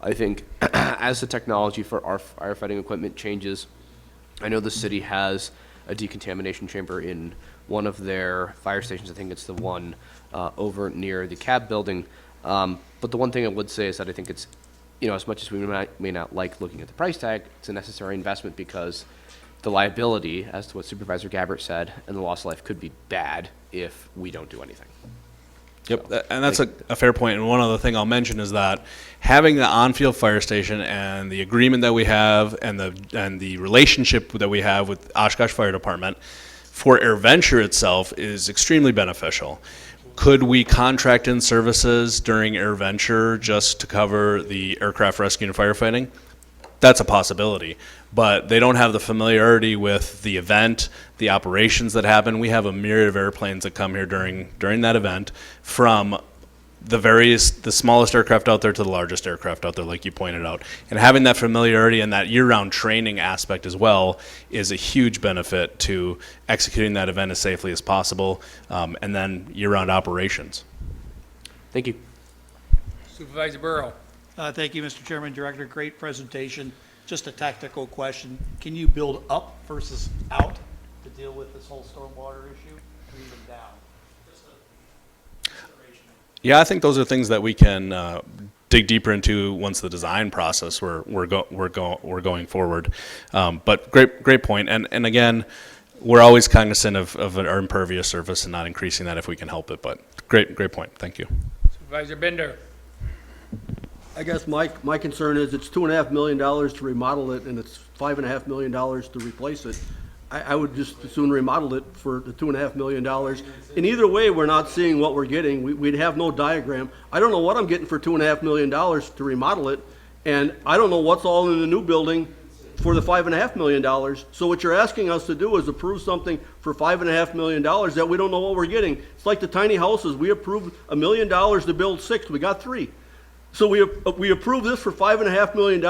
I think as the technology for our firefighting equipment changes, I know the city has a decontamination chamber in one of their fire stations. I think it's the one over near the cab building. But the one thing I would say is that I think it's, as much as we may not like looking at the price tag, it's a necessary investment because the liability, as to what Supervisor Gabbert said, and the loss of life could be bad if we don't do anything. Yep, and that's a fair point. And one other thing I'll mention is that having the on-field fire station and the agreement that we have and the relationship that we have with Oshkosh Fire Department for AirVenture itself is extremely beneficial. Could we contract in services during AirVenture just to cover the aircraft rescue and firefighting? That's a possibility, but they don't have the familiarity with the event, the operations that happen. We have a myriad of airplanes that come here during that event, from the smallest aircraft out there to the largest aircraft out there, like you pointed out. And having that familiarity and that year-round training aspect as well is a huge benefit to executing that event as safely as possible, and then year-round operations. Thank you. Supervisor Burrow. Thank you, Mr. Chairman. Director, great presentation. Just a tactical question. Can you build up versus out to deal with this whole stormwater issue, or even down? Yeah, I think those are things that we can dig deeper into once the design process we're going forward. But great point. And again, we're always cognizant of our impervious surface and not increasing that if we can help it. But great point. Thank you. Supervisor Bender. I guess my concern is it's $2.5 million to remodel it, and it's $5.5 million to replace it. I would just as soon remodel it for the $2.5 million. And either way, we're not seeing what we're getting. We'd have no diagram. I don't know what I'm getting for $2.5 million to remodel it, and I don't know what's all in the new building for the $5.5 million. So what you're asking us to do is approve something for $5.5 million that we don't know what we're getting. It's like the tiny houses. We approved $1 million to build 6. We got 3. So we approved this for $5.5 million,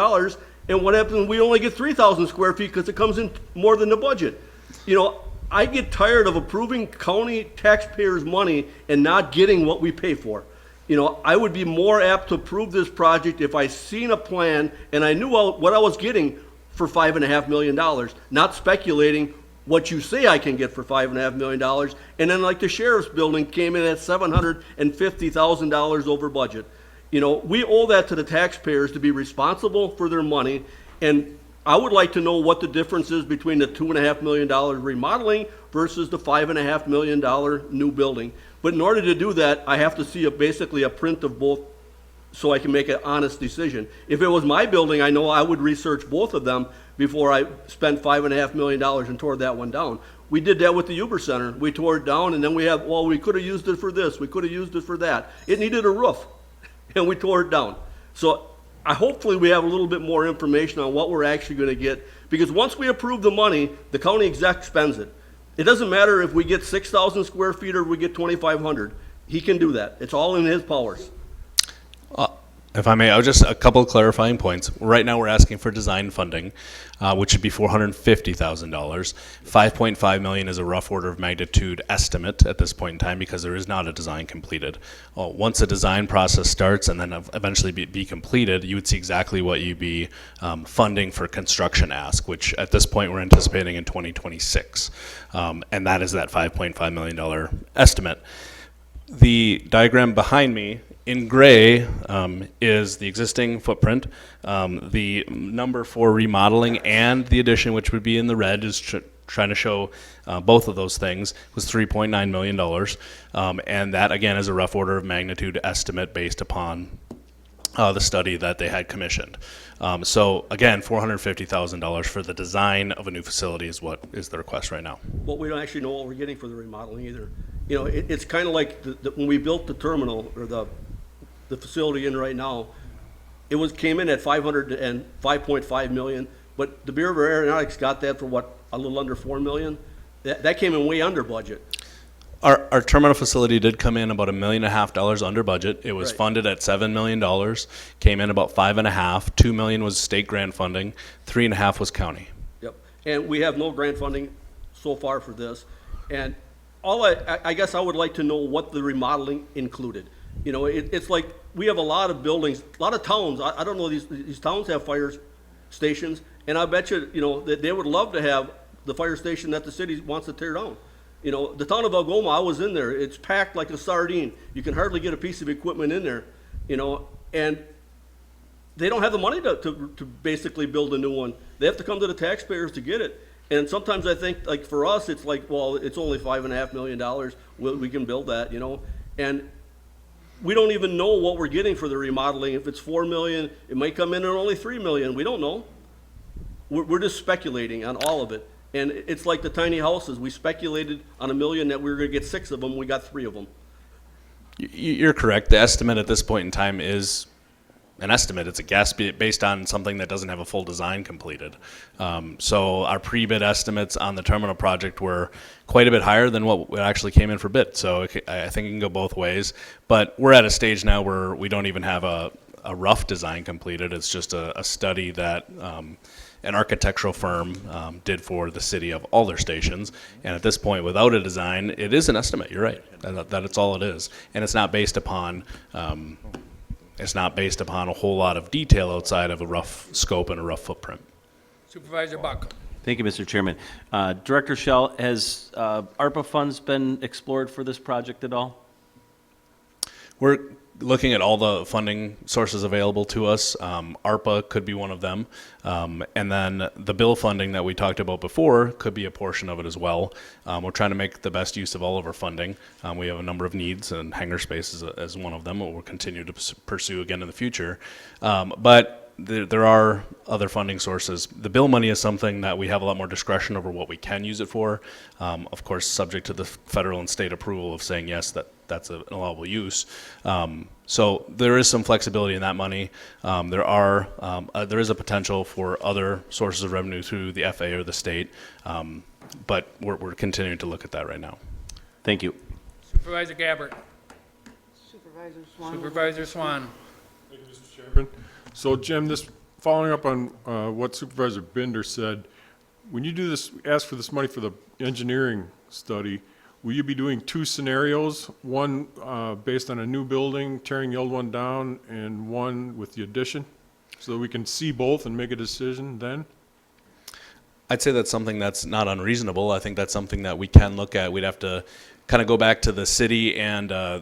and what happens when we only get 3,000 square feet because it comes in more than the budget? I get tired of approving county taxpayers' money and not getting what we pay for. I would be more apt to approve this project if I seen a plan and I knew what I was getting for $5.5 million, not speculating what you say I can get for $5.5 million, and then like the sheriff's building came in at $750,000 over budget. We owe that to the taxpayers to be responsible for their money, and I would like to know what the difference is between the $2.5 million remodeling versus the $5.5 million new building. But in order to do that, I have to see basically a print of both so I can make an honest decision. If it was my building, I know I would research both of them before I spent $5.5 million and tore that one down. We did that with the Uber Center. We tore it down, and then we could have used it for this, we could have used it for that. It needed a roof, and we tore it down. So hopefully we have a little bit more information on what we're actually gonna get, because once we approve the money, the county exec spends it. It doesn't matter if we get 6,000 square feet or we get 2,500. He can do that. It's all in his powers. If I may, just a couple of clarifying points. Right now, we're asking for design funding, which should be $450,000. $5.5 million is a rough order of magnitude estimate at this point in time because there is not a design completed. Once a design process starts and then eventually be completed, you would see exactly what you'd be funding for construction ask, which at this point we're anticipating in 2026. And that is that $5.5 million estimate. The diagram behind me in gray is the existing footprint. The number for remodeling and the addition, which would be in the red, is trying to show both of those things, was $3.9 million. And that, again, is a rough order of magnitude estimate based upon the study that they had commissioned. So, again, $450,000 for the design of a new facility is what is the request right now. But we don't actually know what we're getting for the remodeling either. You know, it's kind of like when we built the terminal, or the facility in right now, came in at $505.5 million, but the Bureau of Aeronautics got that for what, a little under $4 million? That came in way under budget. Our terminal facility did come in about $1.5 million under budget. It was Right. funded at $7 million, came in about $5.5 million. $2 million was state grant funding, $3.5 million was county. Yep, and we have no grant funding so far for this. And I guess I would like to know what the remodeling included. You know, it's like, we have a lot of buildings, a lot of towns, I don't know, these towns have fire stations, and I bet you, you know, that they would love to have the fire station that the city wants to tear down. You know, the town of Algoma, I was in there, it's packed like a sardine. You can hardly get a piece of equipment in there, you know, and they don't have the money to basically build a new one. They have to come to the taxpayers to get it. And sometimes I think, like, for us, it's like, well, it's only $5.5 million, we can build that, you know? And we don't even know what we're getting for the remodeling. If it's $4 million, it might come in at only $3 million, we don't know. We're just speculating on all of it. And it's like the tiny houses, we speculated on $1 million that we were gonna get 6 of them, we got 3 of them. You're correct. The estimate at this point in time is an estimate. It's a guess based on something that doesn't have a full design completed. So our pre-bid estimates on the terminal project were quite a bit higher than what actually came in for bid. So I think it can go both ways. But we're at a stage now where we don't even have a rough design completed. It's just a study that an architectural firm did for the city of all their stations. And at this point, without a design, it is an estimate. You're right. That it's all it is. And it's not based upon a whole lot of detail outside of a rough scope and a rough footprint. Supervisor Buck. Thank you, Mr. Chairman. Director Schell, has ARPA funds been explored for this project at all? We're looking at all the funding sources available to us. ARPA could be one of them. And then the bill funding that we talked about before could be a portion of it as well. We're trying to make the best use of all of our funding. We have a number of needs, and hangar space is one of them, we'll continue to pursue again in the future. But there are other funding sources. The bill money is something that we have a lot more discretion over what we can use it for. Of course, subject to the federal and state approval of saying, yes, that's an allowable use. So there is some flexibility in that money. There is a potential for other sources of revenue through the FAA or the state, but we're continuing to look at that right now. Thank you. Supervisor Gabbard. Supervisor Swan. Supervisor Swan. Thank you, Mr. Chairman. So, Jim, this following up on what Supervisor Binder said, when you do this, ask for this money for the engineering study, will you be doing 2 scenarios, one based on a new building, tearing the old one down, and one with the addition, so that we can see both and make a decision then? I'd say that's something that's not unreasonable. I think that's something that we can look at. We'd have to kind of go back to the city and I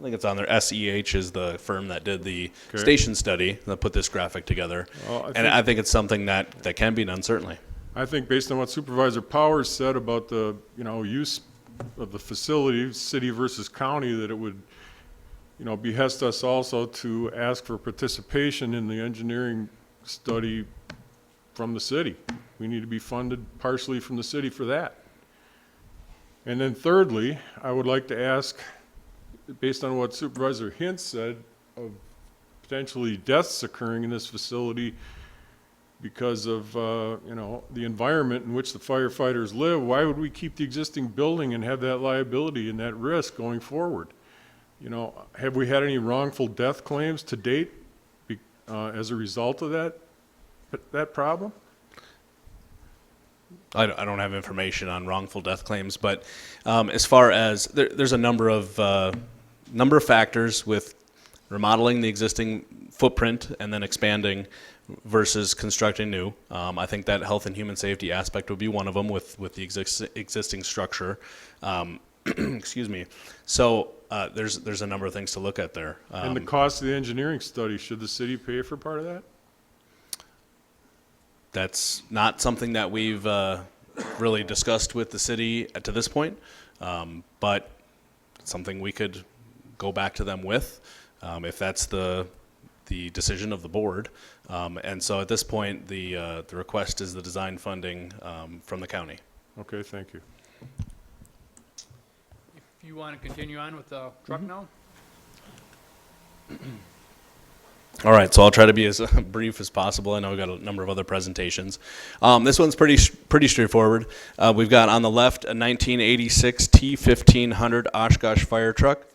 think it's on there. SEH is the firm that did the station study that put this graphic together. Well, I think it's something that can be done, certainly. I think based on what Supervisor Powers said about the, use of the facility, city versus county, that it would, behest us also to ask for participation in the engineering study from the city. We need to be funded partially from the city for that. And then thirdly, I would like to ask, based on what Supervisor Hintz said, of potentially deaths occurring in this facility because of, you know, the environment in which the firefighters live, why would we keep the existing building and have that liability and that risk going forward? You know, have we had any wrongful death claims to date as a result of that problem? I don't have information on wrongful death claims, but as far as there's a number of factors with remodeling the existing footprint and then expanding versus constructing new. I think that health and human safety aspect would be one of them with the existing structure. Excuse me. So there's a number of things to look at there. And the cost of the engineering study, should the city pay for part of that? That's not something that we've really discussed with the city to this point, but something we could go back to them with if that's the decision of the board. And so at this point, the request is the design funding from the county. Okay, thank you. If you want to continue on with the truck now? All right, so I'll try to be as brief as possible. I know we've got a number of other presentations. This one's pretty straightforward. We've got on the left a 1986 T1500 Oshkosh fire truck.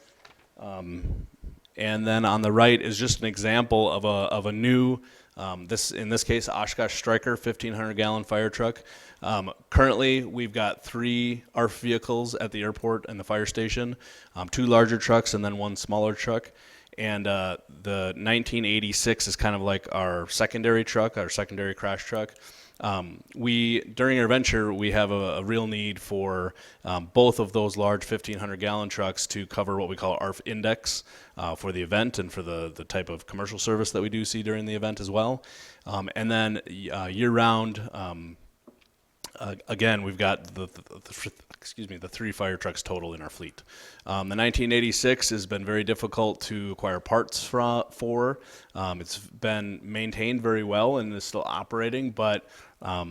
And then on the right is just an example of a new, in this case, Oshkosh Striker 1,500-gallon fire truck. Currently, we've got 3 ARF vehicles at the airport and the fire station, 2 larger trucks and then 1 smaller truck. And the 1986 is kind of like our secondary truck, our secondary crash truck. During our venture, we have a real need for both of those large 1,500-gallon trucks to cover what we call ARF index for the event and for the type of commercial service that we do see during the event as well. And then year-round, again, we've got the 3 fire trucks total in our fleet. The 1986 has been very difficult to acquire parts for. It's been maintained very well and is still operating, but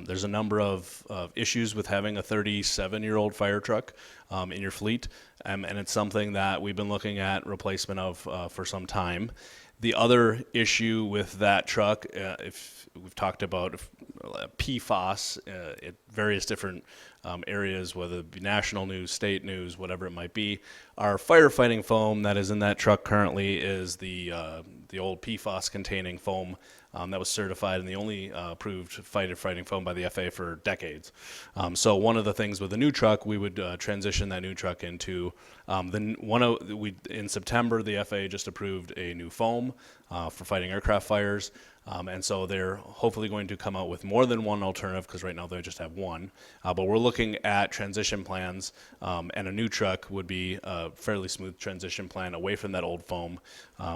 there's a number of issues with having a 37-year-old fire truck in your fleet, and it's something that we've been looking at replacement of for some time. The other issue with that truck, if we've talked about PFAS at various different areas, whether it be national news, state news, whatever it might be, our firefighting foam that is in that truck currently is the old PFAS-containing foam that was certified and the only approved fighting foam by the FAA for decades. So one of the things with the new truck, we would transition that new truck into in September, the FAA just approved a new foam for fighting aircraft fires. And so they're hopefully going to come out with more than one alternative, because right now they just have one. But we're looking at transition plans, and a new truck would be a fairly smooth transition plan away from that old foam.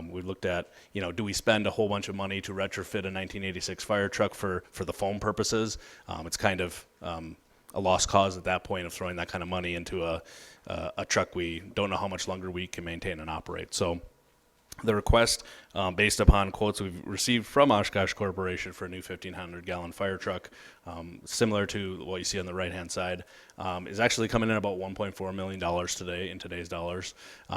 We looked at, do we spend a whole bunch of money to retrofit a 1986 fire truck for the foam purposes? It's kind of a lost cause at that point of throwing that kind of money into a truck we don't know how much longer we can maintain and operate. So the request, based upon quotes we've received from Oshkosh Corporation for a new 1,500-gallon fire truck, similar to what you see on the right-hand side, is actually coming in about $1.4 million today in today's dollars.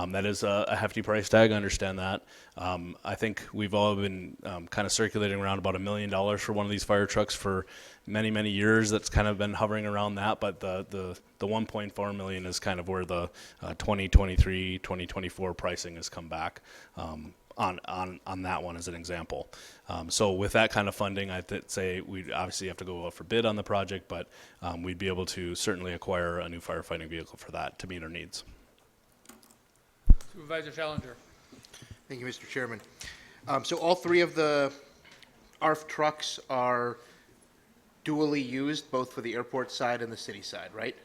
That is a hefty price tag, I understand that. I think we've all been kind of circulating around about $1 million for one of these fire trucks for many, many years. That's kind of been hovering around that, but the 1.4 million is kind of where the 2023, 2024 pricing has come back on that one as an example. So with that kind of funding, I'd say we'd obviously have to go out for bid on the project, but we'd be able to certainly acquire a new firefighting vehicle for that to meet our needs. Supervisor Challenger. Thank you, Mr. Chairman. So all 3 of the ARF trucks are dually used, both for the airport side and the city side, right?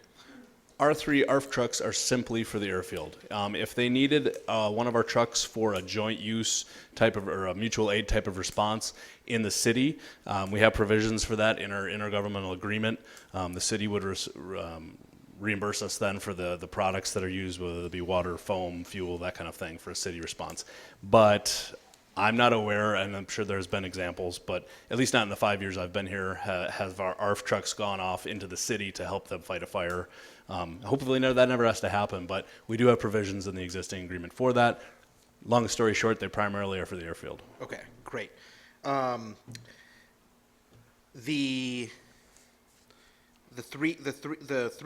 Our 3 ARF trucks are simply for the airfield. If they needed one of our trucks for a joint use type of, or a mutual aid type of response in the city, we have provisions for that in our intergovernmental agreement. The city would reimburse us then for the products that are used, whether it be water, foam, fuel, that kind of thing for a city response. But I'm not aware, and I'm sure there's been examples, but at least not in the 5 years I've been here, have our ARF trucks gone off into the city to help them fight a fire. Hopefully that never has to happen, but we do have provisions in the existing agreement for that. long story short, they primarily are for the airfield. Okay, great. The three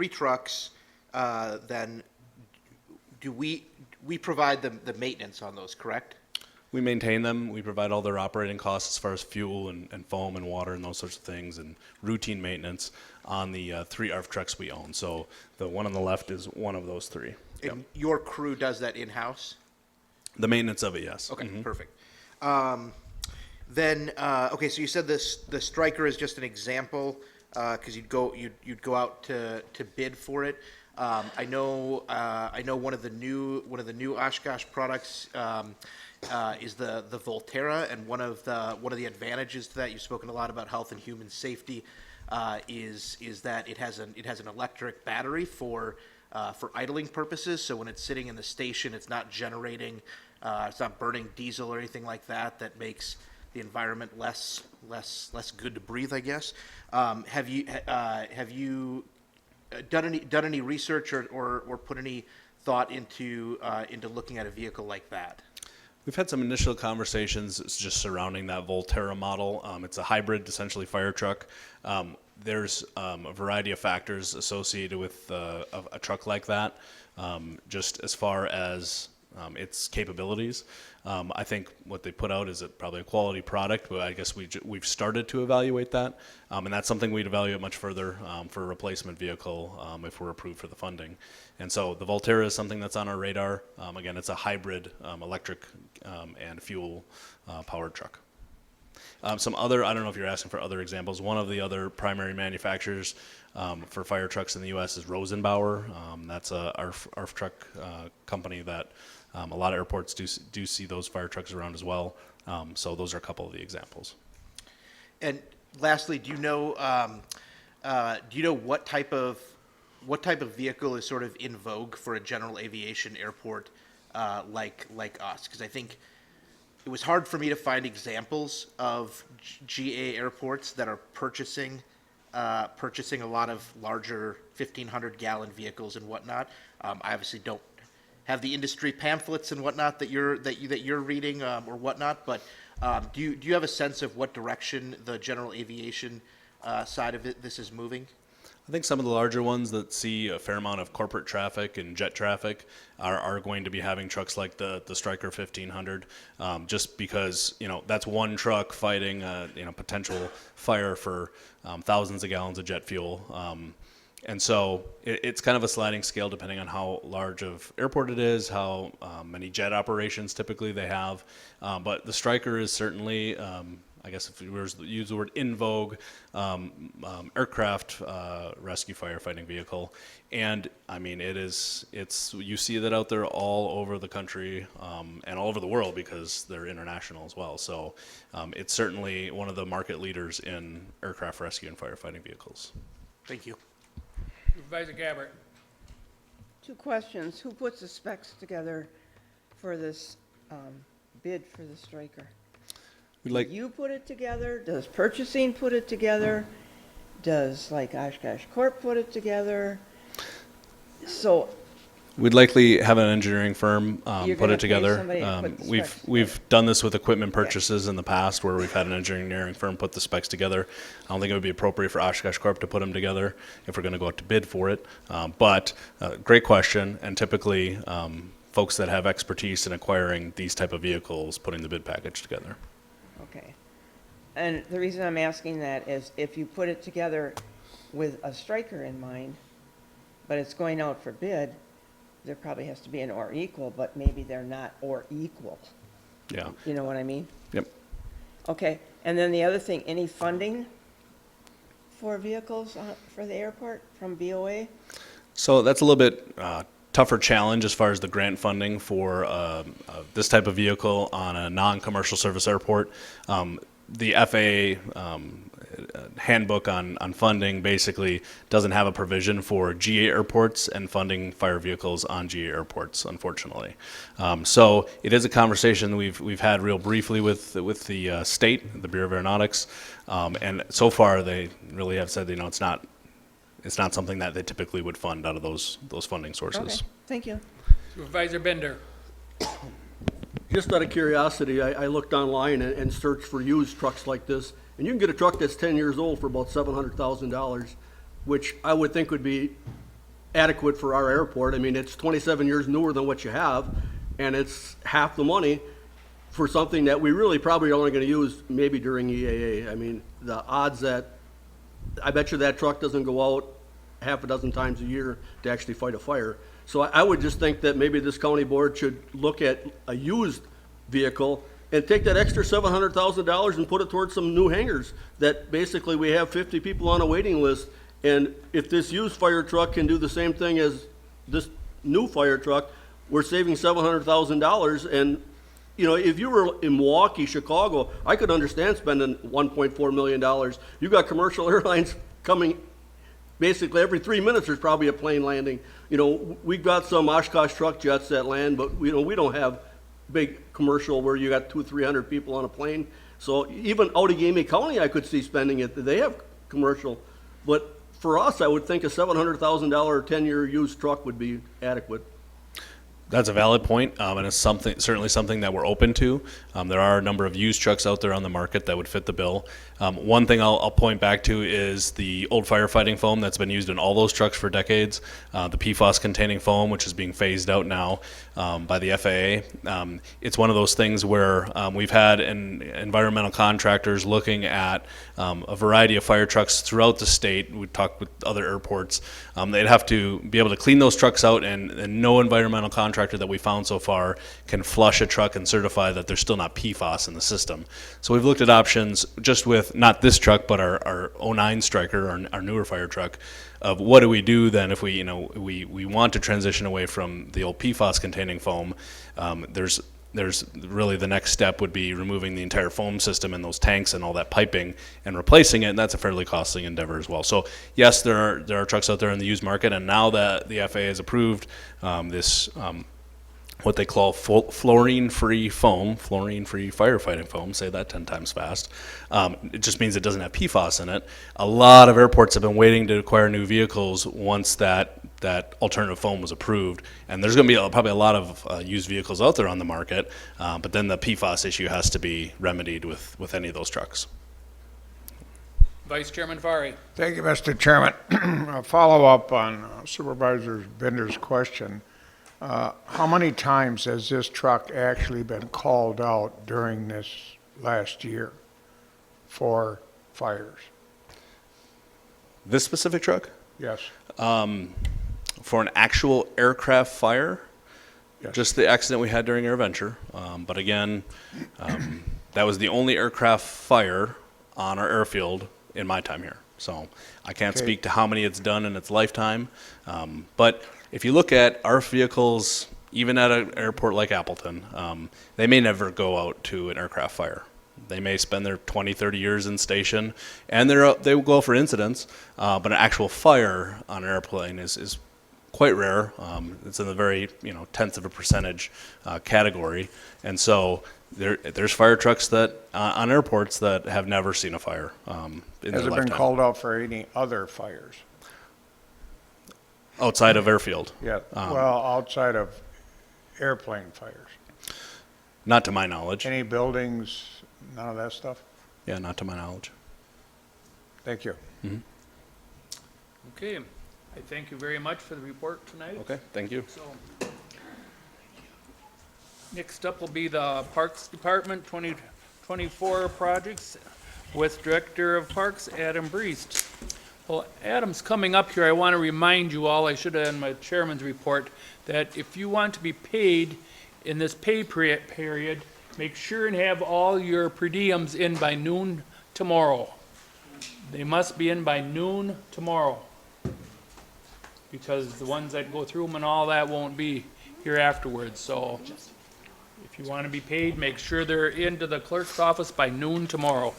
trucks, then, do we provide the maintenance on those, correct? We maintain them. We provide all their operating costs as far as fuel and foam and water and those sorts of things, and routine maintenance on the 3 ARF trucks we own. So the one on the left is one of those 3. Yep. And your crew does that in-house? The maintenance of it, yes. Okay, Mhm. perfect. Then, okay, so you said the Striker is just an example, because you'd go out to bid for it. I know one of the new Oshkosh products is the Volterra, and one of the advantages to that, you've spoken a lot about health and human safety, is that it has an electric battery for idling purposes. So when it's sitting in the station, it's not generating, it's not burning diesel or anything like that. That makes the environment less good to breathe, I guess. Have you done any research or put any thought into looking at a vehicle like that? We've had some initial conversations just surrounding that Volterra model. It's a hybrid, essentially, fire truck. There's a variety of factors associated with a truck like that, just as far as its capabilities. I think what they put out is probably a quality product, but I guess we've started to evaluate that, and that's something we'd evaluate much further for a replacement vehicle if we're approved for the funding. And so the Volterra is something that's on our radar. Again, it's a hybrid electric and fuel powered truck. Some other, I don't know if you're asking for other examples. One of the other primary manufacturers for fire trucks in the U.S. is Rosenbauer. That's a ARF truck company that a lot of airports do see those fire trucks around as well. So those are a couple of the examples. And lastly, do you know what type of vehicle is sort of in vogue for a general aviation airport like us? Because I think it was hard for me to find examples of GA airports that are purchasing a lot of larger 1,500-gallon vehicles and whatnot. I obviously don't have the industry pamphlets and whatnot that you're reading or whatnot, but do you have a sense of what direction the general aviation side of this is moving? I think some of the larger ones that see a fair amount of corporate traffic and jet traffic are going to be having trucks like the Stryker 1500, just because that's one truck fighting potential fire for thousands of gallons of jet fuel. And so it's kind of a sliding scale depending on how large of airport it is, how many jet operations typically they have. But the Stryker is certainly, I guess if you were to use the word in vogue, aircraft rescue firefighting vehicle. And I mean, you see that out there all over the country and all over the world because they're international as well. So it's certainly one of the market leaders in aircraft rescue and firefighting vehicles. Thank you. Supervisor Gabbard. 2 questions. Who puts the specs together for this bid for the Stryker? Do you put it together? Does purchasing put it together? Does Oshkosh Corp put it together? So We'd likely have an engineering firm You're put gonna it together. pay somebody to put the specs We've done this with equipment purchases in the past where we've had an engineering firm put the specs together. I don't think it would be appropriate for Oshkosh Corp to put them together if we're going to go out to bid for it. But great question, and typically folks that have expertise in acquiring these type of vehicles putting the bid package together. Okay. And the reason I'm asking that is if you put it together with a Stryker in mind, but it's going out for bid, there probably has to be an or equal, but maybe they're not or equal. Yeah. You know what I mean? Yep. Okay. And then the other thing, any funding for vehicles for the airport from BOA? So that's a little bit tougher challenge as far as the grant funding for this type of vehicle on a non-commercial service airport. The FAA handbook on funding basically doesn't have a provision for GA airports and funding fire vehicles on GA airports, unfortunately. So it is a conversation we've had real briefly with the state, the Bureau of Aeronautics, and so far they really have said it's not something that they typically would fund out of those funding sources. Okay, thank you. Supervisor Bender. just out of curiosity, I looked online and searched for used trucks like this, and you can get a truck that's 10 years old for about $700,000, which I would think would be adequate for our airport. I mean, it's 27 years newer than what you have, and it's half the money for something that we really probably are only going to use maybe during EAA. I mean, the odds that, I bet you that truck doesn't go out half a dozen times a year to actually fight a fire. So I would just think that maybe this county board should look at a used vehicle and take that extra $700,000 and put it towards some new hangars that basically we have 50 people on a waiting list. And if this used fire truck can do the same thing as this new fire truck, we're saving $700,000. And, you know, if you were in Milwaukee, Chicago, I could understand spending $1.4 million. You got commercial airlines coming basically every 3 minutes. There's probably a plane landing. You know, we've got some Oshkosh truck jets that land, but we don't have big commercial where you got 200-300 people on a plane. So even Outagamie County, I could see spending it. They have commercial, but for us, I would think a $700,000 10-year used truck would be adequate. That's a valid point, and it's certainly something that we're open to. There are a number of used trucks out there on the market that would fit the bill. One thing I'll point back to is the old firefighting foam that's been used in all those trucks for decades. The PFAS-containing foam, which is being phased out now by the FAA. It's one of those things where we've had environmental contractors looking at a variety of fire trucks throughout the state. We talked with other airports. They'd have to be able to clean those trucks out, and no environmental contractor that we found so far can flush a truck and certify that there's still not PFAS in the system. So we've looked at options just with not this truck, but our 09 Striker, our newer fire truck, of what do we do then if we want to transition away from the old PFAS containing foam. There's really the next step would be removing the entire foam system and those tanks and all that piping and replacing it, and that's a fairly costly endeavor as well. So yes, there are trucks out there in the used market, and now that the FAA has approved this what they call fluorine-free foam, fluorine-free firefighting foam, say that 10 times fast. It just means it doesn't have PFAS in it. A lot of airports have been waiting to acquire new vehicles once that alternative foam was approved. And there's going to be probably a lot of used vehicles out there on the market, but then the PFAS issue has to be remedied with any of those trucks. Vice Chairman Fari. Thank you, Mr. Chairman. A follow-up on Supervisor Bender's question. How many times has this truck actually been called out during this last year for fires? This specific truck? Yes. For an actual aircraft fire, Yes. Just the accident we had during AirVenture. But again, that was the only aircraft fire on our airfield in my time here. So I can't Okay. speak to how many it's done in its lifetime. But if you look at our vehicles, even at an airport like Appleton, they may never go out to an aircraft fire. They may spend their 20, 30 years in station, and they will go for incidents, but an actual fire on an airplane is quite rare. It's in the very tenth of a percentage category, and so there's fire trucks that on airports that have never seen a fire in their Has it lifetime. been called out for any other fires? Outside of airfield? Yeah, well, outside of airplane fires. Not to my knowledge. Any buildings, none of that stuff? Yeah, not to my knowledge. Thank you. Okay, I thank you very much for the report tonight. Okay, thank you. So, next up will be the Parks Department 2024 projects with Director of Parks, Adam Briest. Well, Adam's coming up here. I want to remind you all, I should have in my chairman's report, that if you want to be paid in this pay period, make sure and have all your per diems in by noon tomorrow. They must be in by noon tomorrow, because the ones that go through them and all that won't be here afterwards. So if you want to be paid, make sure they're into the clerk's office by noon tomorrow.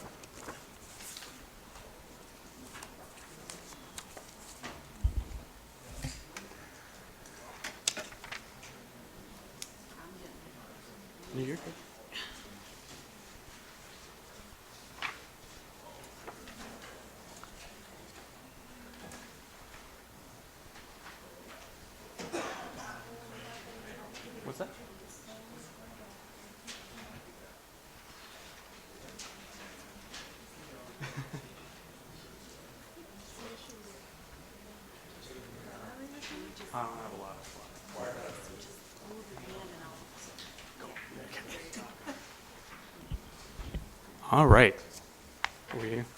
What's that? All right.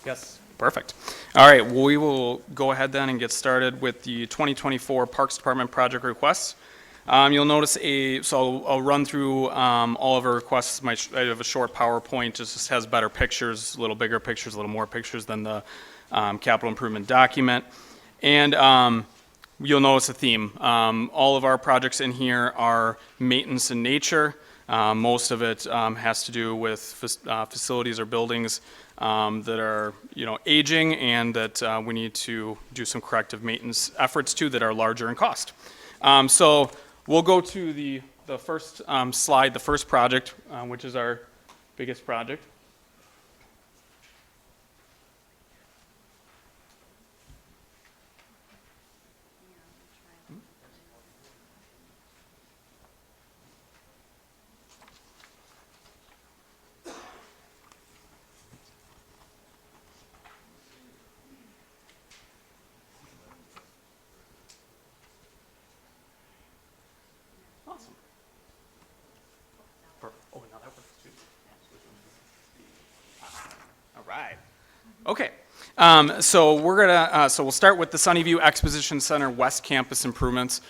Yes, perfect. All right, well, we will go ahead then and get started with the 2024 Parks Department project requests. You'll notice so I'll run through all of our requests. I have a short PowerPoint, just has better pictures, a little bigger pictures, a little more pictures than the capital improvement document. And you'll notice a theme. All of our projects in here are maintenance in nature. Most of it has to do with facilities or buildings that are, aging and that we need to do some corrective maintenance efforts to that are larger in cost. So we'll go to the first slide, the first project, which is our biggest project. All right. Okay. So we'll start with the Sunnyview Exposition Center West Campus improvements.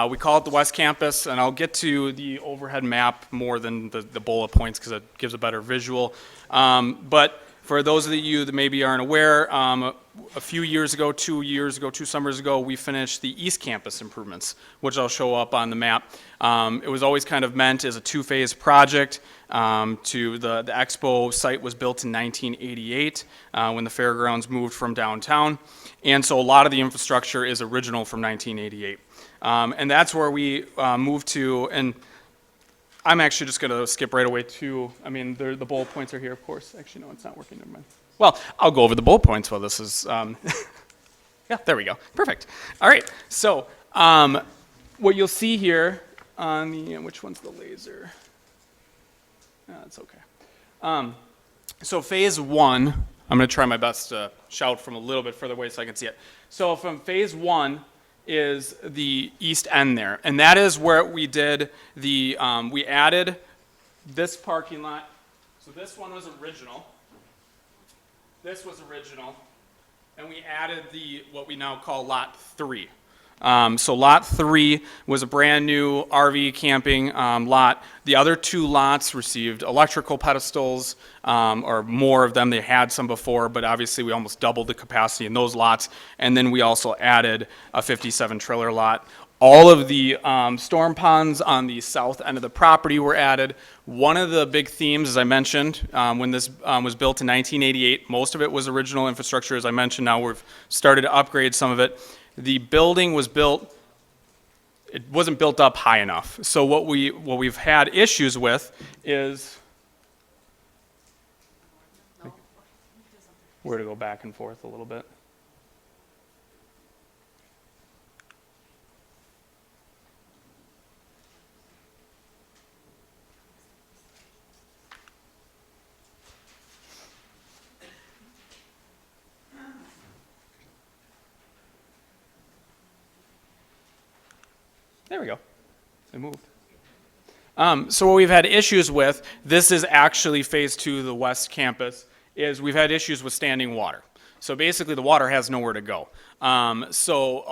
We call it the West Campus, and I'll get to the overhead map more than the bullet points because it gives a better visual. But for those of you that maybe aren't aware, a few years ago, 2 summers ago, we finished the East Campus improvements, which I'll show up on the map. It was always kind of meant as a two-phase project. The expo site was built in 1988 when the fairgrounds moved from downtown. And so a lot of the infrastructure is original from 1988. And that's where we moved to, and I'm actually just going to skip right away to, the bullet points are here, of course. Actually, no, it's not working, never mind. Well, I'll go over the bullet points while this is, yeah, there we go, perfect. All right, so what you'll see here on the, which one's the laser? That's okay. So phase one, I'm going to try my best to shout from a little bit further away so I can see it. So from phase one is the east end there, and that is where we did the, we added this parking lot. So this one was original. This was original, and we added what we now call Lot 3. So Lot 3 was a brand new RV camping lot. The other 2 lots received electrical pedestals, or more of them. They had some before, but obviously we almost doubled the capacity in those lots. And then we also added a 57 trailer lot. All of the storm ponds on the south end of the property were added. One of the big themes, as I mentioned, when this was built in 1988, most of it was original infrastructure. As I mentioned, now we've started to upgrade some of it. The building was built, it wasn't built up high enough. So what we've had issues with is where to go back and forth a little bit. There we go. It moved. So what we've had issues with, this is actually phase 2 of the West Campus, is we've had issues with standing water. So basically the water has nowhere to go. So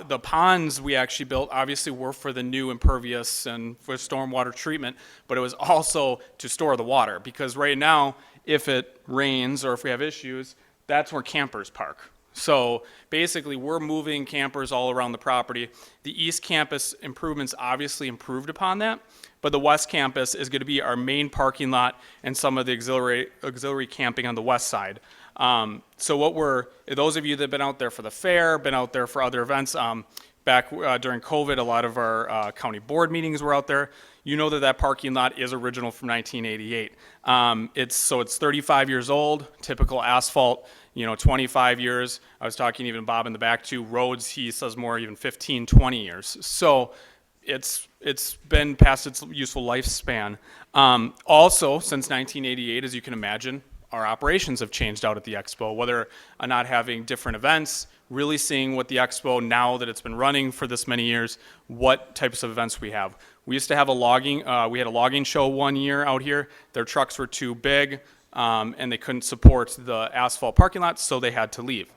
the ponds we actually built obviously were for the new impervious and for stormwater treatment, but it was also to store the water, because right now, if it rains or if we have issues, that's where campers park. So basically, we're moving campers all around the property. The East Campus improvements obviously improved upon that, but the West Campus is going to be our main parking lot and some of the auxiliary camping on the west side. So those of you that have been out there for the fair, been out there for other events, back during COVID, a lot of our county board meetings were out there. You know that parking lot is original from 1988. It's 35 years old, typical asphalt. 25 years. I was talking even Bob in the back too. Roads, he says more, even 15, 20 years. So it's been past its useful lifespan. Also, since 1988, as you can imagine, our operations have changed out at the expo, whether or not having different events, really seeing what the expo, now that it's been running for this many years, what types of events we have. We used to have we had a logging show one year out here. Their trucks were too big, and they couldn't support the asphalt parking lot, so they had to leave.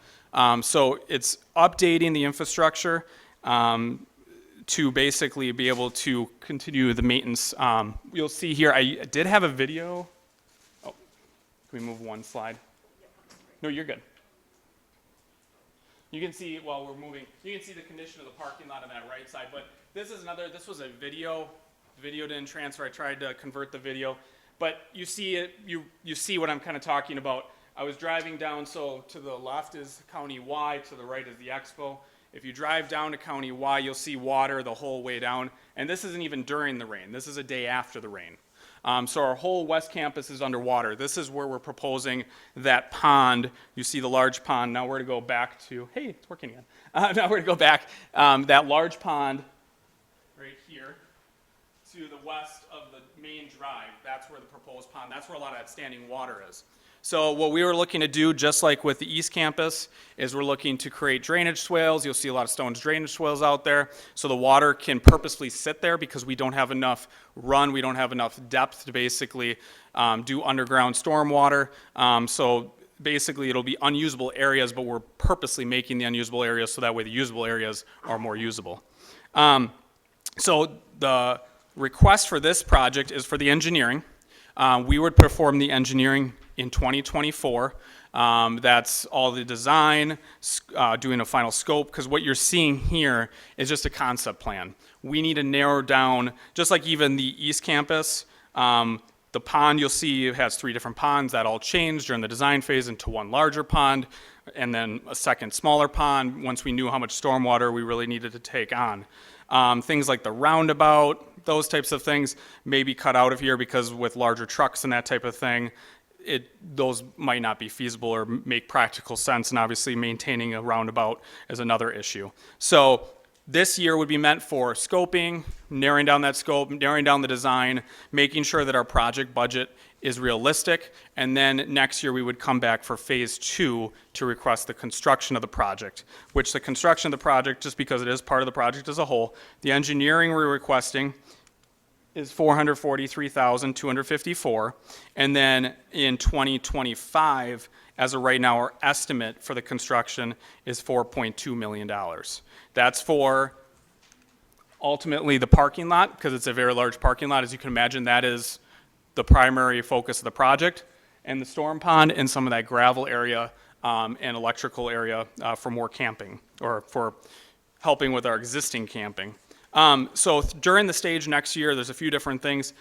So it's updating the infrastructure to basically be able to continue the maintenance. You'll see here, I did have a video. Oh, can we move one slide? No, you're good. You can see, while we're moving, you can see the condition of the parking lot on that right side, but this was a video. The video didn't transfer. I tried to convert the video, but you see it, you see what I'm kind of talking about. I was driving down, so to the left is County Y, to the right is the Expo. If you drive down to County Y, you'll see water the whole way down, and this isn't even during the rain. This is a day after the rain. So our whole West Campus is underwater. This is where we're proposing that pond. You see the large pond. Now we're going to go back to, hey, it's working again. Now we're going to go back, that large pond right here to the west of the main drive. That's where the proposed pond, that's where a lot of that standing water is. So what we were looking to do, just like with the East Campus, is we're looking to create drainage swales. You'll see a lot of Stone's drainage swales out there. So the water can purposefully sit there because we don't have enough run, we don't have enough depth to basically do underground stormwater. So basically it'll be unusable areas, but we're purposely making the unusable areas so that way the usable areas are more usable. So the request for this project is for the engineering. We would perform the engineering in 2024. That's all the design, doing a final scope, because what you're seeing here is just a concept plan. We need to narrow down, just like even the East Campus, the pond you'll see has 3 different ponds that all changed during the design phase into one larger pond, and then a second smaller pond once we knew how much stormwater we really needed to take on. Things like the roundabout, those types of things may be cut out of here because with larger trucks and that type of thing, those might not be feasible or make practical sense, and obviously maintaining a roundabout is another issue. So this year would be meant for scoping, narrowing down that scope, narrowing down the design, making sure that our project budget is realistic, and then next year we would come back for phase 2 to request the construction of the project, which the construction of the project, just because it is part of the project as a whole, the engineering we're requesting is $443,254, and then in 2025, as of right now, our estimate for the construction is $4.2 million. That's for ultimately the parking lot, because it's a very large parking lot. As you can imagine, that is the primary focus of the project, and the storm pond and some of that gravel area and electrical area for more camping, or for helping with our existing camping. So during the stage next year, there's a few different things.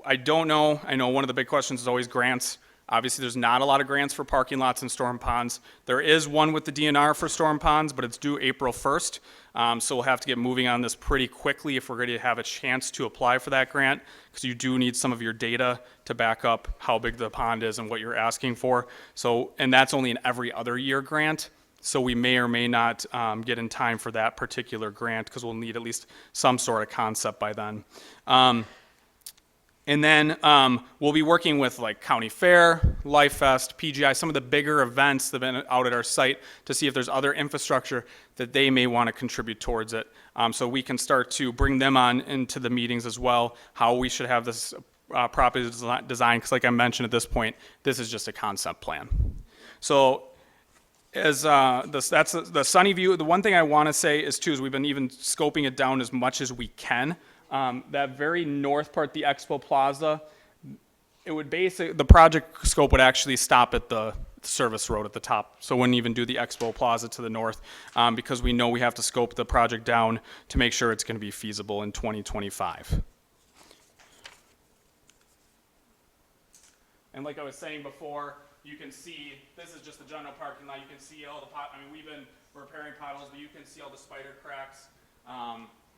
I don't know. I know one of the big questions is always grants. Obviously, there's not a lot of grants for parking lots and storm ponds. There is one with the DNR for storm ponds, but it's due April 1st. So we'll have to get moving on this pretty quickly if we're going to have a chance to apply for that grant, because you do need some of your data to back up how big the pond is and what you're asking for. So, and that's only an every other year grant. So we may or may not get in time for that particular grant, because we'll need at least some sort of concept by then. And then we'll be working with like County Fair, Life Fest, PGI, some of the bigger events that have been out at our site to see if there's other infrastructure that they may want to contribute towards it. So we can start to bring them on into the meetings as well, how we should have this property design, because like I mentioned at this point, this is just a concept plan. So as that's the Sunny View. The one thing I want to say is too, is we've been even scoping it down as much as we can. That very north part, the Expo Plaza, it would the project scope would actually stop at the service road at the top. So wouldn't even do the Expo Plaza to the north, because we know we have to scope the project down to make sure it's going to be feasible in 2025. And like I was saying before, you can see, this is just the general parking lot. You can see all the we've been repairing potholes, but you can see all the spider cracks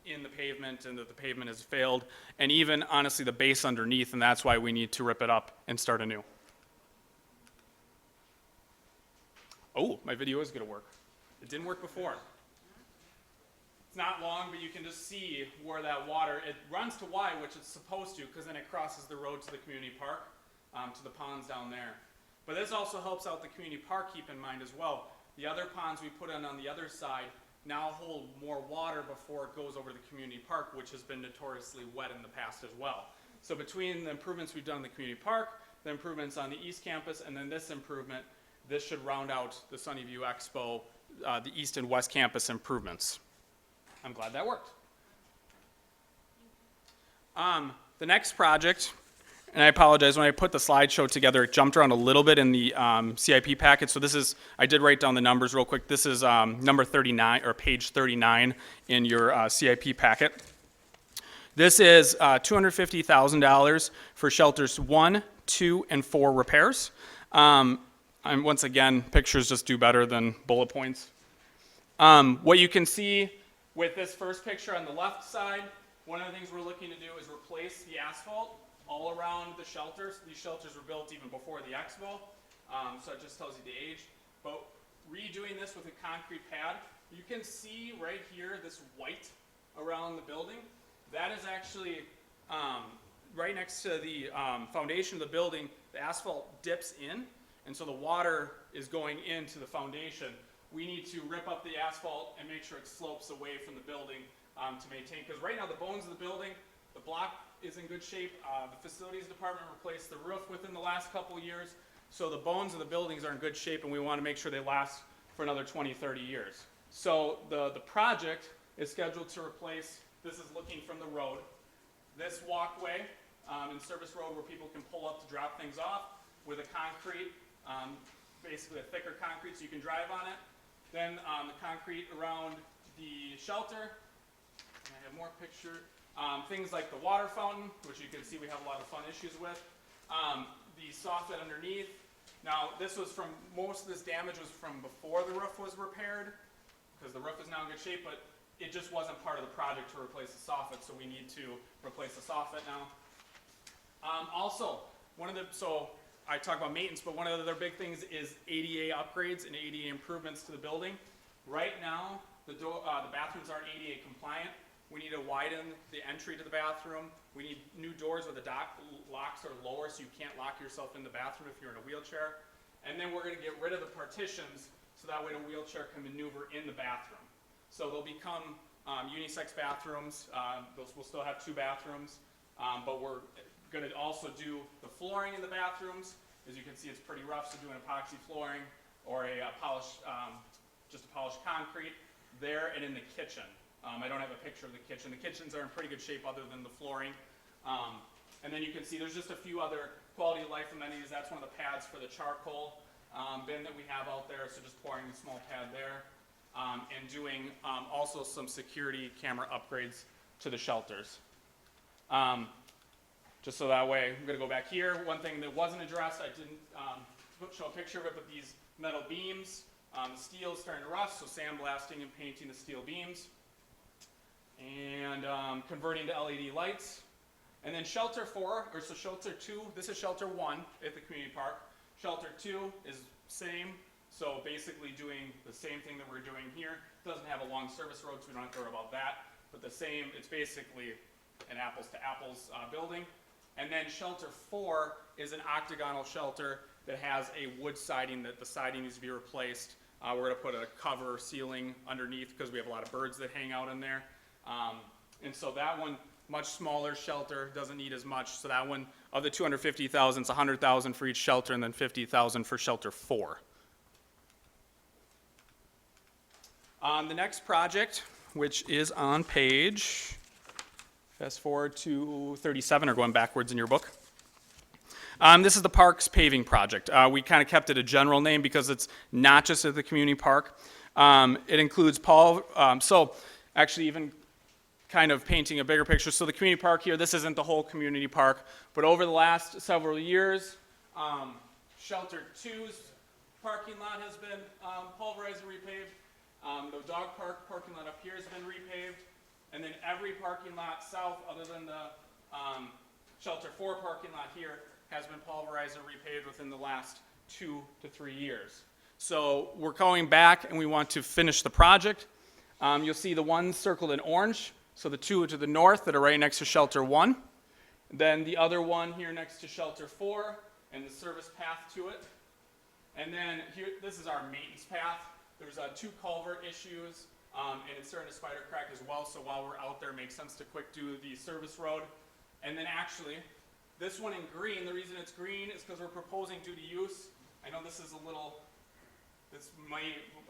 in the pavement, and that the pavement has failed, and even honestly the base underneath, and that's why we need to rip it up and start anew. Oh, my video is going to work. It didn't work before. It's not long, but you can just see where that water, it runs to Y, which it's supposed to, because then it crosses the road to the community park, to the ponds down there. But this also helps out the community park, keep in mind as well. The other ponds we put in on the other side now hold more water before it goes over to the community park, which has been notoriously wet in the past as well. So between the improvements we've done in the community park, the improvements on the East Campus, and then this improvement, this should round out the Sunnyview Expo, the East and West Campus improvements. I'm glad that worked. The next project, and I apologize, when I put the slideshow together, it jumped around a little bit in the CIP packet. So this is, I did write down the numbers real quick. This is number 39, or page 39 in your CIP packet. This is $250,000 for shelters 1, 2, and 4 repairs. And once again, pictures just do better than bullet points. What you can see with this first picture on the left side, one of the things we're looking to do is replace the asphalt all around the shelters. These shelters were built even before the Expo, so it just tells you the age. But redoing this with a concrete pad, you can see right here this white around the building. That is actually right next to the foundation of the building. The asphalt dips in, and so the water is going into the foundation. We need to rip up the asphalt and make sure it slopes away from the building to maintain, because right now the bones of the building, the block is in good shape. The facilities department replaced the roof within the last couple of years, so the bones of the buildings are in good shape, and we want to make sure they last for another 20, 30 years. So the project is scheduled to replace, this is looking from the road, this walkway in Service Road where people can pull up to drop things off with a concrete, basically a thicker concrete so you can drive on it. Then the concrete around the shelter. And I have more picture. Things like the water fountain, which you can see we have a lot of fun issues with. The soffit underneath. Now this was from, most of this damage was from before the roof was repaired, because the roof is now in good shape, but it just wasn't part of the project to replace the soffit, so we need to replace the soffit now. Also, so I talk about maintenance, but one of the other big things is ADA upgrades and ADA improvements to the building. Right now, the bathrooms aren't ADA compliant. We need to widen the entry to the bathroom. We need new doors where the locks are lower so you can't lock yourself in the bathroom if you're in a wheelchair. And then we're going to get rid of the partitions so that way a wheelchair can maneuver in the bathroom. So they'll become unisex bathrooms. We'll still have 2 bathrooms, but we're going to also do the flooring in the bathrooms. As you can see, it's pretty rough, so doing epoxy flooring or a just a polished concrete there and in the kitchen. I don't have a picture of the kitchen. The kitchens are in pretty good shape other than the flooring. And then you can see there's just a few other quality of life amenities. That's one of the pads for the charcoal bin that we have out there, so just pouring a small pad there. And doing also some security camera upgrades to the shelters. Just so that way, I'm going to go back here. One thing that wasn't addressed, I didn't show a picture of it, but these metal beams, the steel is starting to rust, so sandblasting and painting the steel beams. And converting to LED lights. And then shelter 4, or so shelter 2, this is shelter 1 at the community park. Shelter 2 is same, so basically doing the same thing that we're doing here. It doesn't have a long service road, so we don't have to worry about that. But the same, it's basically an apples to apples building. And then shelter 4 is an octagonal shelter that has a wood siding that the siding needs to be replaced. We're going to put a cover ceiling underneath because we have a lot of birds that hang out in there. And so that one, much smaller shelter, doesn't need as much. So that one, of the $250,000, it's $100,000 for each shelter and then $50,000 for shelter 4. The next project, which is on page, fast forward to 37, or going backwards in your book. This is the park's paving project. We kind of kept it a general name because it's not just at the community park. It includes so actually even kind of painting a bigger picture. So the community park here, this isn't the whole community park, but over the last several years, Shelter 2's parking lot has been pulverized and repaved. The dog park parking lot up here has been repaved. And then every parking lot south, other than the Shelter 4 parking lot here, has been pulverized and repaved within the last 2 to 3 years. So we're going back and we want to finish the project. You'll see the ones circled in orange. So the 2 to the north that are right next to Shelter 1. Then the other one here next to Shelter 4 and the service path to it. And then here, this is our maintenance path. There's 2 culvert issues, and it's starting to spider crack as well, so while we're out there, it makes sense to quick do the service road. And then actually, this one in green, the reason it's green is because we're proposing due to use. I know this is a little,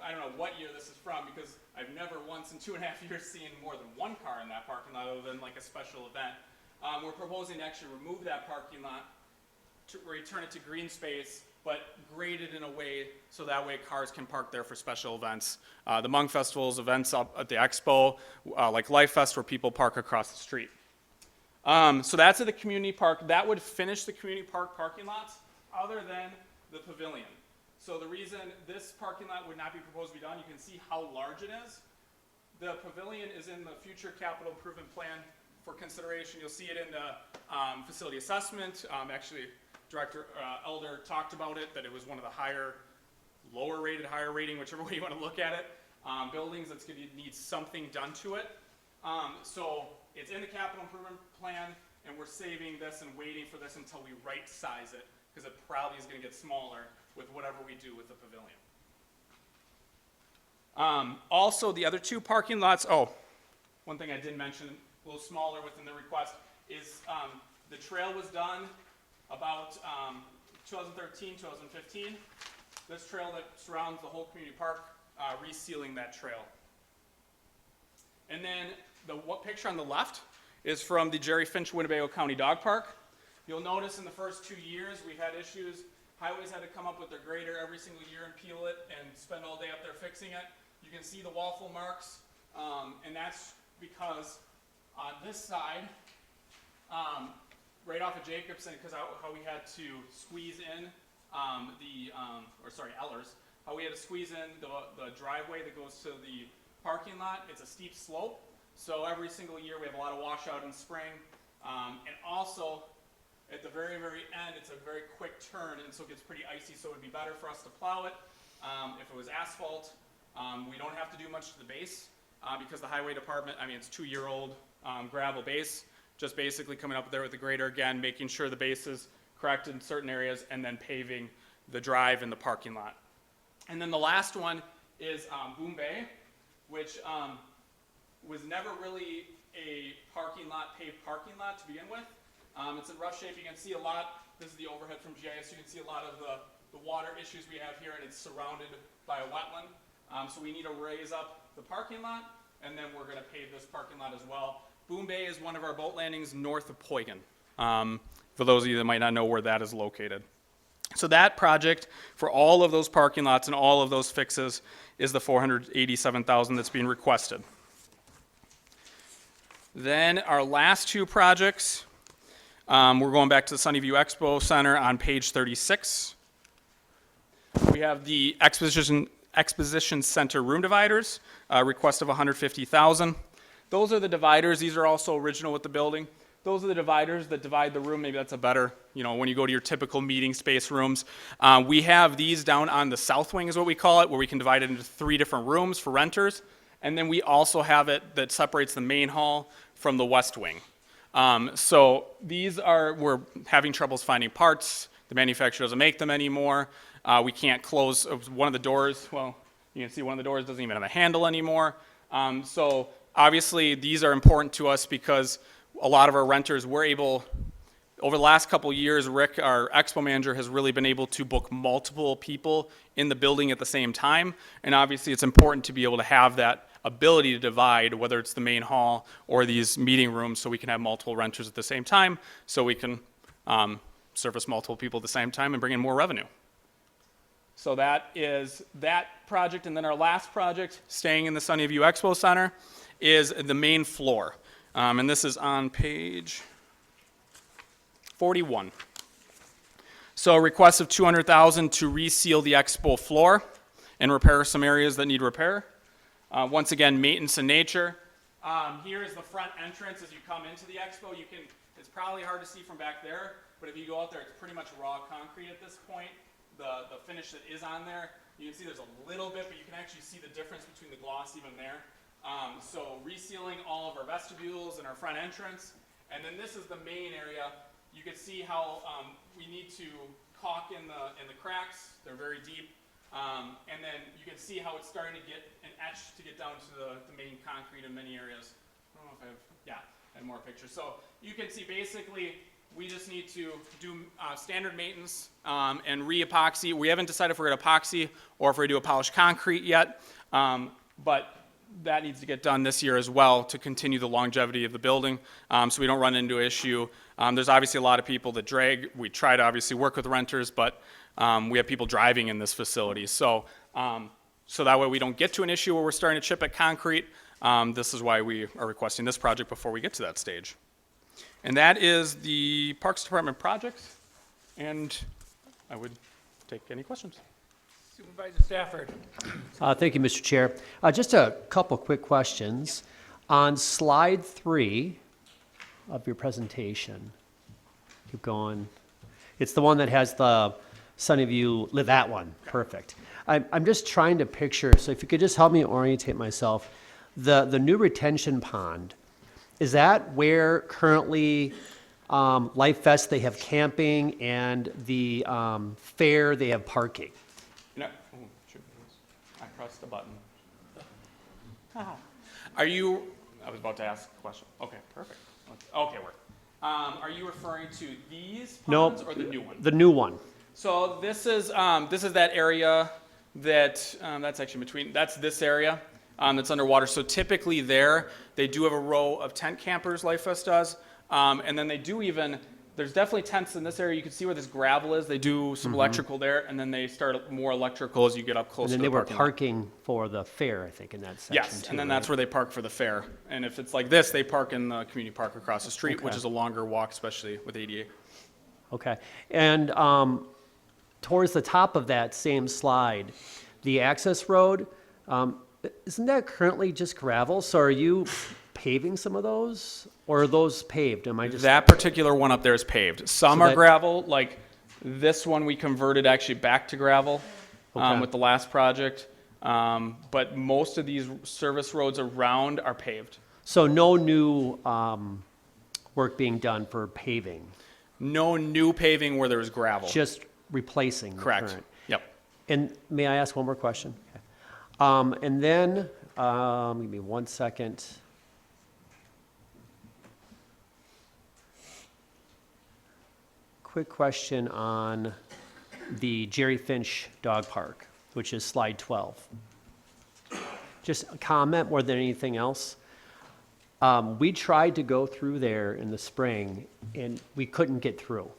I don't know what year this is from, because I've never once in 2.5 years seen more than 1 car in that parking lot other than like a special event. We're proposing to actually remove that parking lot, to return it to green space, but grade it in a way so that way cars can park there for special events. The Hmong Festival's events up at the expo, like Life Fest, where people park across the street. So that's at the community park. That would finish the community park parking lots other than the pavilion. So the reason this parking lot would not be proposed to be done, you can see how large it is. The pavilion is in the future capital improvement plan for consideration. You'll see it in the facility assessment. Actually, Director Elder talked about it, that it was one of the lower rated, higher rating, whichever way you want to look at it, buildings that's going to need something done to it. So it's in the capital improvement plan, and we're saving this and waiting for this until we right size it, because it probably is going to get smaller with whatever we do with the pavilion. Also, the other 2 parking lots, one thing I didn't mention, a little smaller within the request, is the trail was done about 2013, 2015. This trail that surrounds the whole community park, resealing that trail. And then the picture on the left is from the Jerry Finch Winnebago County Dog Park. You'll notice in the first 2 years we've had issues. Highways had to come up with their grader every single year and peel it and spend all day up there fixing it. You can see the waffle marks, and that's because on this side, right off of Jacobson, because how we had to squeeze in Ellers, how we had to squeeze in the driveway that goes to the parking lot. It's a steep slope, so every single year we have a lot of washout in spring, and also at the very, very end, it's a very quick turn, and so it gets pretty icy, so it would be better for us to plow it. If it was asphalt, we don't have to do much to the base, because the highway department, it's 2-year-old gravel base, just basically coming up there with the grader again, making sure the base is correct in certain areas, and then paving the drive and the parking lot. And then the last one is Boom Bay, which was never really a paved parking lot to begin with. It's in rough shape. You can see a lot. This is the overhead from GIS. You can see a lot of the water issues we have here, and it's surrounded by a wetland. So we need to raise up the parking lot, and then we're going to pave this parking lot as well. Boom Bay is one of our boat landings north of Poygan, for those of you that might not know where that is located. So that project for all of those parking lots and all of those fixes is the $487,000 that's being requested. Then our last 2 projects, we're going back to the Sunnyview Expo Center on page 36. We have the Exposition Center room dividers, request of $150,000. Those are the dividers. These are also original with the building. Those are the dividers that divide the room. Maybe that's a better, when you go to your typical meeting space rooms. We have these down on the south wing is what we call it, where we can divide it into 3 different rooms for renters. And then we also have it that separates the main hall from the west wing. So we're having troubles finding parts. The manufacturer doesn't make them anymore. We can't close one of the doors. Well, you can see one of the doors doesn't even have a handle anymore. So obviously these are important to us because a lot of our renters were able, over the last couple of years, Rick, our expo manager, has really been able to book multiple people in the building at the same time. And obviously it's important to be able to have that ability to divide, whether it's the main hall or these meeting rooms, so we can have multiple renters at the same time, so we can service multiple people at the same time and bring in more revenue. So that is that project. And then our last project, staying in the Sunnyview Expo Center, is the main floor. And this is on page 41. So a request of $200,000 to reseal the expo floor and repair some areas that need repair. Once again, maintenance in nature. Here is the front entrance as you come into the expo. It's probably hard to see from back there, but if you go out there, it's pretty much raw concrete at this point. The finish that is on there, you can see there's a little bit, but you can actually see the difference between the gloss even there. So resealing all of our vestibules and our front entrance. And then this is the main area. You can see how we need to caulk in the cracks. They're very deep. And then you can see how it's starting to get an etch to get down to the main concrete in many areas. I don't know if I have more pictures. So you can see basically we just need to do standard maintenance and re-epoxy. We haven't decided if we're going to epoxy or if we're going to do a polished concrete yet, but that needs to get done this year as well to continue the longevity of the building, so we don't run into an issue. There's obviously a lot of people that drag. We try to obviously work with renters, but we have people driving in this facility. So that way we don't get to an issue where we're starting to chip at concrete. This is why we are requesting this project before we get to that stage. And that is the Parks Department projects, and I would take any questions. Supervisor Stafford. Thank you, Mr. Chair. Just a couple quick questions. On slide 3 of your presentation, keep going. It's the one that has the Sunnyview, that one, perfect. I'm just trying to picture, so if you could just help me orientate myself, the new retention pond, is that where currently Life Fest, they have camping, and the fair, they have parking? I pressed the button. Are you, I was about to ask a question. Okay, perfect. Okay, work. Are you referring to these ponds or the new one? The new one. So this is that area that, that's actually between, that's this area that's underwater. So typically there, they do have a row of tent campers, Life Fest does. And then they do even, there's definitely tents in this area. You can see where this gravel is. They do some electrical there, and then they start more electrical as you get up closer to And the then they were parking lot. parking for the fair, I think, in that section Yes, too, and then right? that's where they park for the fair. And if it's like this, they park in the community park across the street, which Okay. is a longer walk, especially with ADA. Okay, and towards the top of that same slide, the access road, isn't that currently just gravel? So are you paving some of those, or are those paved? Am I just... That particular one up there is paved. Some So are that- gravel, like this one we converted actually back to gravel Okay. with the last project. But most of these service roads around are paved. So no new work being done for paving? No new paving where there's gravel. Just replacing the Correct. current? Yep. And may I ask one more question? Okay. And then, give me 1 second. Quick question on the Jerry Finch Dog Park, which is slide 12. Just a comment more than anything else. We tried to go through there in the spring, and we couldn't get through.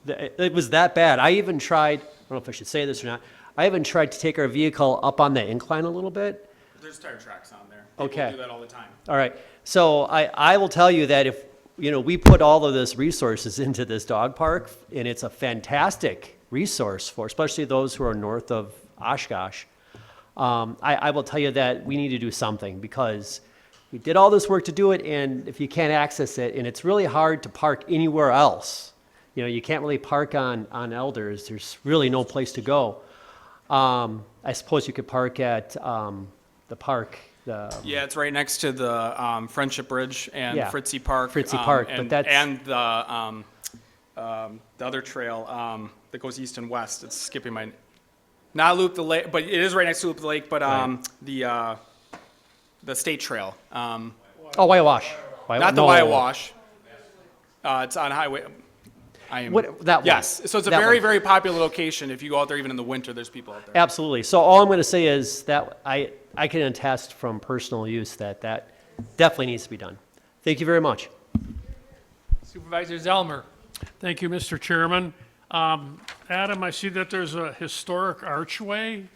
It was that bad. I even tried, I don't know if I should say this or not, I even tried to take our vehicle up on the incline a little bit. There's tire tracks on there. People Okay. do that all the time. All right, so I will tell you that if, we put all of this resources into this dog park, and it's a fantastic resource for, especially those who are north of Oshkosh. I will tell you that we need to do something, because we did all this work to do it, and if you can't access it, and it's really hard to park anywhere else. You can't really park on Elders. There's really no place to go. I suppose you could park at the park. Yeah, it's right next to the Friendship Bridge and Yeah, Fritzie Park. Fritzie Park, but and, that's- and the other trail that goes east and west. It's skipping my, not Loop the Lake, but it is right next to Loop the Lake. But the state trail. Oh, Waiwash. Not the No. Waiwash. It's on highway. That one. Yes, so it's a That very, one. very popular location. If you go out there, even in the winter, there's people out there. Absolutely. So all I'm going to say is that I can attest from personal use that definitely needs to be done. Thank you very much. Supervisor Zelmer. Thank you, Mr. Chairman. Adam, I see that there's a historic archway.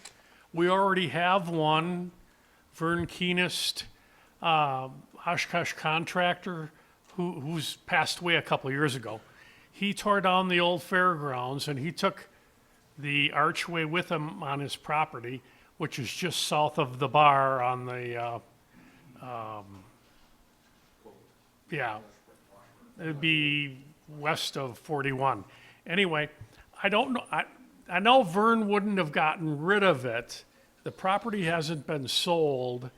We already have one. Vern Keenest, Oshkosh contractor, who's passed away a couple of years ago. He tore down the old fairgrounds, and he took the archway with him on his property, which is just south of the bar on the, it'd be west of 41. Anyway, I don't know, I know Vern wouldn't have gotten rid of it. The property hasn't been sold.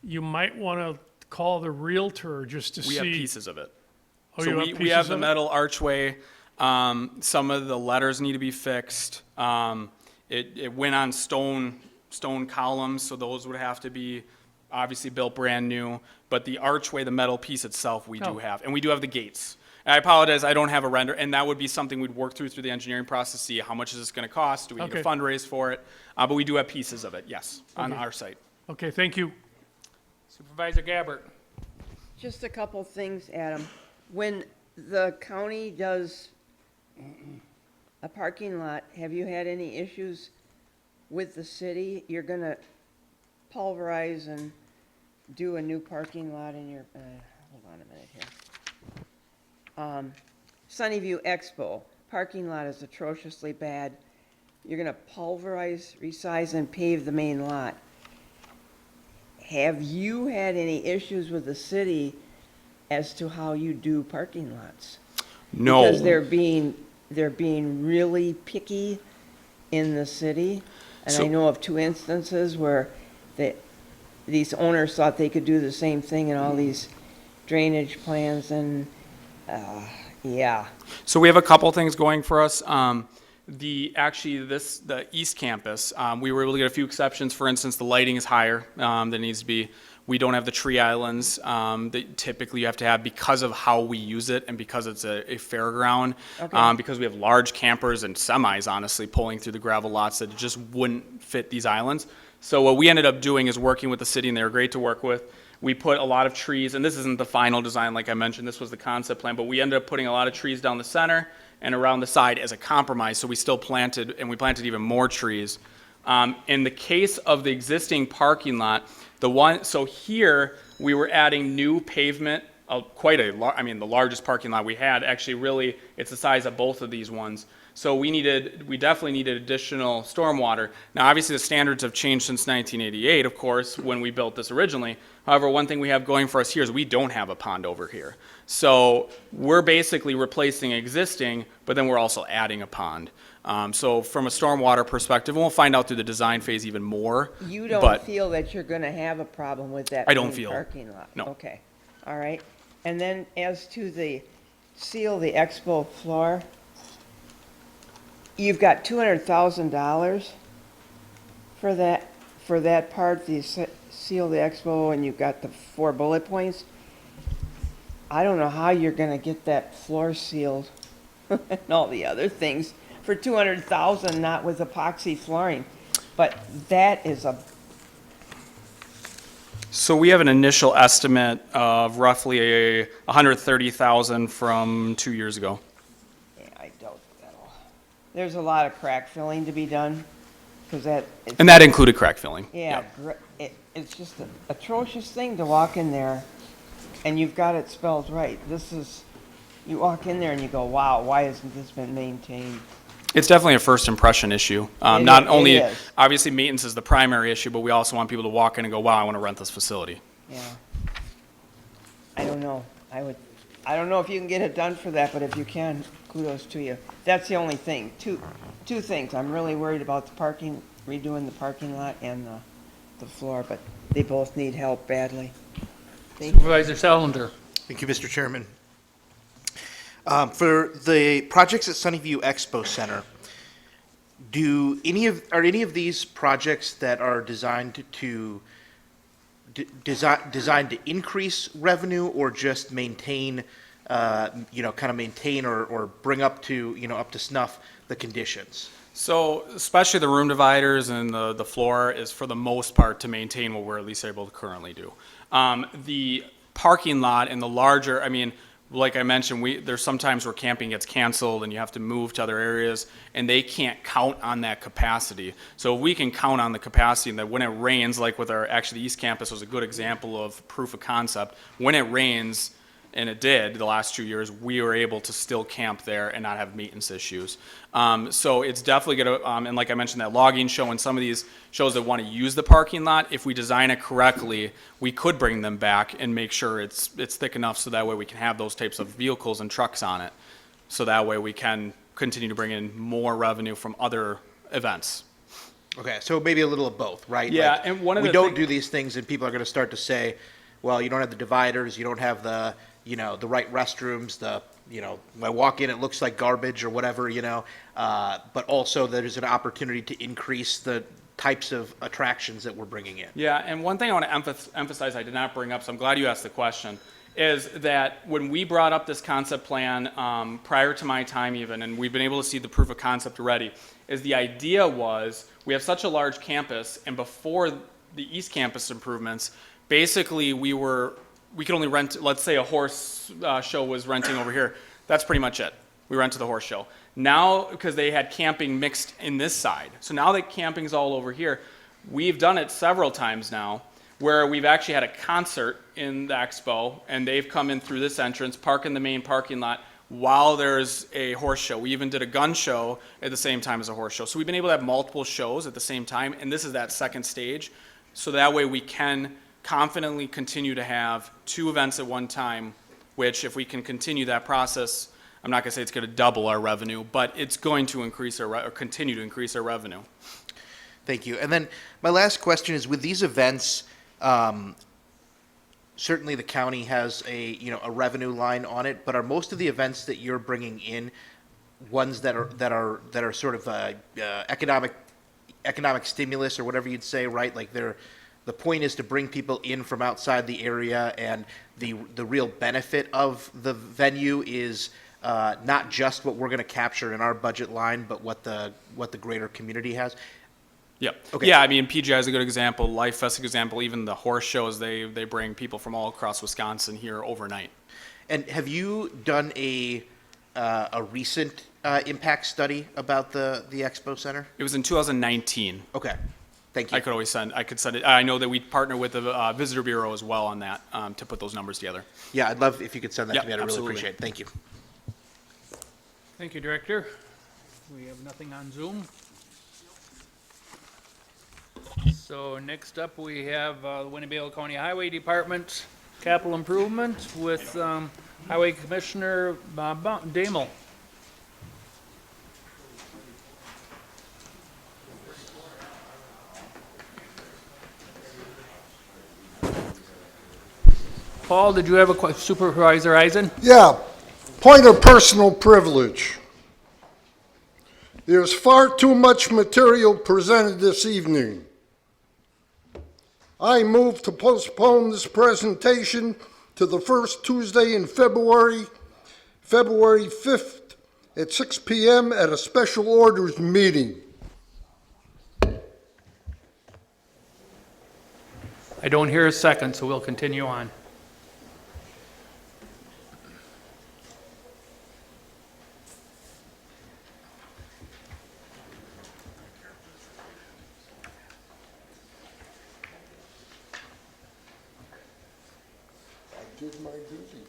You might want to call the Realtor just to see. We have pieces of it. Oh, So you have we pieces have the of it? metal archway. Some of the letters need to be fixed. It went on stone columns, so those would have to be obviously built brand new. But the archway, the metal piece itself, we do have. And we do have the gates. And I apologize, I don't have a render, and that would be something we'd work through the engineering process, see how much is this gonna cost? Do we need to Okay. fundraise for it? But we do have pieces of it, yes, on Okay. our site. Okay, thank you. Supervisor Gabbard. Just a couple things, Adam. When the county does a parking lot, have you had any issues with the city? You're gonna pulverize and do a new parking lot in your, hold on a minute here. Sunnyview Expo, parking lot is atrociously bad. You're gonna pulverize, resize, and pave the main lot. Have you had any issues with the city as to how you do parking lots? No. Because they're being really picky in the city. And I So- know of 2 instances where these owners thought they could do the same thing in all these drainage plans and, yeah. So we have a couple things going for us. The East Campus, we were able to get a few exceptions. For instance, the lighting is higher than it needs to be. We don't have the tree islands that typically you have to have because of how we use it and because it's a fairground. Okay. Because we have large campers and semis, honestly, pulling through the gravel lots that just wouldn't fit these islands. So what we ended up doing is working with the city, and they were great to work with. We put a lot of trees, and this isn't the final design, like I mentioned, this was the concept plan, but we ended up putting a lot of trees down the center and around the side as a compromise, so we still planted, and we planted even more trees. In the case of the existing parking lot, so here, we were adding new pavement, the largest parking lot we had, actually really, it's the size of both of these ones. So we definitely needed additional stormwater. Now, obviously, the standards have changed since 1988, of course, when we built this originally. However, one thing we have going for us here is we don't have a pond over here. So we're basically replacing existing, but then we're also adding a pond. So from a stormwater perspective, we'll find out through the design phase even more. You don't but feel that you're gonna have a problem with that I don't main feel- parking lot? no. Okay, all right. And then as to the expo floor, you've got $200,000 for that part, seal the expo, and you've got the 4 bullet points. I don't know how you're gonna get that floor sealed and all the other things for $200,000, not with epoxy flooring. But that is a, So we have an initial estimate of roughly 130,000 from 2 years ago. yeah, I doubt that'll, there's a lot of crack filling to be done, because that. And that included crack filling. Yeah, it's just an atrocious thing to walk in there, and you've got it spelled right. You walk in there and you go, wow, why hasn't this been maintained? It's definitely a first impression issue. It Not is- only, it is. obviously, maintenance is the primary issue, but we also want people to walk in and go, wow, I want to rent this facility. Yeah. I don't know. I don't know if you can get it done for that, but if you can, kudos to you. That's the only thing. Two things. I'm really worried about the parking, redoing the parking lot and the floor, but they both need help badly. Thank you. Supervisor Salander. Thank you, Mr. Chairman. For the projects at Sunnyview Expo Center, are any of these projects that are designed to designed to increase revenue or just maintain, maintain or bring up to, up to snuff the conditions? So especially the room dividers and the floor is for the most part to maintain what we're at least able to currently do. The parking lot and the larger, like I mentioned, there's sometimes where camping gets canceled and you have to move to other areas and they can't count on that capacity. So if we can count on the capacity and that when it rains, like with actually the East Campus was a good example of proof of concept, when it rains, and it did the last 2 years, we were able to still camp there and not have maintenance issues. So it's definitely going to, and like I mentioned, that logging show and some of these shows that want to use the parking lot, if we design it correctly, we could bring them back and make sure it's thick enough so that way we can have those types of vehicles and trucks on it. So that way we can continue to bring in more revenue from other events. Okay, so maybe a little of both, right? Yeah, Like, and one of we the don't do these things and people are going to start to say, well, you don't have the dividers, you don't have the, the right restrooms, the you know, when I walk in, it looks like garbage or whatever, you know, but also there's an opportunity to increase the types of attractions that we're bringing in. Yeah, and one thing I want to emphasize I did not bring up, so I'm glad you asked the question, is that when we brought up this concept plan prior to my time even, and we've been able to see the proof of concept already, is the idea was we have such a large campus, and before the East Campus improvements, basically we could only rent, let's say a horse show was renting over here. That's pretty much it. We rented the horse show. Now, because they had camping mixed in this side, so now that camping's all over here, we've done it several times now, where we've actually had a concert in the expo, and they've come in through this entrance, park in the main parking lot, while there's a horse show. We even did a gun show at the same time as a horse show. So we've been able to have multiple shows at the same time, and this is that second stage. So that way we can confidently continue to have 2 events at one time, which if we can continue that process, I'm not gonna say it's gonna double our revenue, but it's going to increase or continue to increase our revenue. Thank you. And then my last question is, with these events, certainly the county has a revenue line on it, but are most of the events that you're bringing in ones that are sort of economic stimulus or whatever you'd say, right? Like the point is to bring people in from outside the area, and the real benefit of the venue is not just what we're going to capture in our budget line, but what the greater community has. Yep. Okay. Yeah, I mean, PGI is a good example, Life Fest example, even the horse shows, they bring people from all across Wisconsin here overnight. And have you done a recent impact study about the expo center? It was in 2019. Okay, thank you. I could send it. I know that we partner with the Visitor Bureau as well on that to put those numbers together. Yeah, I'd love if you could send that Yep, to me. I'd really absolutely. appreciate it. Thank you. Thank you, Director. We have nothing on Zoom. So next up, we have the Winnebago County Highway Department capital improvement with Highway Commissioner Damel. Paul, did you have a question? Supervisor Eisen? Yeah, point of personal privilege. There's far too much material presented this evening. I move to postpone this presentation to the first Tuesday in February 5th at 6 p.m. at a special orders meeting. I don't hear a second, so we'll continue on. Did my duty.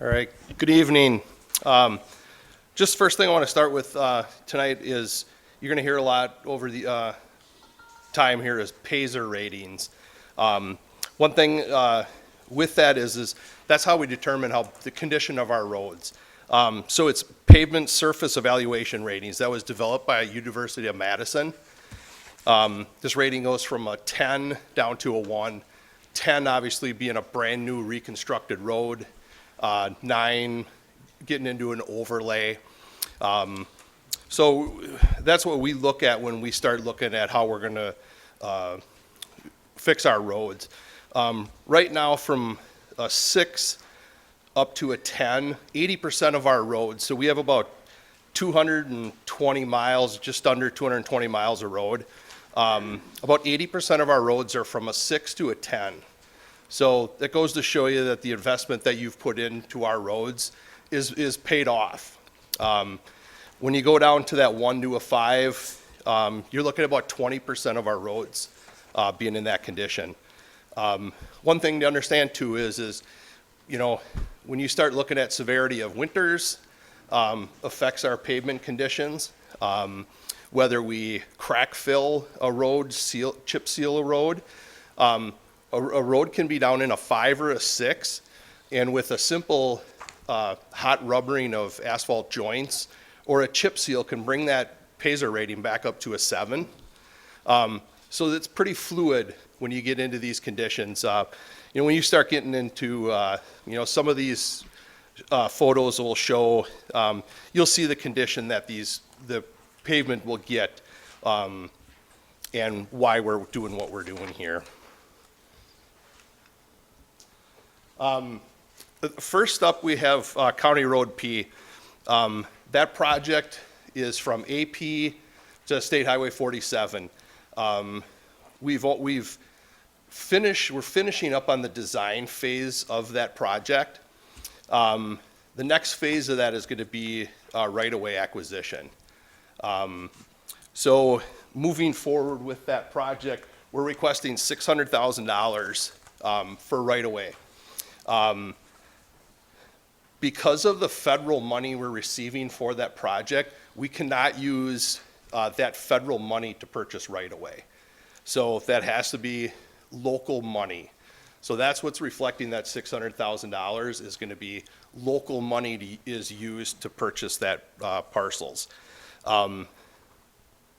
All right, good evening. Just first thing I want to start with tonight is you're going to hear a lot over the time here is PASER ratings. One thing with that is that's how we determine how the condition of our roads. So it's pavement surface evaluation ratings. That was developed by University of Madison. This rating goes from a 10 down to a 1. 10 obviously being a brand new reconstructed road. 9 getting into an overlay. So that's what we look at when we start looking at how we're going to fix our roads. Right now, from a 6 up to a 10, 80% of our roads, so we have about 220 miles, just under 220 miles of road. About 80% of our roads are from a 6 to a 10. So that goes to show you that the investment that you've put into our roads is paid off. When you go down to that 1 to a 5, you're looking at about 20% of our roads being in that condition. One thing to understand too is, you know, when you start looking at severity of winters, affects our pavement conditions. Whether we crack fill a road, chip seal a road. A road can be down in a 5 or a 6, and with a simple hot rubbering of asphalt joints or a chip seal can bring that Pazer rating back up to a 7. So it's pretty fluid when you get into these conditions. You know, when you start getting into, you know, some of these photos will show, you'll see the condition that the pavement will get, and why we're doing what we're doing here. First up, we have County Road P. That project is from AP to State Highway 47. We're finishing up on the design phase of that project. The next phase of that is going to be right-of-way acquisition. So moving forward with that project, we're requesting $600,000 for right-of-way. Because of the federal money we're receiving for that project, we cannot use that federal money to purchase right-of-way. So that has to be local money. So that's what's reflecting that $600,000 is going to be local money is used to purchase that parcels.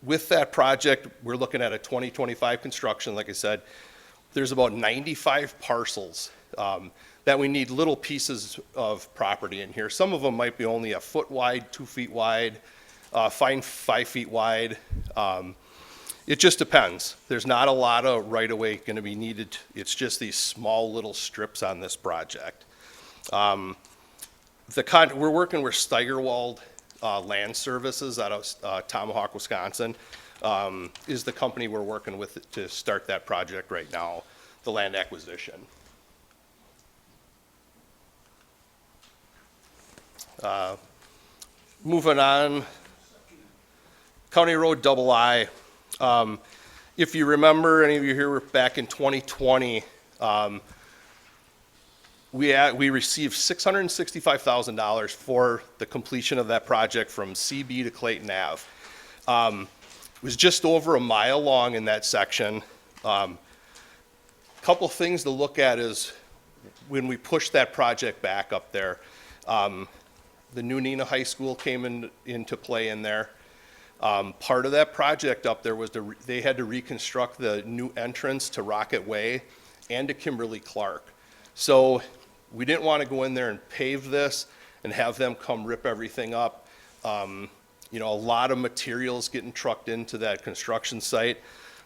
With that project, we're looking at a 2025 construction. Like I said, there's about 95 parcels that we need little pieces of property in here. Some of them might be only a foot wide, 2 feet wide, 5 feet wide. It just depends. There's not a lot of right-of-way going to be needed. It's just these small little strips on this project. We're working with Steigerwald Land Services out of Tomahawk, Wisconsin, is the company we're working with to start that project right now, the land acquisition. Moving on, County Road Double I. If you remember, any of you here were back in 2020, we received $665,000 for the completion of that project from CB to Clayton Ave. It was just over a mile long in that section. Couple things to look at is when we pushed that project back up there, the new Neenah High School came into play in there. Part of that project up there was they had to reconstruct the new entrance to Rocket Way and to Kimberly Clark. So we didn't want to go in there and pave this and have them come rip everything up. You know, a lot of materials getting trucked into that construction site.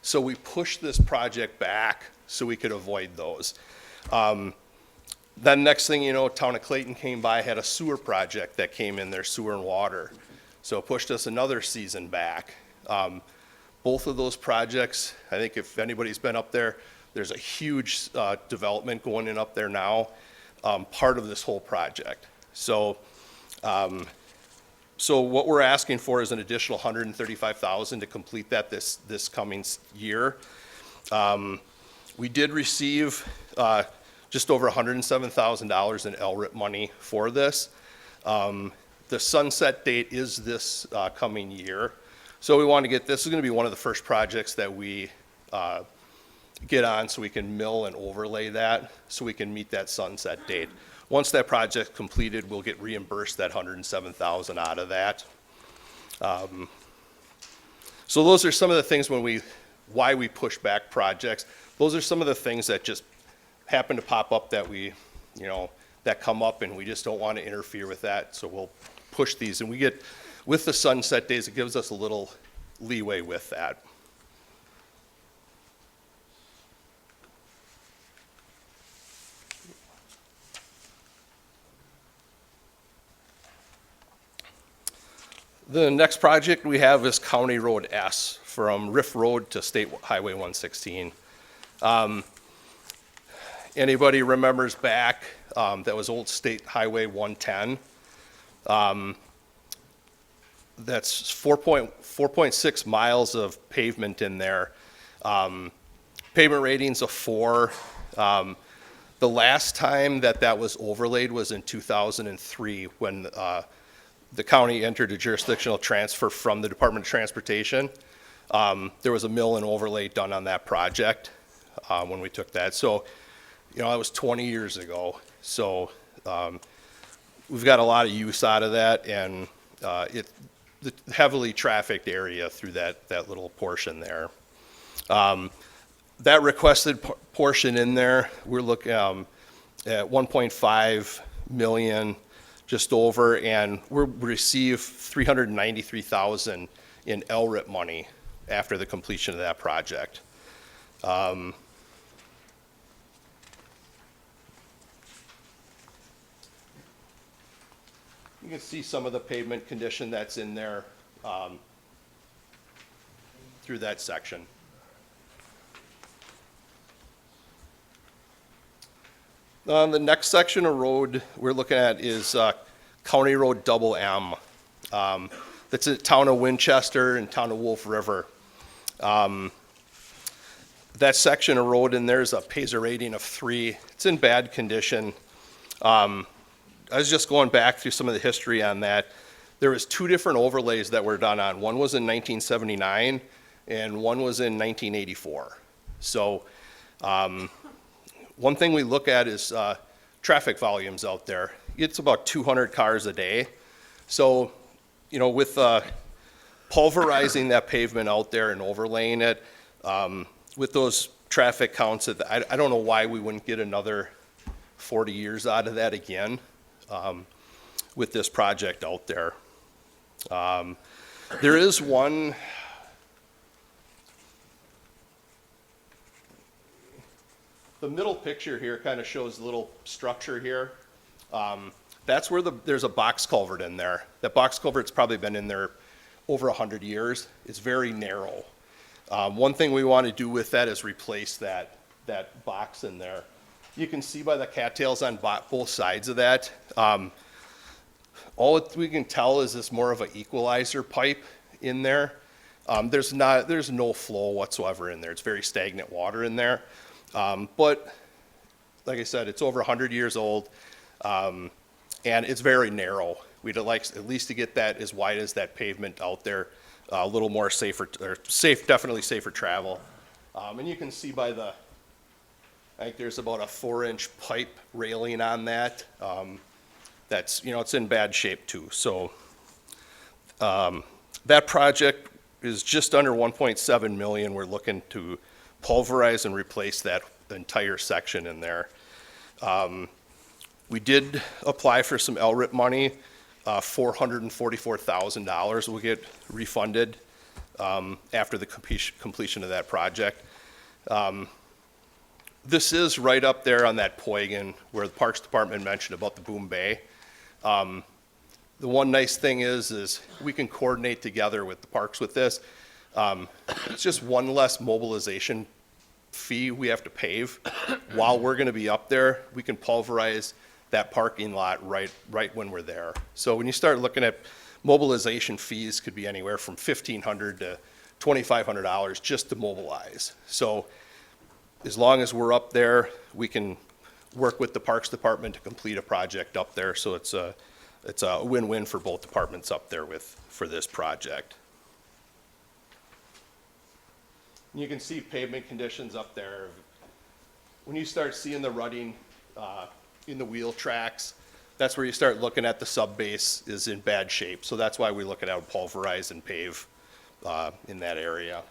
So we pushed this project back so we could avoid those. Then next thing you know, Town of Clayton came by, had a sewer project that came in there, sewer and water. So it pushed us another season back. Both of those projects, I think if anybody's been up there, there's a huge development going in up there now, part of this whole project. So, so what we're asking for is an additional $135,000 to complete that this coming year. We did receive just over $107,000 in LRIP money for this. The sunset date is this coming year. So we want to this is going to be one of the first projects that we get on so we can mill and overlay that so we can meet that sunset date. Once that project's completed, we'll get reimbursed that $107,000 out of that. So those are some of the things why we push back projects. Those are some of the things that just happen to pop up that that come up and we just don't want to interfere with that. So we'll push these and with the sunset days, it gives us a little leeway with that. The next project we have is County Road S, from Riff Road to State Highway 116. Anybody remembers back, that was Old State Highway 110? That's 4.6 miles of pavement in there. Pavement ratings of 4. The last time that was overlaid was in 2003, when the county entered a jurisdictional transfer from the Department of Transportation. There was a mill and overlay done on that project when we took that. So, you know, that was 20 years ago. So we've got a lot of use out of that, and the heavily trafficked area through that little portion there. That requested portion in there, we're looking at 1.5 million, just over, and we'll receive $393,000 in LRIP money after the completion of that project. You can see some of the pavement condition that's in there through that section. The next section of road we're looking at is County Road Double M. That's in the town of Winchester and town of Wolf River. That section of road in there is a Pazer rating of 3. It's in bad condition. I was just going back through some of the history on that. There was 2 different overlays that were done on. One was in 1979 and one was in 1984. So one thing we look at is traffic volumes out there. It's about 200 cars a day. So, you know, with pulverizing that pavement out there and overlaying it, with those traffic counts, I don't know why we wouldn't get another 40 years out of that again with this project out there. There is one. The middle picture here kind of shows a little structure here. That's where there's a box culvert in there. That box culvert's probably been in there over 100 years. It's very narrow. One thing we want to do with that is replace that box in there. You can see by the cattails on both sides of that. All we can tell is it's more of an equalizer pipe in there. There's no flow whatsoever in there. It's very stagnant water in there. But like I said, it's over 100 years old, and it's very narrow. We'd like at least to get that as wide as that pavement out there, a little more definitely safer travel. And you can see by I think there's about a 4-inch pipe railing on that. That's, you know, it's in bad shape too. So that project is just under 1.7 million. We're looking to pulverize and replace that entire section in there. We did apply for some LRIP money, $444,000 will get refunded after the completion of that project. This is right up there on that Poigan where the Parks Department mentioned about the boom bay. The one nice thing is we can coordinate together with the parks with this. It's just one less mobilization fee we have to pave. While we're gonna be up there, we can pulverize that parking lot right when we're there. So when you start looking at mobilization fees, could be anywhere from $1,500 to $2,500 just to mobilize. So as long as we're up there, we can work with the Parks Department to complete a project up there. So it's a win-win for both departments up there for this project. You can see pavement conditions up there. When you start seeing the rutting in the wheel tracks, that's where you start looking at the subbase is in bad shape. So that's why we're looking at pulverize and pave in that area.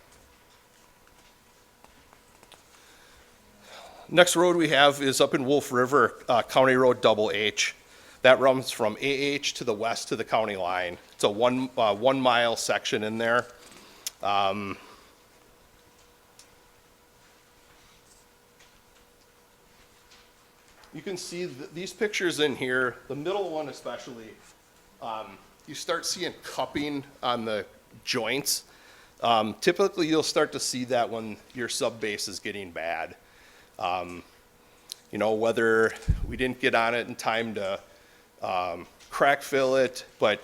Next road we have is up in Wolf River, County Road Double H. That runs from AH to the west to the county line. It's a 1 mile section in there. You can see these pictures in here, the middle one especially, you start seeing cupping on the joints. Typically, you'll start to see that when your sub base is getting bad. You know, whether we didn't get on it in time to crack fill it, but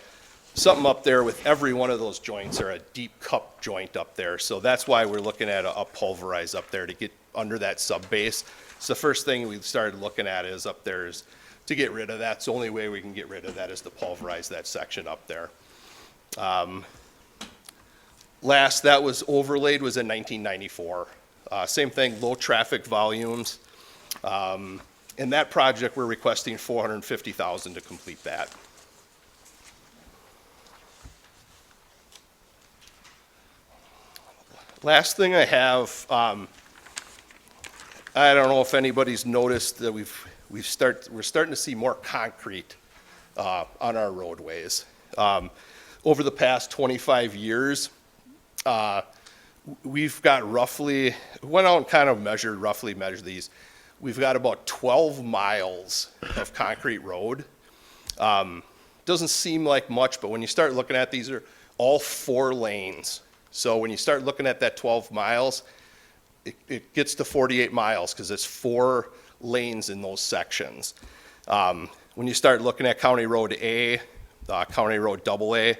something up there with every one of those joints are a deep cup joint up there. So that's why we're looking at a pulverize up there to get under that sub base. So the first thing we started looking at is up there is to get rid of that. So the only way we can get rid of that is to pulverize that section up there. Last that was overlaid was in 1994. Same thing, low traffic volumes. In that project, we're requesting $450,000 to complete that. Last thing I have, I don't know if anybody's noticed that we're starting to see more concrete on our roadways. Over the past 25 years, we've got roughly, went out and kind of roughly measured these. We've got about 12 miles of concrete road. Doesn't seem like much, but when you start looking at these are all 4 lanes. So when you start looking at that 12 miles, it gets to 48 miles because it's 4 lanes in those sections. When you start looking at County Road A, County Road AA,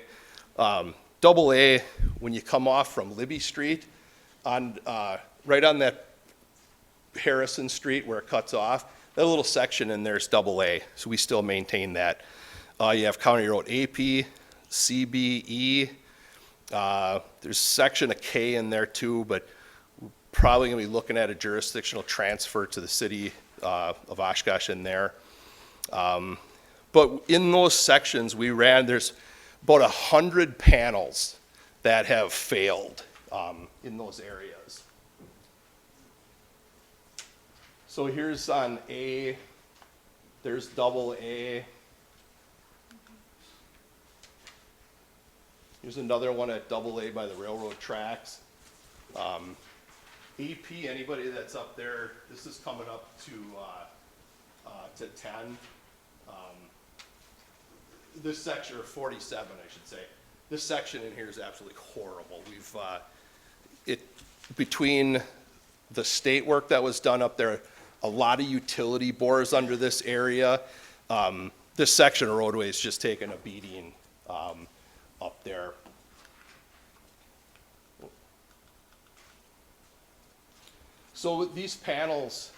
AA, when you come off from Libby Street, on right on that Harrison Street where it cuts off, that little section in there is AA, so we still maintain that. You have County Road AP, CBE, there's a section of K in there too, but we're probably gonna be looking at a jurisdictional transfer to the city of Oshkosh in there. But in those sections there's about 100 panels that have failed in those areas. So here's on A, there's AA. Here's another one at AA by the railroad tracks. AP, anybody that's up there, this is coming up to 10. This section, or 47, I should say. This section in here is absolutely horrible. We've, between the state work that was done up there, a lot of utility bores under this area. This section of roadway is just taking a beating up there. So these panels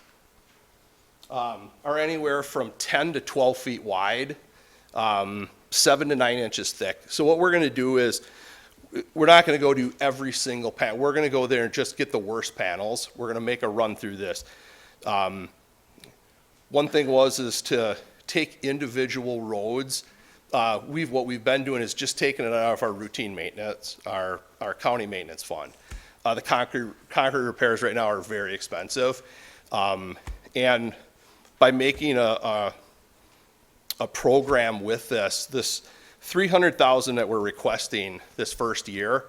are anywhere from 10 to 12 feet wide, 7 to 9 inches thick. So what we're gonna do is, we're not gonna go do every single panel. We're gonna go there and just get the worst panels. We're gonna make a run through this. One thing is to take individual roads. What we've been doing is just taking it out of our routine maintenance, our county maintenance fund. The concrete repairs right now are very expensive. And by making a program with this $300,000 that we're requesting this first year,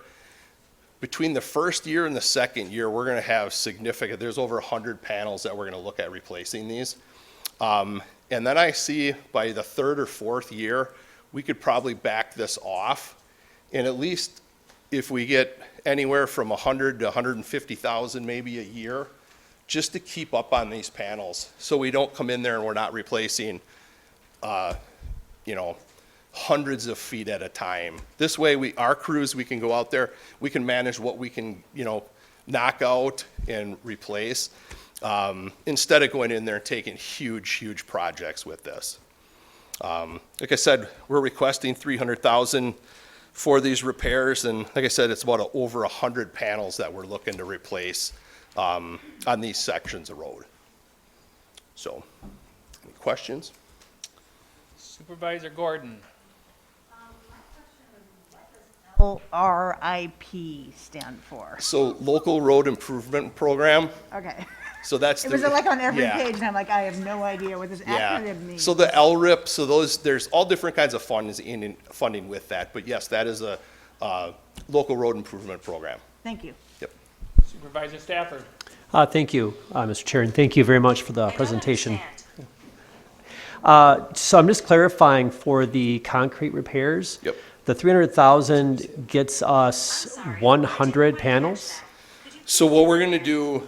between the first year and the second year, we're gonna have significant, there's over 100 panels that we're gonna look at replacing these. And then I see by the 3rd or 4th year, we could probably back this off. And at least if we get anywhere from 100 to 150,000 maybe a year, just to keep up on these panels, so we don't come in there and we're not replacing, hundreds of feet at a time. This way, our crews, we can go out there, we can manage what we can, knock out and replace, instead of going in there and taking huge projects with this. Like I said, we're requesting $300,000 for these repairs, and like I said, it's about over 100 panels that we're looking to replace on these sections of road. So, any questions? Supervisor Gordon. LRIP stand for? So, Local Road Improvement Program. Okay. So that's It was like on every yeah. page, and I'm like, I have no idea what this acronym means. So the LRIP, there's all different kinds of funding with that, but yes, that is a local road improvement program. Thank you. Yep. Supervisor Stafford. Thank you, Mr. Chair, and thank you very much for the presentation. So I'm just clarifying for the concrete repairs. Yep. The 300,000 gets us 100 panels? So what we're gonna do,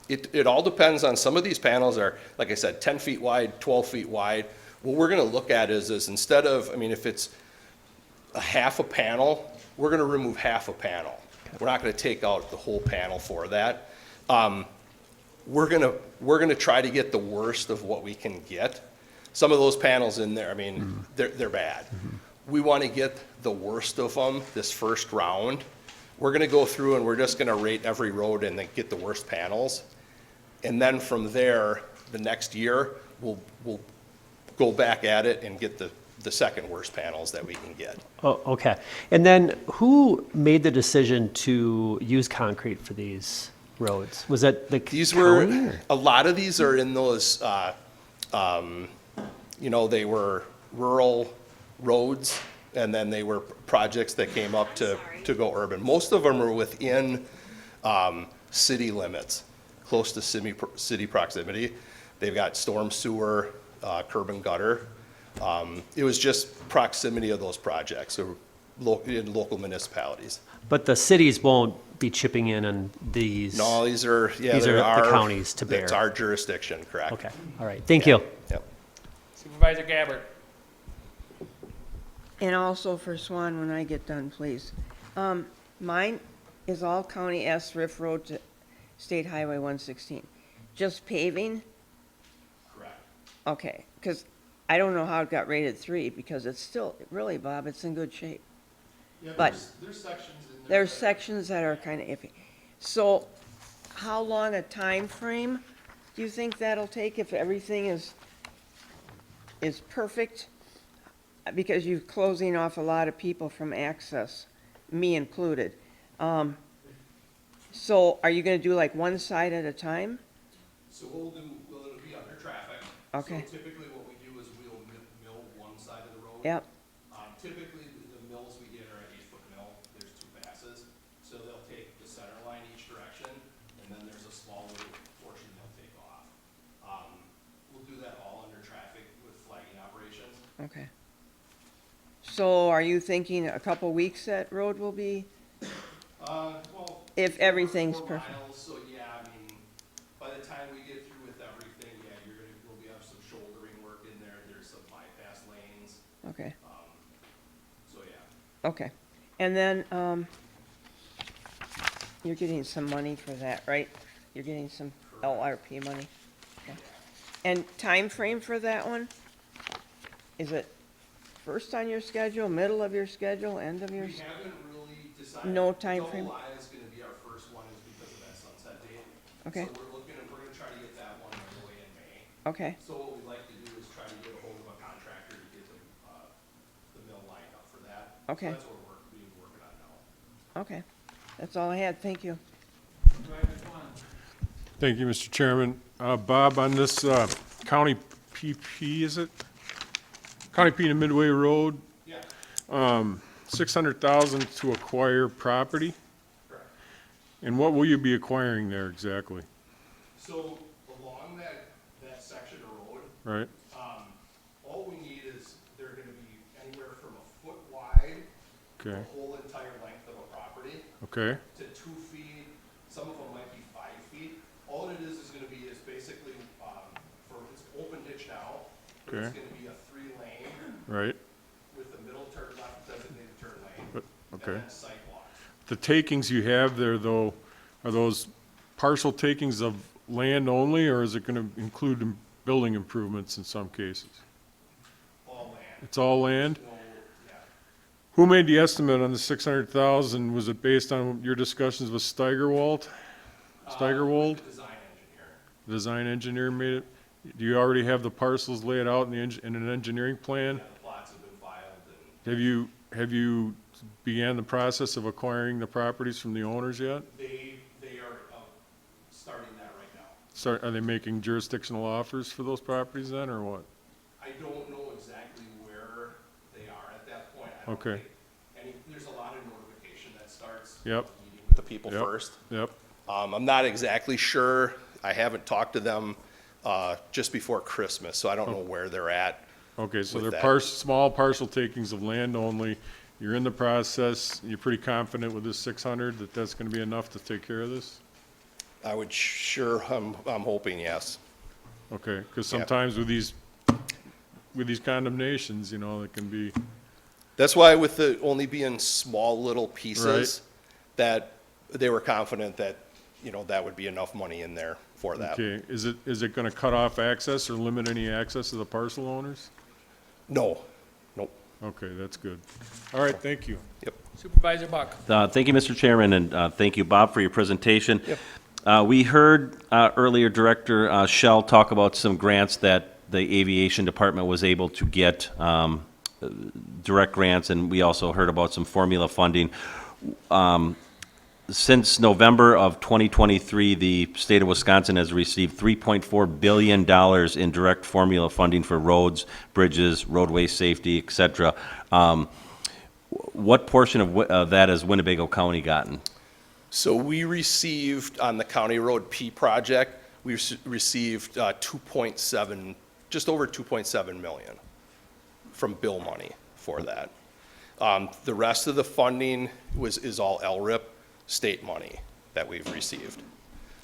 it all depends on, some of these panels are, like I said, 10 feet wide, 12 feet wide. What we're gonna look at is instead of, I mean, if it's a half a panel, we're gonna remove half a panel. We're not gonna take out the whole panel for that. We're gonna try to get the worst of what we can get. Some of those panels in there, I mean, they're bad. We wanna get the worst of them this first round. We're gonna go through and we're just gonna rate every road and then get the worst panels. And then from there, the next year, we'll go back at it and get the second worst panels that we can get. Oh, okay. And then who made the decision to use concrete for these roads? Was that the These county? were, a lot of these are in those, you know, they were rural roads, and then they were projects that came up to go urban. Most of them are within city limits, close to city proximity. They've got storm sewer, curb and gutter. It was just proximity of those projects, or in local municipalities. But the cities won't be chipping in on these? No, these are, yeah, These they're are the our- counties to bear? It's our jurisdiction, correct. Okay, all right, thank you. Yep. Supervisor Gabbard. And also for Swan, when I get done, please. Mine is all County S Riff Road to State Highway 116. Just paving? Correct. Okay, because I don't know how it got rated 3, because it's still, really, Bob, it's in good shape. But there's sections in there. there's sections that are kind of iffy. So how long a time frame do you think that'll take if everything is perfect? Because you're closing off a lot of people from access, me included. So are you gonna do like one side at a time? So it'll be under traffic. Okay. So typically what we do is we'll mill one side of the road. Yep. Typically, the mills we get are an 8-foot mill. There's 2 passes. So they'll take the center line each direction, and then there's a small little portion they'll take off. We'll do that all under traffic with flagging operations. Okay. So are you thinking a couple weeks that road will be, Well. if everything's 4 perfect? miles, so yeah, I mean, by the time we get through with everything, yeah, we'll have some shouldering work in there. There's some bypass lanes. Okay, So yeah. okay. And then, you're getting some money for that, right? You're getting some LRP money? Okay. And time frame for that one? Is it first on your schedule, middle of your schedule, end of your? We haven't really decided. No time frame? Double I is gonna be our first one, is because of that sunset date. Okay. So we're gonna try to get that one underway in May. Okay, So what we'd like to do is try to get a hold of a contractor to get the mill lined up for that. Okay. So that's what we're working on now. okay. That's all I had, thank you. Thank you, Mr. Chairman. Bob, on this County PP, is it? County P and Midway Road, Yeah. 600,000 to acquire property? Correct. And what will you be acquiring there exactly, So along that section of road, right? all we need is, they're gonna be anywhere from a foot wide, the Okay, whole entire length of a property, okay, to 2 feet, some of them might be 5 feet. All it is gonna be is basically, it's open ditch now, but it's Okay. gonna be a 3-lane right, with the middle turn, left designated turn lane, but, and okay. then sidewalks. The takings you have there, though, are those partial takings of land only, or is it gonna include building improvements in some cases? All land. It's all land? No, yeah. Who made the estimate on the 600,000? Was it based on your discussions with Steigerwald? Steigerwald? The design engineer. Design engineer made it? Do you already have the parcels laid out in an engineering plan? Yeah, the plots have been filed and Have you began the process of acquiring the properties from the owners yet? they are starting that right now. Are they making jurisdictional offers for those properties then, or what? I don't know exactly where they are at that point. I don't Okay. think there's a lot of notification that starts. Yep. Meeting with the people Yep. first. Yep, I'm not exactly sure. I haven't talked to them just before Christmas, so I don't know where they're at. okay, so With they're that. small partial takings of land only, you're in the process, you're pretty confident with this 600 that that's going to be enough to take care of this? I would I'm hoping, yes. Okay, because Yeah. sometimes with these condemnations, you know, it can be, That's why with the only being small little pieces, that they were confident that, you know, that would be enough money in there for that. okay, is it going to cut off access or limit any access to the parcel owners? No, nope. Okay, that's good. All right, thank you. Yep. Supervisor Buck. Thank you, Mr. Chairman, and thank you, Bob, for your presentation. We heard earlier Director Shell talk about some grants that the Aviation Department was able to get, direct grants, and we also heard about some formula funding. Since November of 2023, the state of Wisconsin has received $3.4 billion in direct formula funding for roads, bridges, roadway safety, et cetera. What portion of that has Winnebago County gotten? So we received, on the County Road P project, we received 2.7, just over 2.7 million from bill money for that. The rest of the funding is all LRIP, state money that we've received.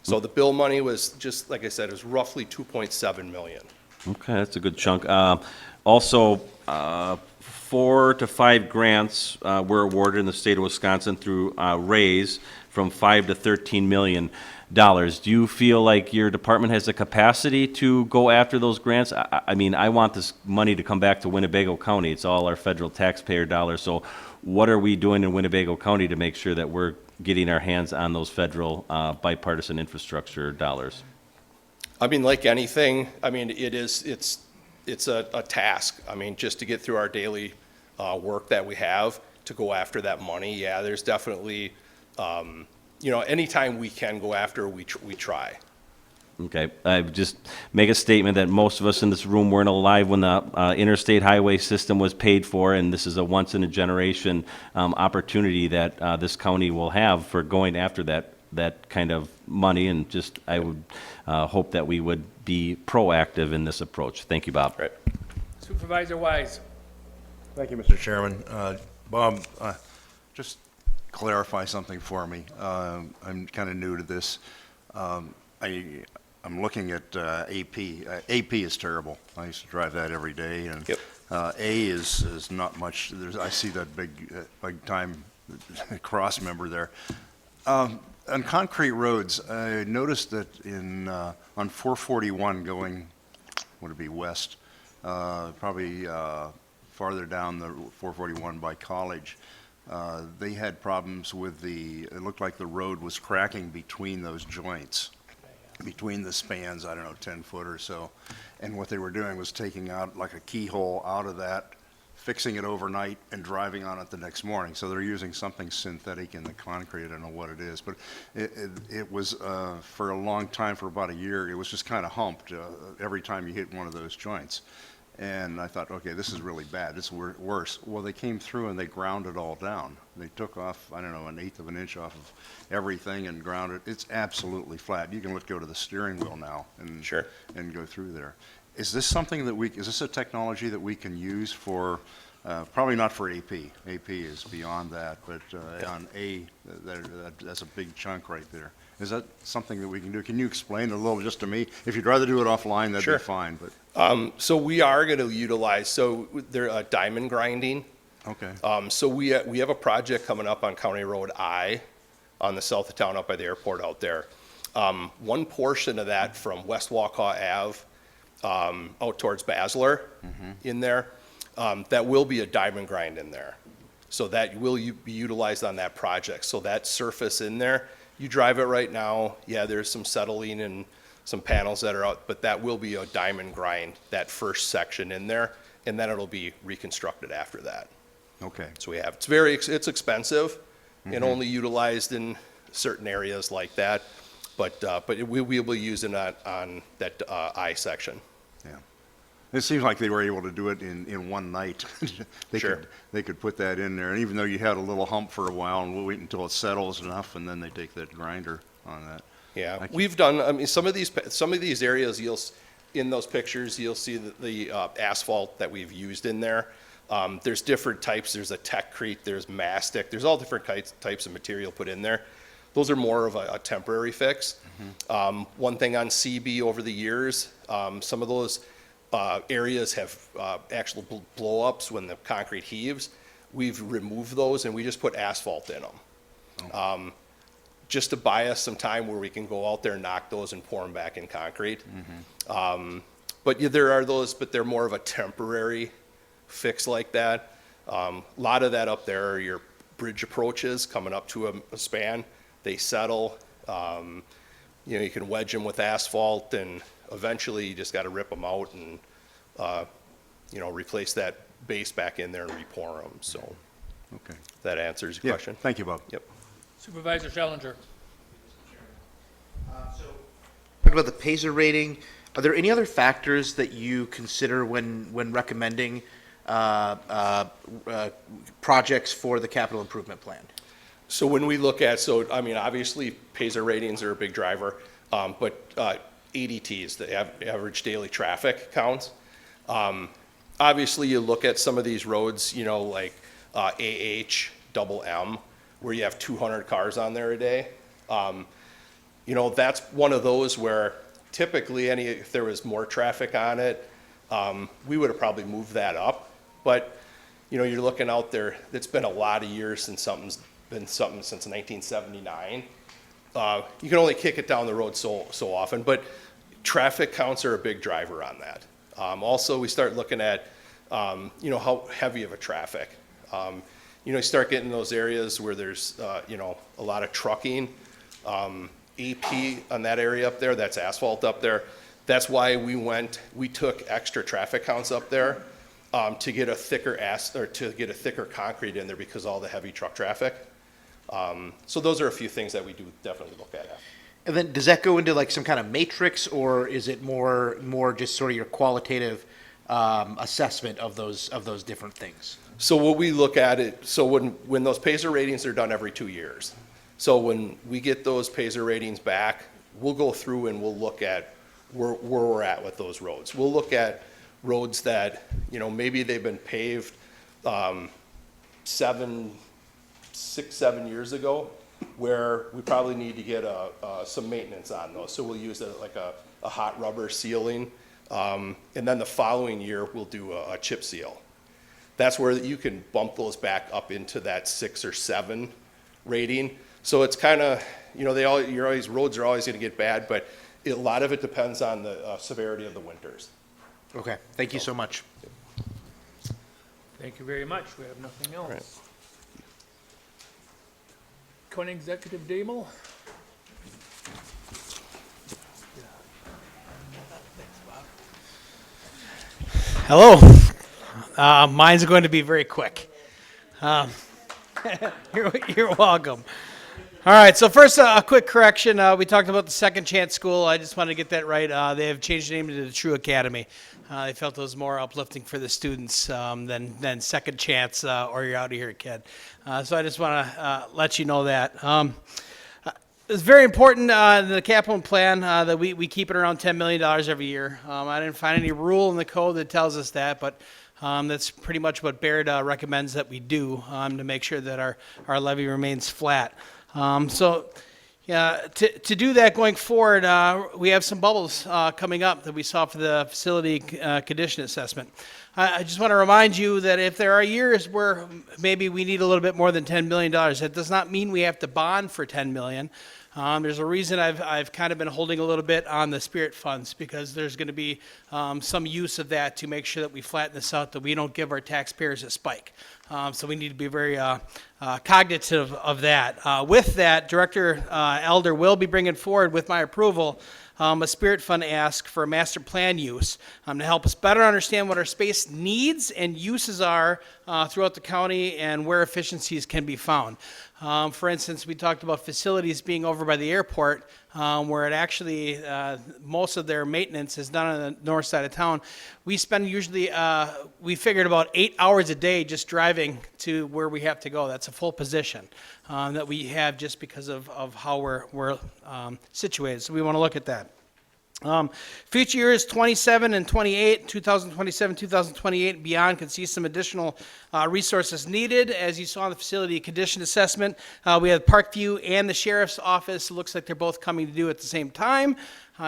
So the bill money was just, like I said, it was roughly 2.7 million. Okay, that's a good chunk. Also, 4 to 5 grants were awarded in the state of Wisconsin through RAISE from $5 to $13 million. Do you feel like your department has the capacity to go after those grants? I mean, I want this money to come back to Winnebago County. It's all our federal taxpayer dollars. So what are we doing in Winnebago County to make sure that we're getting our hands on those federal bipartisan infrastructure dollars? I mean, like anything, I mean, it's a task. I mean, just to get through our daily work that we have to go after that money. Yeah, there's definitely, you know, anytime we can go after, we try. Okay, I would just make a statement that most of us in this room weren't alive when the interstate highway system was paid for, and this is a once-in-a-generation opportunity that this county will have for going after that kind of money, and just, I would hope that we would be proactive in this approach. Thank you, Bob. Right. Supervisor Wise. Thank you, Mr. Chairman. Bob, just clarify something for me. I'm kind of new to this. I'm looking at AP. AP is terrible. I used to drive that every day, and A is not much. I see that big time cross member there. On concrete roads, I noticed that on 441 going, would it be west, probably farther down the 441 by College, they had problems with it looked like the road was cracking between those joints, between the spans, I don't know, 10 foot or so. And what they were doing was taking out like a keyhole out of that, fixing it overnight and driving on it the next morning. So they're using something synthetic in the concrete. I don't know what it is, but it was for a long time, for about a year, it was just kind of humped every time you hit one of those joints. And I thought, okay, this is really bad. It's worse. Well, they came through and they ground it all down. They took off, I don't know, 1/8 of an inch off of everything and ground it. It's absolutely flat. You can go to the steering wheel now and go through there. Is this something that is this a technology that we can use for, probably not for AP. AP is beyond that, but on A, that's a big chunk right there. Is that something that we can do? Can you explain a little just to me? If you'd rather do it offline, that'd be fine. But So we are going to utilize, they're diamond grinding. Okay. So we have a project coming up on County Road I, on the south of town, up by the airport out there. One portion of that from West Waukau Ave out towards Basler in there, that will be a diamond grind in there. So that will be utilized on that project. So that surface in there, you drive it right now, yeah, there's some settling and some panels that are out, but that will be a diamond grind, that first section in there, and then it'll be reconstructed after that. Okay. So it's expensive and only utilized in certain areas like that, but we will be using that on that I section. Yeah. It seems like they were able to do it in one night. They could put that in there, and even though you had a little hump for a while, and we'll wait until it settles enough, and then they take that grinder on that. Yeah, we've done, I mean, some of these areas, in those pictures, you'll see the asphalt that we've used in there. There's different types. There's a Techcrete, there's mastic, there's all different types of material put in there. Those are more of a temporary fix. One thing on CB over the years, some of those areas have actual blow-ups when the concrete heaves. We've removed those and we just put asphalt in them. Just to buy us some time where we can go out there and knock those and pour them back in concrete. But yeah, there are those, but they're more of a temporary fix like that. A lot of that up there are your bridge approaches coming up to a span. They settle. You know, you can wedge them with asphalt, and eventually you just got to rip them out and you know, replace that base back in there and re-pour them. So, Okay. that answers your Yeah, question. thank you, Bob. Yep. Supervisor Schellinger. Talk about the Pacer rating. Are there any other factors that you consider when recommending projects for the capital improvement plan? So when we look at, I mean, obviously, Pacer ratings are a big driver, but ADTs, the average daily traffic counts. Obviously, you look at some of these roads, you know, like AH, where you have 200 cars on there a day. You know, that's one of those where typically if there was more traffic on it, we would have probably moved that up. But, you know, you're looking out there, it's been a lot of years since something's been something since 1979. You can only kick it down the road so often, but traffic counts are a big driver on that. Also, we start looking at, you know, how heavy of a traffic. You know, you start getting those areas where there's, you know, a lot of trucking. AP on that area up there, that's asphalt up there. That's why we took extra traffic counts up there to get a thicker concrete in there because of all the heavy truck traffic. So those are a few things that we do definitely look at. And then does that go into like some kind of matrix, or is it more just sort of your qualitative assessment of those different things? So what we look at it, so when those Pacer ratings are done every 2 years. So when we get those Pacer ratings back, we'll go through and we'll look at where we're at with those roads. We'll look at roads that, you know, maybe they've been paved 6, 7 years ago, where we probably need to get some maintenance on those. So we'll use a hot rubber sealing, and then the following year we'll do a chip seal. That's where you can bump those back up into that 6 or 7 rating. So it's kind of, you know, roads are always going to get bad, but a lot of it depends on the severity of the winters. Okay, thank you so much. Thank you very much. We have nothing else. Right. County Executive Damel. Hello. Mine's going to be very quick. You're welcome. All right, so first, a quick correction. We talked about the Second Chance School. I just wanted to get that right. They have changed the name to the True Academy. They felt it was more uplifting for the students than Second Chance or you're out of here, kid. So I just want to let you know that. It's very important in the capital plan that we keep it around $10 million every year. I didn't find any rule in the code that tells us that, but that's pretty much what Baird recommends that we do to make sure that our levy remains flat. So to do that going forward, we have some bubbles coming up that we saw for the facility condition assessment. I just want to remind you that if there are years where maybe we need a little bit more than $10 million, that does not mean we have to bond for $10 million. There's a reason I've kind of been holding a little bit on the spirit funds, because there's going to be some use of that to make sure that we flatten this out, that we don't give our taxpayers a spike. So we need to be very cognitive of that. With that, Director Elder will be bringing forward, with my approval, a spirit fund ask for master plan use to help us better understand what our space needs and uses are throughout the county and where efficiencies can be found. For instance, we talked about facilities being over by the airport, where it actually, most of their maintenance is done on the north side of town. We spend usually, we figured about 8 hours a day just driving to where we have to go. That's a full position that we have just because of how we're situated. So we want to look at that. Future years 27 and 28, 2027, 2028 and beyond can see some additional resources needed. As you saw in the facility condition assessment, we have Parkview and the Sheriff's Office. It looks like they're both coming to do at the same time.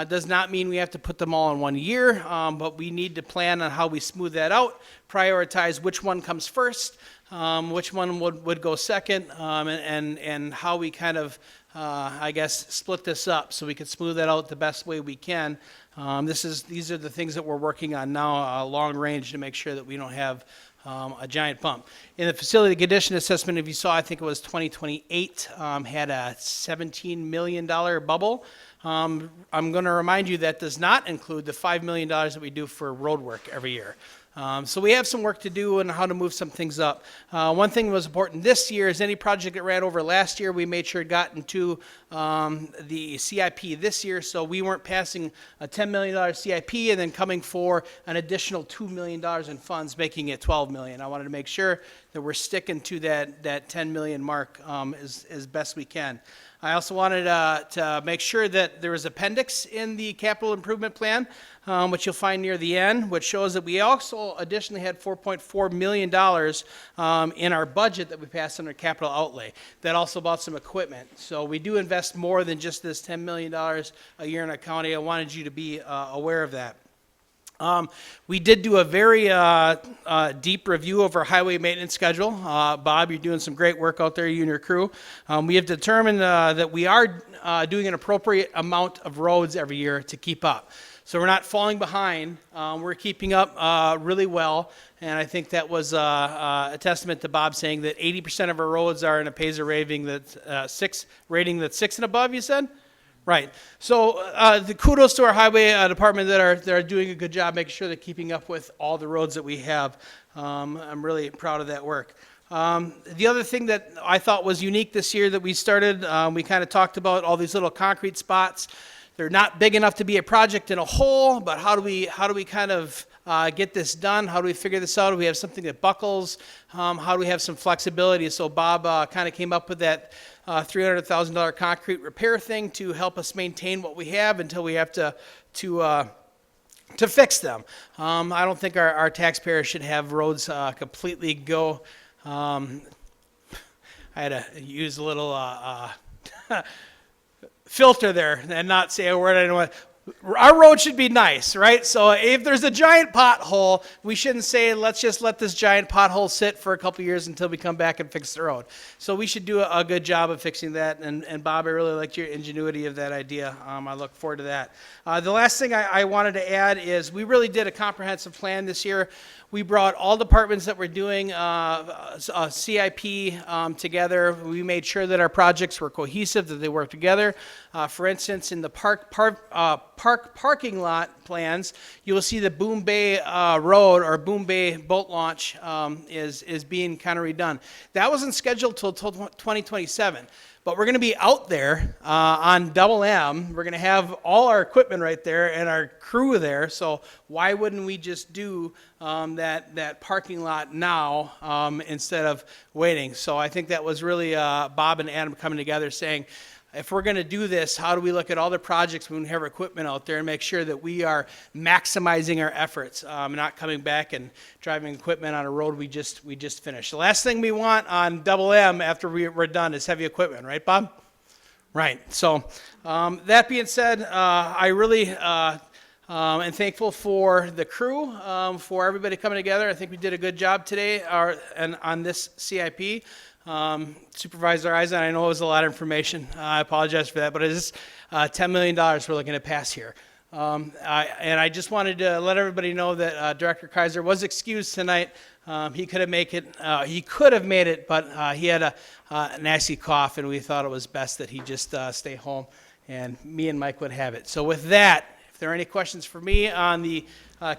Does not mean we have to put them all in 1 year, but we need to plan on how we smooth that out, prioritize which one comes first, which one would go second, and how we kind of I guess, split this up so we can smooth that out the best way we can. These are the things that we're working on now, long range, to make sure that we don't have a giant bump. In the facility condition assessment, if you saw, I think it was 2028, had a $17 million bubble. I'm going to remind you that does not include the $5 million that we do for road work every year. So we have some work to do and how to move some things up. One thing that was important this year is any project that ran over last year, we made sure it got into the CIP this year, so we weren't passing a $10 million CIP and then coming for an additional $2 million in funds, making it $12 million. I wanted to make sure that we're sticking to that $10 million mark as best we can. I also wanted to make sure that there is appendix in the capital improvement plan, which you'll find near the end, which shows that we also additionally had $4.4 million in our budget that we passed under capital outlay. That also bought some equipment. So we do invest more than just this $10 million a year in our county. I wanted you to be aware of that. We did do a very deep review of our highway maintenance schedule. Bob, you're doing some great work out there, you and your crew. We have determined that we are doing an appropriate amount of roads every year to keep up. So we're not falling behind. We're keeping up really well. And I think that was a testament to Bob saying that 80% of our roads are in a PASER rating that's 6 and above, you said? Right. So the kudos to our highway department that are doing a good job making sure they're keeping up with all the roads that we have. I'm really proud of that work. The other thing that I thought was unique this year that we started, we kind of talked about all these little concrete spots. They're not big enough to be a project in a whole, but how do we kind of get this done? How do we figure this out? Do we have something that buckles? How do we have some flexibility? So Bob kind of came up with that $300,000 concrete repair thing to help us maintain what we have until we have to fix them. I don't think our taxpayers should have roads completely go. I had to use a little filter there and not say a word I don't want. Our road should be nice, right? So if there's a giant pothole, we shouldn't say, let's just let this giant pothole sit for a couple years until we come back and fix the road. So we should do a good job of fixing that. And Bob, I really liked your ingenuity of that idea. I look forward to that. The last thing I wanted to add is we really did a comprehensive plan this year. We brought all departments that were doing a CIP together. We made sure that our projects were cohesive, that they worked together. For instance, in the park parking lot plans, you will see the Boom Bay Road or Boom Bay boat launch is being kind of redone. That wasn't scheduled till 2027. But we're going to be out there on Double M. We're going to have all our equipment right there and our crew there. So why wouldn't we just do that parking lot now instead of waiting? So I think that was really Bob and Adam coming together saying, if we're going to do this, how do we look at all the projects when we have our equipment out there and make sure that we are maximizing our efforts, not coming back and driving equipment on a road we just finished. The last thing we want on Double M after we're done is heavy equipment, right, Bob? Right. So that being said, I really am thankful for the crew, for everybody coming together. I think we did a good job today on this CIP. Supervisor Eisen, I know it was a lot of information. I apologize for that, but it is $10 million we're looking to pass here. And I just wanted to let everybody know that Director Kaiser was excused tonight. He could have made it, but he had a nasty cough, and we thought it was best that he just stay home, and me and Mike would have it. So with that, if there are any questions for me on the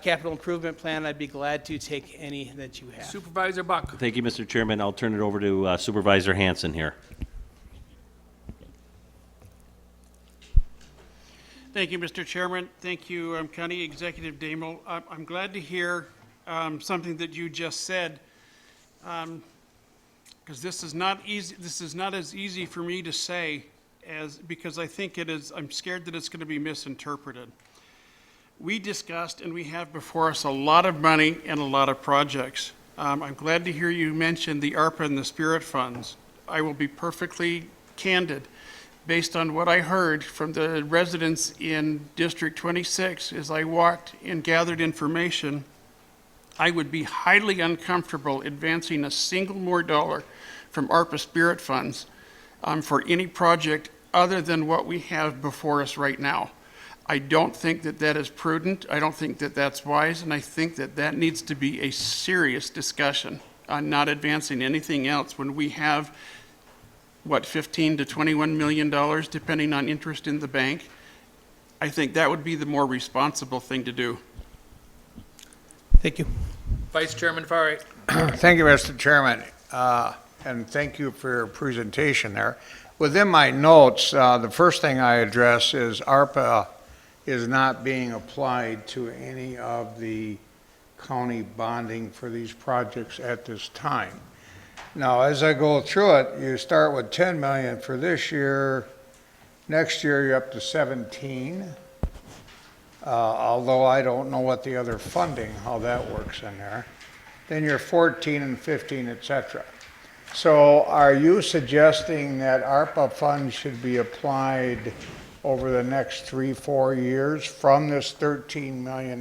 capital improvement plan, I'd be glad to take any that you have. Supervisor Buck. Thank you, Mr. Chairman. I'll turn it over to Supervisor Hanson here. Thank you, Mr. Chairman. Thank you, County Executive Damo. I'm glad to hear something that you just said, because this is not easy. This is not as easy for me to say because I think it is. I'm scared that it's going to be misinterpreted. we discussed and we have before us a lot of money and a lot of projects. I'm glad to hear you mention the ARPA and the Spirit funds. I will be perfectly candid. Based on what I heard from the residents in District 26, as I walked and gathered information, I would be highly uncomfortable advancing a single more dollar from ARPA Spirit funds for any project other than what we have before us right now. I don't think that that is prudent. I don't think that that's wise, and I think that that needs to be a serious discussion on not advancing anything else when we have, what, $15 to $21 million, depending on interest in the bank. I think that would be the more responsible thing to do. Thank you. Vice Chairman Farray. Thank you, Mr. Chairman, and thank you for your presentation there. Within my notes, the first thing I address is ARPA is not being applied to any of the county bonding for these projects at this time. Now, as I go through it, you start with 10 million for this year. Next year, you're up to 17. Although I don't know what the other funding, how that works in there. Then you're 14 and 15, et cetera. So are you suggesting that ARPA funds should be applied over the next 3-4 years from this $13 million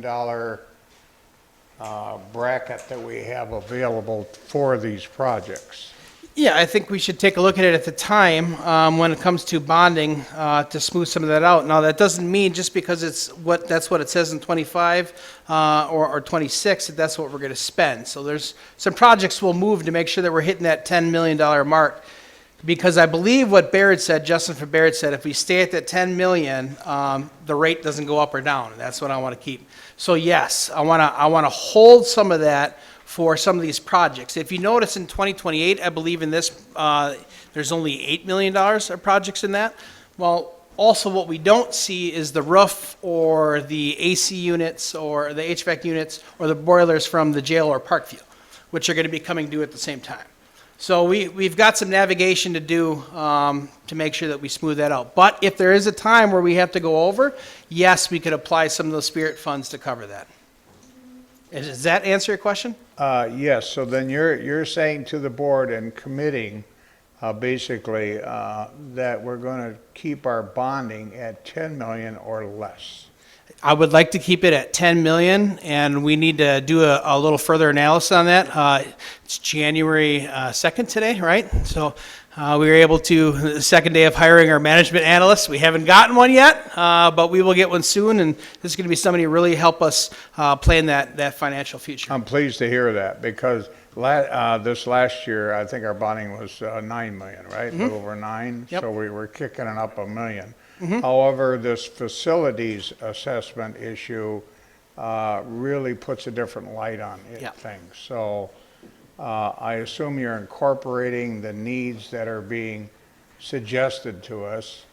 bracket that we have available for these projects? Yeah, I think we should take a look at it at the time when it comes to bonding to smooth some of that out. Now, that doesn't mean just because that's what it says in 25 or 26 that that's what we're going to spend. So there's some projects we'll move to make sure that we're hitting that $10 million mark. Because I believe what Barrett said, Justin from Barrett said, if we stay at that 10 million, the rate doesn't go up or down. And that's what I want to keep. So yes, I want to hold some of that for some of these projects. If you notice in 2028, I believe in this, there's only $8 million of projects in that. Well, also what we don't see is the roof or the AC units or the HVAC units or the boilers from the jail or Parkview, which are going to be coming due at the same time. So we've got some navigation to do to make sure that we smooth that out. But if there is a time where we have to go over, yes, we could apply some of those Spirit funds to cover that. Does that answer your question? Yes, so then you're saying to the board and committing basically that we're going to keep our bonding at 10 million or less. I would like to keep it at 10 million, and we need to do a little further analysis on that. It's January 2nd today, right? So we were able to, the second day of hiring our management analyst. We haven't gotten one yet, but we will get one soon, and this is going to be somebody who really help us plan that financial future. I'm pleased to hear that because this last year, I think our bonding was 9 million, right? A little over 9, Yep. so we were kicking it up $1 million. Mhm. However, this facilities assessment issue really puts a different light on things. So I assume you're incorporating the needs that are being suggested to us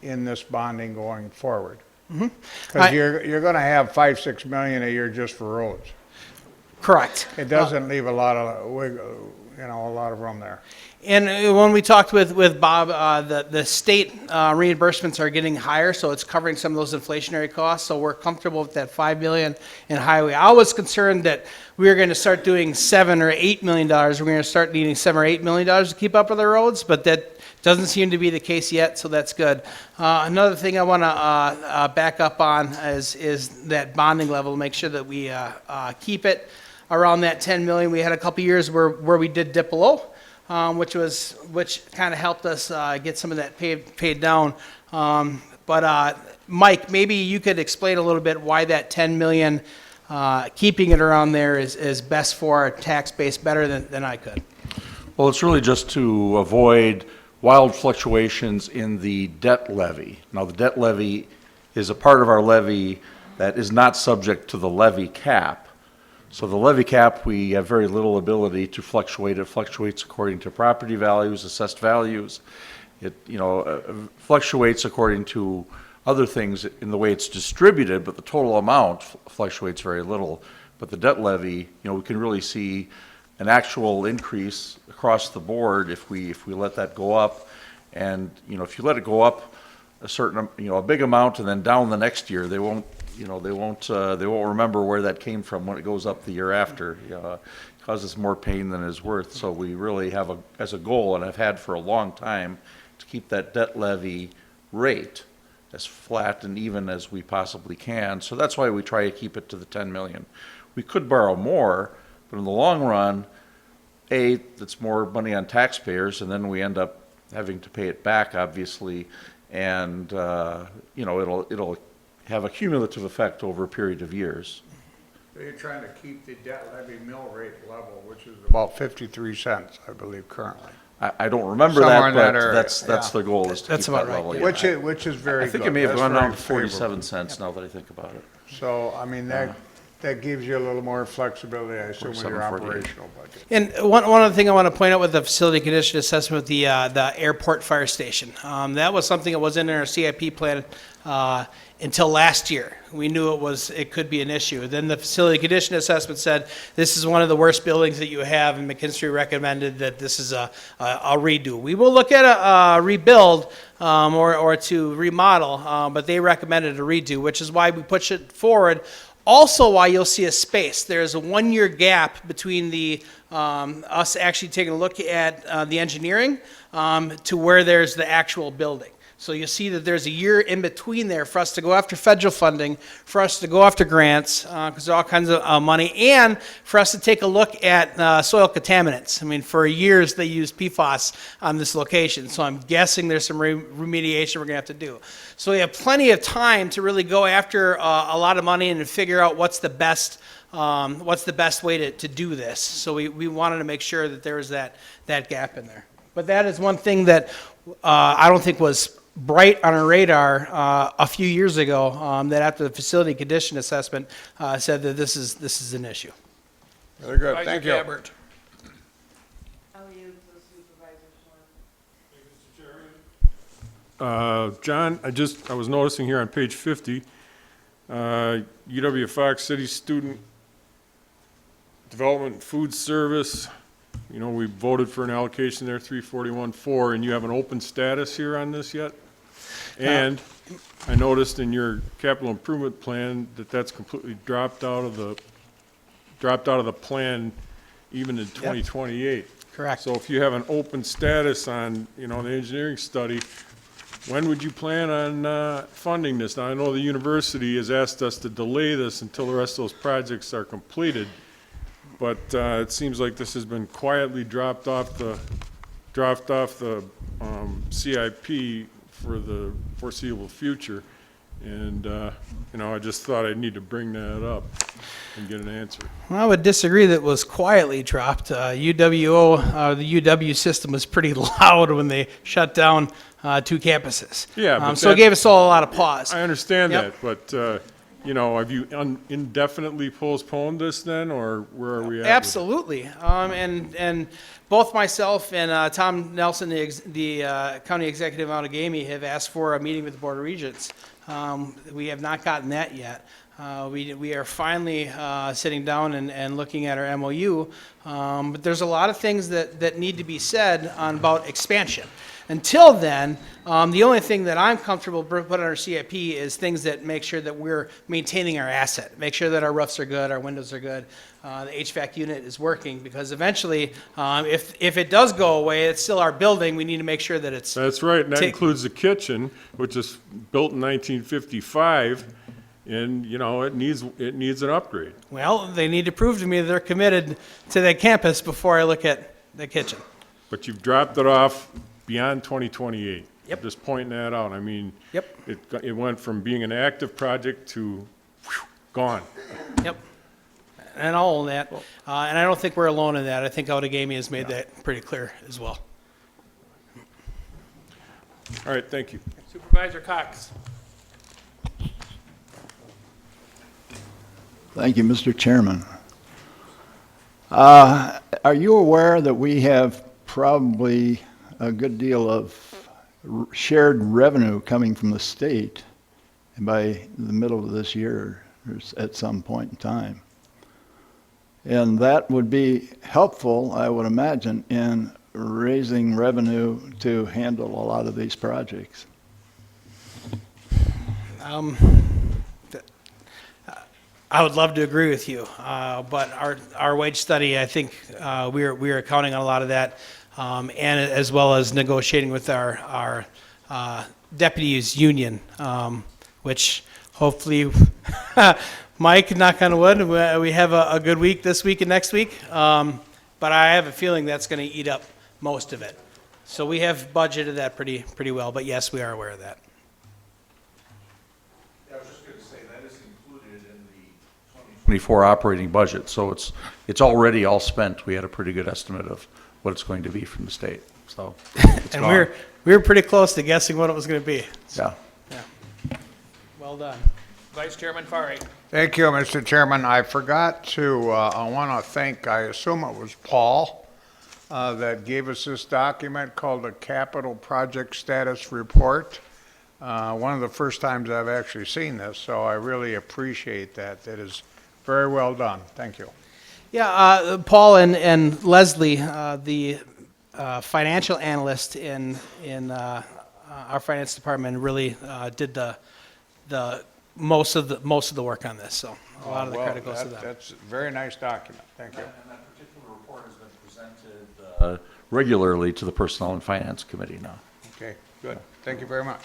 in this bonding going forward. Because you're going to have 5-6 million a year just for roads. Correct. It doesn't leave a lot of a lot of room there. And when we talked with Bob, the state reimbursements are getting higher, so it's covering some of those inflationary costs. So we're comfortable with that $5 million in highway. I was concerned that we were going to start doing $7 or $8 million. We're going to start needing $7 or $8 million to keep up with the roads, but that doesn't seem to be the case yet, so that's good. Another thing I want to back up on is that bonding level. Make sure that we keep it around that 10 million. We had a couple years where we did dip below. Which kind of helped us get some of that paid down. But Mike, maybe you could explain a little bit why that 10 million, keeping it around there is best for our tax base better than I could. Well, it's really just to avoid wild fluctuations in the debt levy. Now, the debt levy is a part of our levy that is not subject to the levy cap. So the levy cap, we have very little ability to fluctuate. It fluctuates according to property values, assessed values. It, fluctuates according to other things in the way it's distributed, but the total amount fluctuates very little. But the debt levy, we can really see an actual increase across the board if we let that go up. And, if you let it go up a certain, a big amount and then down the next year, they won't remember where that came from when it goes up the year after. Causes more pain than is worth. So we really have as a goal, and I've had for a long time, to keep that debt levy rate as flat and even as we possibly can. So that's why we try to keep it to the 10 million. We could borrow more, but in the long run, that's more money on taxpayers, and then we end up having to pay it back, obviously, and it'll have a cumulative effect over a period of years. So you're trying to keep the debt levy mill rate level, which is about 53 cents, I believe, currently. I don't remember Somewhere that, in but area, that's yeah. the goal, is to That's keep about that right, level. yeah. yeah. Which is very good. I think it may have That's gone down very to 47 favorable. cents now that I think about it. So, I mean, that gives you a little more flexibility, I assume, with your 47.48. operational budget. And one other thing I want to point out with the facility condition assessment with the airport fire station. That was something that wasn't in our CIP plan until last year. We knew it could be an issue. Then the facility condition assessment said, this is one of the worst buildings that you have, and McKinstry recommended that this is a redo. We will look at a rebuild or to remodel, but they recommended a redo, which is why we push it forward. Also, why you'll see a space. There's a 1-year gap between us actually taking a look at the engineering to where there's the actual building. So you'll see that there's a year in between there for us to go after federal funding, for us to go after grants, because there are all kinds of money, and for us to take a look at soil contaminants. I mean, for years they used PFAS on this location, so I'm guessing there's some remediation we're going to have to do. So we have plenty of time to really go after a lot of money and figure out what's the best way to do this. So we wanted to make sure that there was that gap in there. But that is one thing that I don't think was bright on our radar a few years ago, that after the facility condition assessment said that this is an issue. Very good, thank you. Gabbert. John, I was noticing here on page 50, UW Fox City Student Development Food Service, we voted for an allocation there, 341.4, and you have an open status here on this yet? And I noticed in your capital improvement plan that that's completely dropped out of the plan even in 2028. Correct. So if you have an open status on, the engineering study, when would you plan on funding this? Now, I know the university has asked us to delay this until the rest of those projects are completed, but it seems like this has been quietly dropped off the CIP for the foreseeable future. And, I just thought I'd need to bring that up and get an answer. Well, I would disagree that it was quietly dropped. The UW system was pretty loud when they shut down 2 campuses. Yeah, but so it gave us all a lot of pause. I understand Yep. that, but, have you indefinitely postponed this then, or where are we at? with it? Absolutely. And both myself and Tom Nelson, the county executive out of Gamey, have asked for a meeting with the Board of Regents. We have not gotten that yet. We are finally sitting down and looking at our MOU, but there's a lot of things that need to be said about expansion. Until then, the only thing that I'm comfortable putting on our CIP is things that make sure that we're maintaining our asset, make sure that our roofs are good, our windows are good, the HVAC unit is working, because eventually, if it does go away, it's still our building. We need to make sure that it's. That's right, and that includes the kitchen, which is built in 1955, and, it needs an upgrade. Well, they need to prove to me that they're committed to that campus before I look at the kitchen. But you've dropped it off beyond 2028. Yep. Just pointing that out. I mean, Yep. it went from being an active project to gone. Yep. And I'll own that. And I don't think we're alone in that. I think Outagamie has made that pretty clear as well. All right, thank you. Supervisor Cox. Thank you, Mr. Chairman. Are you aware that we have probably a good deal of shared revenue coming from the state by the middle of this year or at some point in time? And that would be helpful, I would imagine, in raising revenue to handle a lot of these projects. I would love to agree with you, but our wage study, I think we are counting on a lot of that, and as well as negotiating with our deputies union, which hopefully, Mike, knock on wood, we have a good week this week and next week. But I have a feeling that's going to eat up most of it. So we have budgeted that pretty well. But yes, we are aware of that. I was just going to say, that is included in the 2024 operating budget, so it's already all spent. We had a pretty good estimate of what it's going to be from the state, so. And we were pretty close to guessing what it was going to be. Yeah. Yeah. Well done. Vice Chairman Farry. Thank you, Mr. Chairman. I forgot to, I want to thank, I assume it was Paul, that gave us this document called the Capital Project Status Report. One of the first times I've actually seen this, so I really appreciate that. That is very well done. Thank you. Yeah, Paul and Leslie, the financial analyst in our finance department, really did the most of the work on this. So a lot of the credit goes to them. That's a very nice document. Thank you. And that particular report has been presented regularly to the Personnel and Finance Committee now. Okay, good. Thank you very much.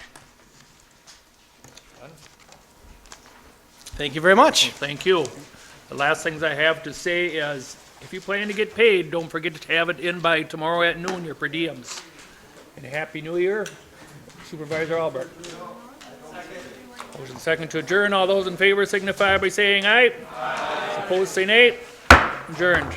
Thank you very much. Thank you. The last things I have to say is, if you plan to get paid, don't forget to have it in by tomorrow at noon, your per diems. And a Happy New Year, Supervisor Albert. Motion second to adjourn. All those in favor signify by saying aye. Opposed, say nay. Adjourned.